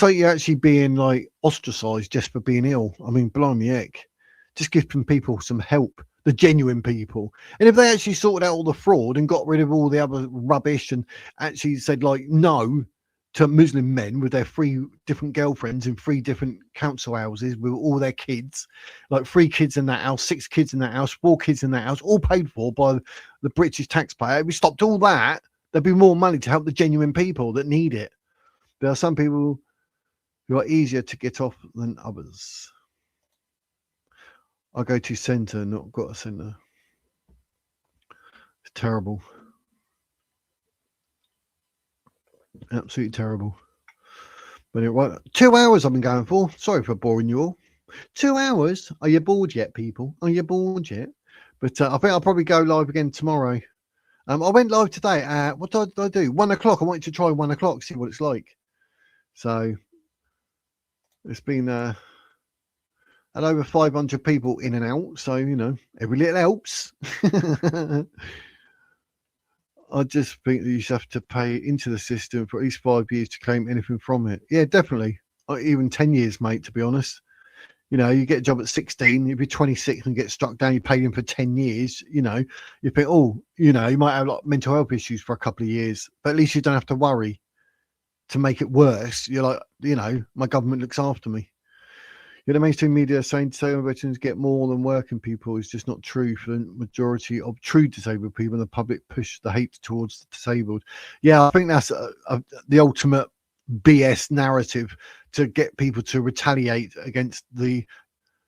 like you're actually being like ostracized just for being ill. I mean, blimey heck, just giving people some help, the genuine people. And if they actually sorted out all the fraud and got rid of all the other rubbish and actually said like no to Muslim men with their 3 different girlfriends in 3 different council houses with all their kids, like 3 kids in that house, 6 kids in that house, 4 kids in that house, all paid for by the British taxpayer. If we stopped all that, there'd be more money to help the genuine people that need it. There are some people who are easier to get off than others. I go to centre, not got a centre. It's terrible. Absolutely terrible. But anyway, 2 hours I've been going for. Sorry for boring you all. 2 hours? Are you bored yet, people? Are you bored yet? But I think I'll probably go live again tomorrow. I went live today at, what did I do? 1 o'clock. I wanted to try 1 o'clock, see what it's like. So it's been had over 500 people in and out. So, you know, every little helps. I just think that you should have to pay into the system for at least 5 years to claim anything from it. Yeah, definitely. Even 10 years, mate, to be honest. You know, you get a job at 16, if you're 26 and get struck down, you pay in for 10 years, you know, you think, oh, you know, you might have like mental health issues for a couple of years, but at least you don't have to worry to make it worse. You're like, you know, my government looks after me. The mainstream media saying disabled veterans get more than working people is just not true for the majority of true disabled people, and the public push the hate towards the disabled. Yeah, I think that's the ultimate BS narrative to get people to retaliate against the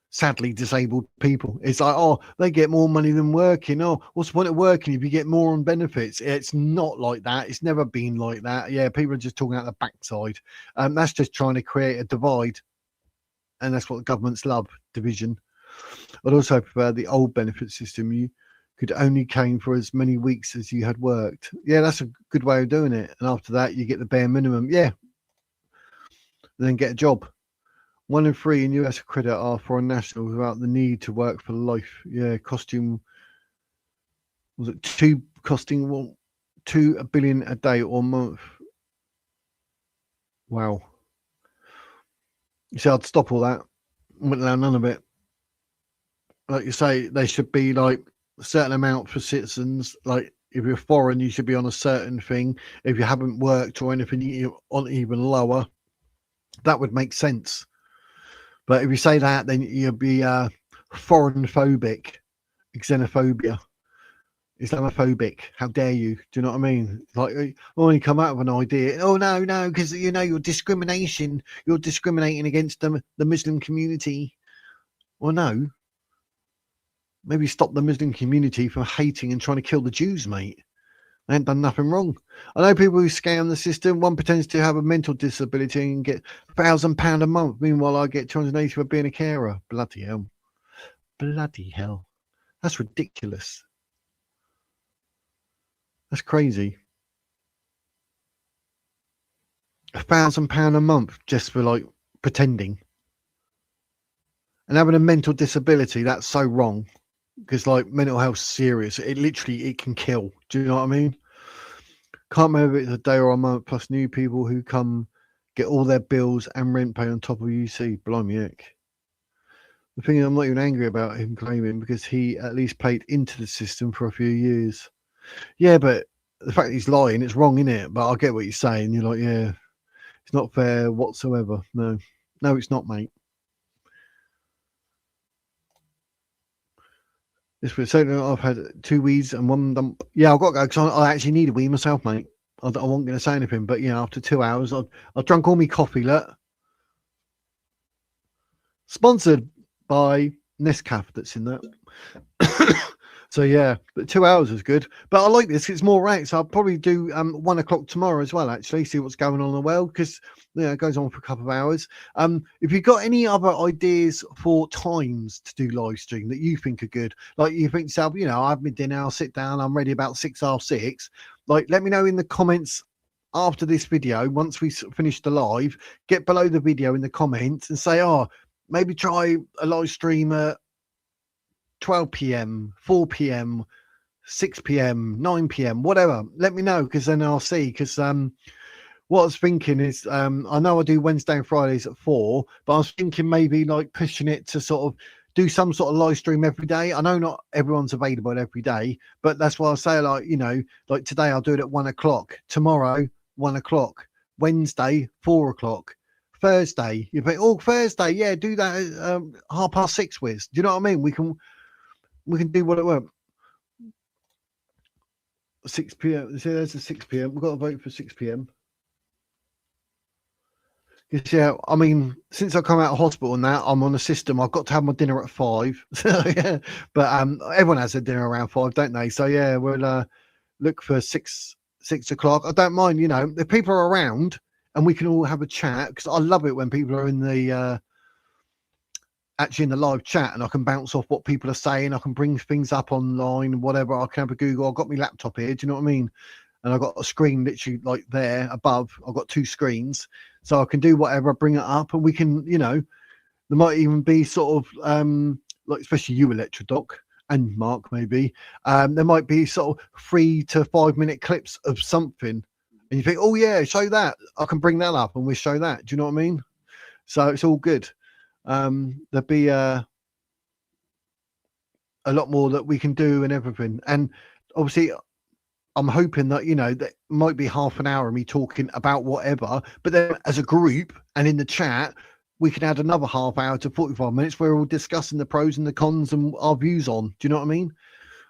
sadly disabled people. It's like, oh, they get more money than working. Oh, what's the point of working if you get more on benefits? It's not like that. It's never been like that. Yeah, people are just talking out the backside. That's just trying to create a divide. And that's what governments love, division. I'd also prefer the old benefit system. You could only claim for as many weeks as you had worked. Yeah, that's a good way of doing it. And after that, you get the bare minimum. Yeah. And then get a job. 1 in 3 in US credit are foreign nationals without the need to work for life. Yeah, costing $2 billion a day or month. Wow. You see, I'd stop all that. Wouldn't allow none of it. Like you say, they should be like a certain amount for citizens. Like if you're foreign, you should be on a certain thing. If you haven't worked or anything, you're on even lower. That would make sense. But if you say that, then you'll be foreign phobic, xenophobia, Islamophobic. How dare you? Do you know what I mean? Like, when you come out with an idea, oh no, because you're discrimination. You're discriminating against the Muslim community. Well, no. Maybe stop the Muslim community from hating and trying to kill the Jews, mate. They ain't done nothing wrong. I know people who scam the system. One pretends to have a mental disability and get £1,000 a month. Meanwhile, I get 280 for being a carer. Bloody hell. Bloody hell. That's ridiculous. That's crazy. £1,000 a month just for like pretending. And having a mental disability, that's so wrong. Because like mental health's serious. It can kill. Do you know what I mean? Can't remember if it's a day or a month plus new people who come get all their bills and rent paid on top of UC. Blimey heck. The thing is, I'm not even angry about him claiming because he at least paid into the system for a few years. Yeah, but the fact that he's lying, it's wrong, isn't it? But I get what you're saying. You're like, yeah, it's not fair whatsoever. No, it's not, mate. This was so I've had 2 wees and 1 dump. Yeah, I've got to go because I actually need a wee myself, mate. I wasn't going to say anything, but after 2 hours, I've drunk all my coffee. Look, sponsored by Nescafe. That's in that. So yeah, but 2 hours is good. But I like this. It's more right. So I'll probably do 1 o'clock tomorrow as well. Actually, see what's going on in the world because it goes on for a couple of hours. If you've got any other ideas for times to do live stream that you think are good, like you think, yourself, I have my dinner, I'll sit down, I'm ready about 6:30. Like, let me know in the comments after this video. Once we finish the live, get below the video in the comments and say, maybe try a live stream at 12 p.m, 4 p.m, 6 p.m, 9 p.m, whatever. Let me know because then I'll see. Because what I was thinking is, I know I do Wednesday and Fridays at 4, but I was thinking maybe like pushing it to sort of do some sort of live stream every day. I know not everyone's available every day, but that's why I say, like, like today I'll do it at 1 o'clock, tomorrow 1 o'clock, Wednesday 4 o'clock. Thursday, you think, Thursday, yeah, do that at 6:30, Wiz. Do you know what I mean? We can do what it won't. 6 p.m. See, there's a 6 p.m. We've got to vote for 6 p.m. Yeah, I mean, since I come out of hospital and that, I'm on a system. I've got to have my dinner at 5. So yeah, but everyone has their dinner around 5, don't they? So yeah, we'll look for 6 o'clock. I don't mind, if people are around and we can all have a chat, because I love it when people are in the actually in the live chat and I can bounce off what people are saying. I can bring things up online, whatever. I can have a Google. I've got my laptop here. Do you know what I mean? And I've got a screen literally like there above. I've got 2 screens, so I can do whatever. Bring it up, and we can, there might even be sort of like, especially you, Electrodoc, and Mark, maybe there might be sort of 3 to 5 minute clips of something, and you think, oh yeah, show that. I can bring that up, and we'll show that. Do you know what I mean? So it's all good. There'll be a lot more that we can do and everything, and obviously I'm hoping that that might be half an hour of me talking about whatever, but then as a group and in the chat we can add another half hour to 45 minutes where we're all discussing the pros and the cons and our views on. Do you know what I mean?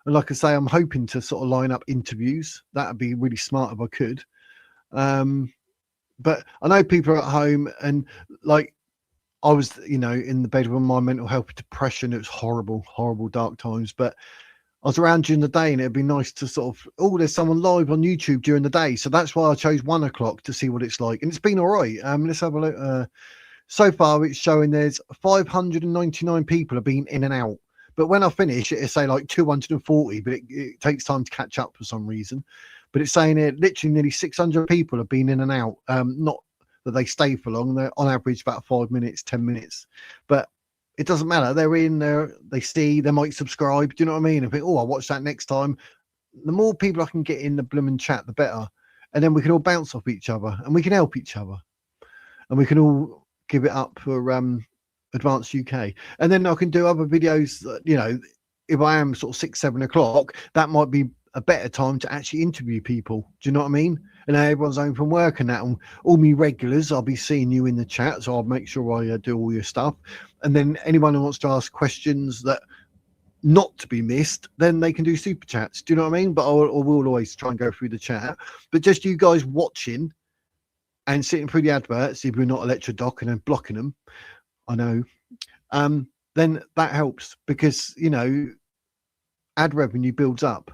And like I say, I'm hoping to sort of line up interviews. That'd be really smart if I could. But I know people are at home, and like I was, you know, in the bed with my mental health depression. It was horrible, horrible, dark times. But I was around during the day, and it'd be nice to sort of, oh, there's someone live on YouTube during the day. So that's why I chose 1 o'clock to see what it's like. And it's been all right. Let's have a look. So far, it's showing there's 599 people have been in and out. But when I finish, it'll say like 240, but it takes time to catch up for some reason. But it's saying it literally nearly 600 people have been in and out. Not that they stay for long. They're on average about 5 minutes, 10 minutes. But it doesn't matter. They're in there, they see, they might subscribe. Do you know what I mean? And think, oh, I'll watch that next time. The more people I can get in the blooming chat, the better. And then we can all bounce off each other, and we can help each other. And we can all give it up for Advanced UK. And then I can do other videos that, you know, if I am sort of 6, 7 o'clock, that might be a better time to actually interview people. Do you know what I mean? And everyone's home from work and that, and all me regulars, I'll be seeing you in the chat, so I'll make sure I do all your stuff. And then anyone who wants to ask questions that not to be missed, then they can do super chats. Do you know what I mean? But we'll always try and go through the chat. But just you guys watching and sitting through the adverts, if we're not electro-docking and blocking them, I know, then that helps, because, you know, ad revenue builds up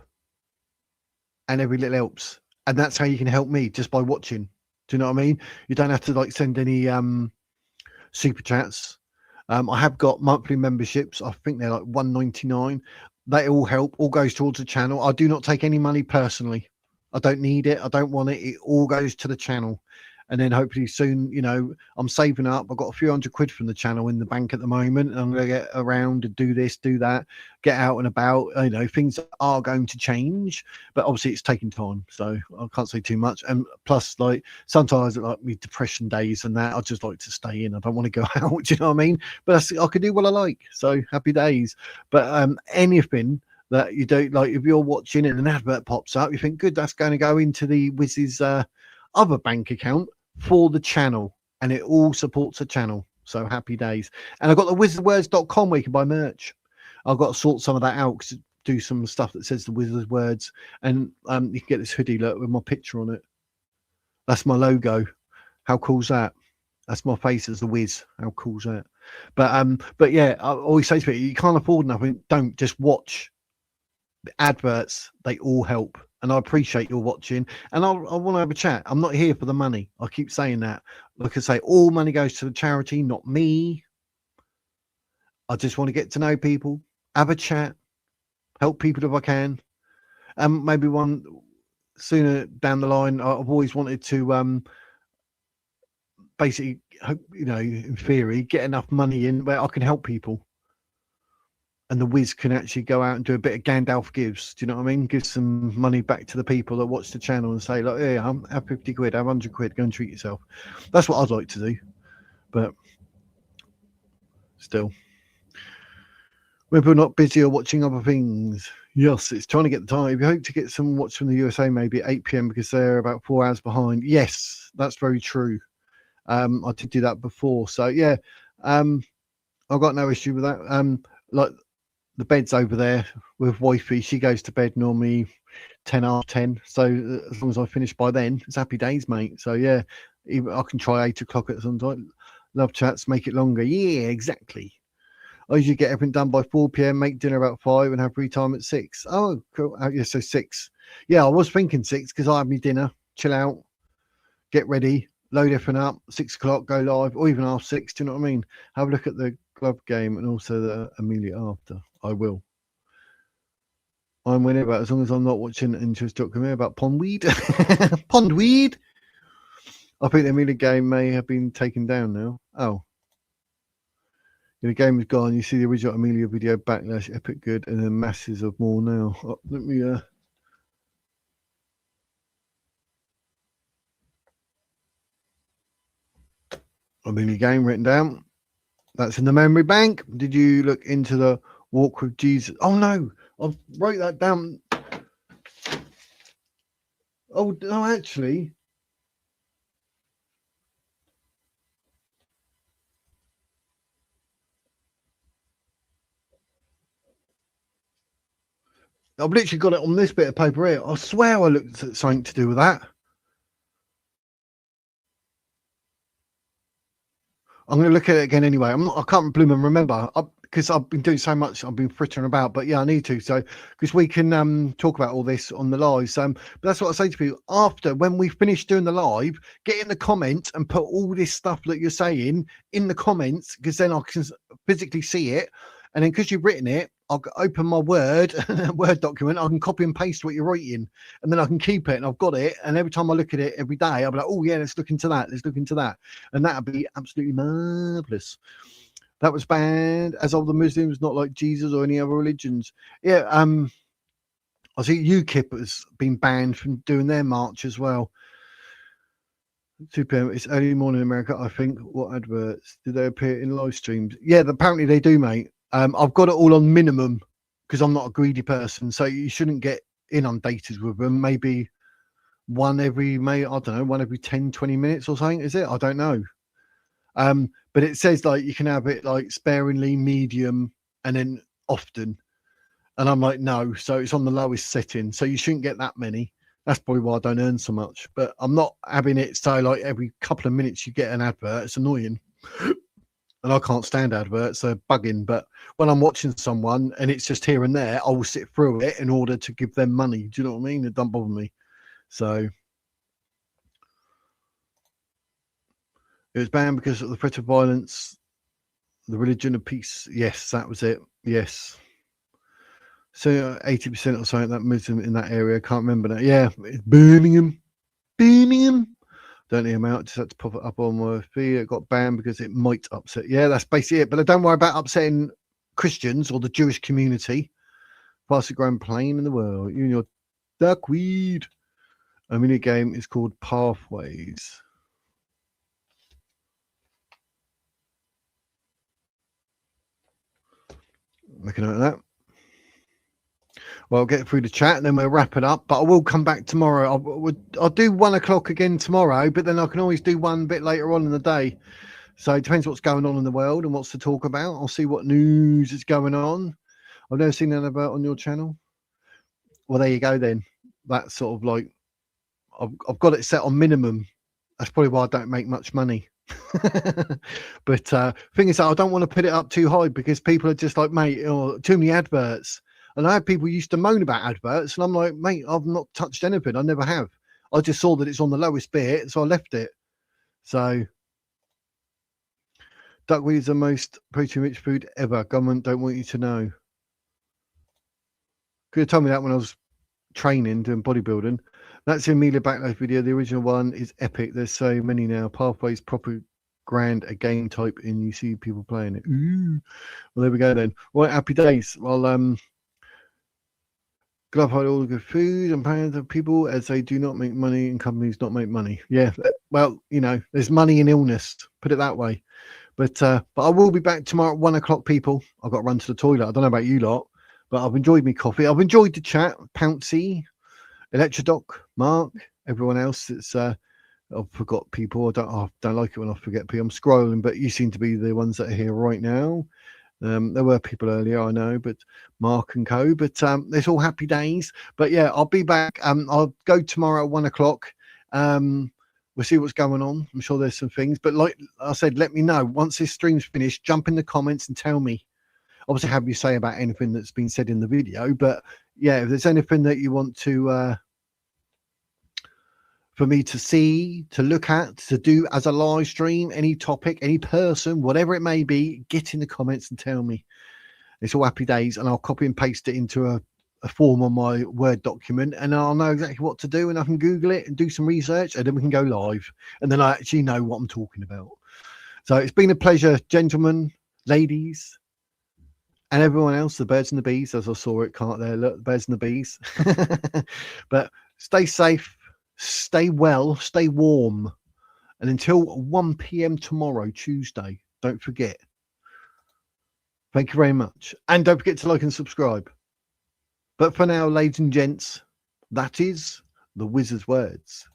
and every little helps. And that's how you can help me, just by watching. Do you know what I mean? You don't have to like send any super chats. I have got monthly memberships. I think they're like $1.99. They all help. All goes towards the channel. I do not take any money personally. I don't need it. I don't want it. It all goes to the channel. And then hopefully soon, you know, I'm saving up. I've got a few £100 from the channel in the bank at the moment. And I'm going to get around and do this, do that, get out and about. You know, things are going to change, but obviously it's taking time. So I can't say too much. And plus, like, sometimes like me depression days and that, I just like to stay in. I don't want to go out. Do you know what I mean? But I can do what I like. So happy days. But anything that you don't like, if you're watching and an advert pops up, you think, good, that's going to go into the Wiz's other bank account for the channel, and it all supports the channel. So happy days. And I've got the wizardwords.com where you can buy merch. I've got to sort some of that out, because do some stuff that says the Wizard Words, and you can get this hoodie, look, with my picture on it. That's my logo. How cool's that? That's my face as the Wiz. How cool's that? But yeah, I always say to people, you can't afford nothing, don't, just watch the adverts. They all help. And I appreciate your watching, and I want to have a chat. I'm not here for the money. I keep saying that. Like I say, all money goes to the charity, not me. I just want to get to know people, have a chat, help people if I can. Maybe one sooner down the line, I've always wanted to basically, you know, in theory, get enough money in where I can help people. And the Wiz can actually go out and do a bit of Gandalf gives. Do you know what I mean? Give some money back to the people that watch the channel and say, like, hey, have 50 quid, have 100 quid, go and treat yourself. That's what I'd like to do. But still, when people are not busy or watching other things, yes, it's trying to get the time. We hope to get some watch from the USA maybe at 8 p.m. because they're about 4 hours behind. Yes, that's very true. I did do that before. So, yeah, I've got no issue with that. Like, the bed's over there with wifey. She goes to bed normally 10 after 10. So as long as I finish by then, it's happy days, mate. So yeah, even I can try 8 o'clock at some time. Love chats, make it longer. Yeah, exactly. I usually get everything done by 4 p.m, make dinner about 5 and have free time at 6. Oh, cool. Yeah, so 6. Yeah, I was thinking 6 because I have my dinner, chill out, get ready, load everything up, 6 o'clock, go live, or even half 6. Do you know what I mean? Have a look at the club game and also the immediate after. I will. I'm winning about as long as I'm not watching an interest documentary about pondweed. Pondweed. I think the Amelia game may have been taken down now. Oh. The game is gone. You see the original Amelia video backlash, epic good, and then masses of more now. Oh, let me Amelia game written down. That's in the memory bank. Did you look into the walk with Jesus? Oh no, I wrote that down. Oh no, actually, I've literally got it on this bit of paper here. I swear I looked at something to do with that. I'm going to look at it again anyway. I can't bloom and remember because I've been doing so much. I've been frittering about, but yeah, I need to. So because we can talk about all this on the lives. But that's what I say to people after when we finish doing the live, get in the comments and put all this stuff that you're saying in the comments because then I can physically see it. And then because you've written it, I'll open my Word document. I can copy and paste what you're writing, and then I can keep it. And I've got it. And every time I look at it every day, I'll be like, oh yeah, let's look into that. Let's look into that, and that'd be absolutely marvelous. That was banned as of the Muslims, not like Jesus or any other religions. Yeah, I think UKIP has been banned from doing their march as well. 2 p.m. It's early morning in America, I think. What adverts do they appear in live streams? Yeah, apparently they do, mate. I've got it all on minimum because I'm not a greedy person, so you shouldn't get inundated with them. Maybe one every 10, 20 minutes or something, is it? I don't know. But it says like you can have it like sparingly, medium, and then often. And I'm like, no, so it's on the lowest setting, so you shouldn't get that many. That's probably why I don't earn so much. But I'm not having it so like every couple of minutes you get an advert. It's annoying. And I can't stand adverts, they're bugging. But when I'm watching someone and it's just here and there, I will sit through it in order to give them money. Do you know what I mean? It don't bother me. So it was banned because of the threat of violence, the religion of peace. Yes, that was it. Yes. So 80% or something that Muslim in that area. Can't remember that. Yeah, it's Birmingham. Don't hear them out. Just had to pop it up on my feed. It got banned because it might upset. Yeah, that's basically it. But don't worry about upsetting Christians or the Jewish community. Fastest growing plane in the world. You and your duckweed. A mini game is called Pathways. Make a note of that. Well, I'll get through the chat and then we'll wrap it up. But I will come back tomorrow. I'll do 1 o'clock again tomorrow, but then I can always do one bit later on in the day. So it depends what's going on in the world and what's to talk about. I'll see what news is going on. I've never seen that about on your channel. Well, there you go then. That's sort of like I've got it set on minimum. That's probably why I don't make much money. But thing is that I don't want to put it up too high because people are just like, mate, too many adverts. And I have people used to moan about adverts, and I'm like, mate, I've not touched anything. I never have. I just saw that it's on the lowest bit, so I left it. So duckweed is the most protein-rich food ever. Government don't want you to know. Could have told me that when I was training, doing bodybuilding. That's the Amelia Backlash video. The original one is epic. There's so many now. Pathways, proper grand, a game type, and you see people playing it. Ooh. Well, there we go then. Right, happy days. Well, glad all the good food and paying to people as they do not make money and companies not make money. Yeah, well, you know, there's money in illness. Put it that way. But I will be back tomorrow at 1 o'clock, people. I've got to run to the toilet. I don't know about you lot, but I've enjoyed my coffee. I've enjoyed the chat. Pouncy, Electrodoc, Mark, everyone else. It's I've forgot people. I don't like it when I forget people. I'm scrolling, but you seem to be the ones that are here right now. There were people earlier, I know, but Mark and co. But it's all happy days. But yeah, I'll be back. I'll go tomorrow at 1 o'clock. We'll see what's going on. I'm sure there's some things. But like I said, let me know once this stream's finished. Jump in the comments and tell me. Obviously, have you say about anything that's been said in the video. But yeah, if there's anything that you want to for me to see, to look at, to do as a live stream, any topic, any person, whatever it may be, get in the comments and tell me. It's all happy days, and I'll copy and paste it into a form on my Word document, and I'll know exactly what to do, and I can Google it and do some research, and then we can go live, and then I actually know what I'm talking about. So it's been a pleasure, gentlemen, ladies, and everyone else, the birds and the bees, as I saw it, can't there, look, the birds and the bees. But stay safe. Stay well, stay warm. And until 1 p.m. tomorrow, Tuesday, don't forget. Thank you very much. And don't forget to like and subscribe. But for now, ladies and gents, that is the wizard's words.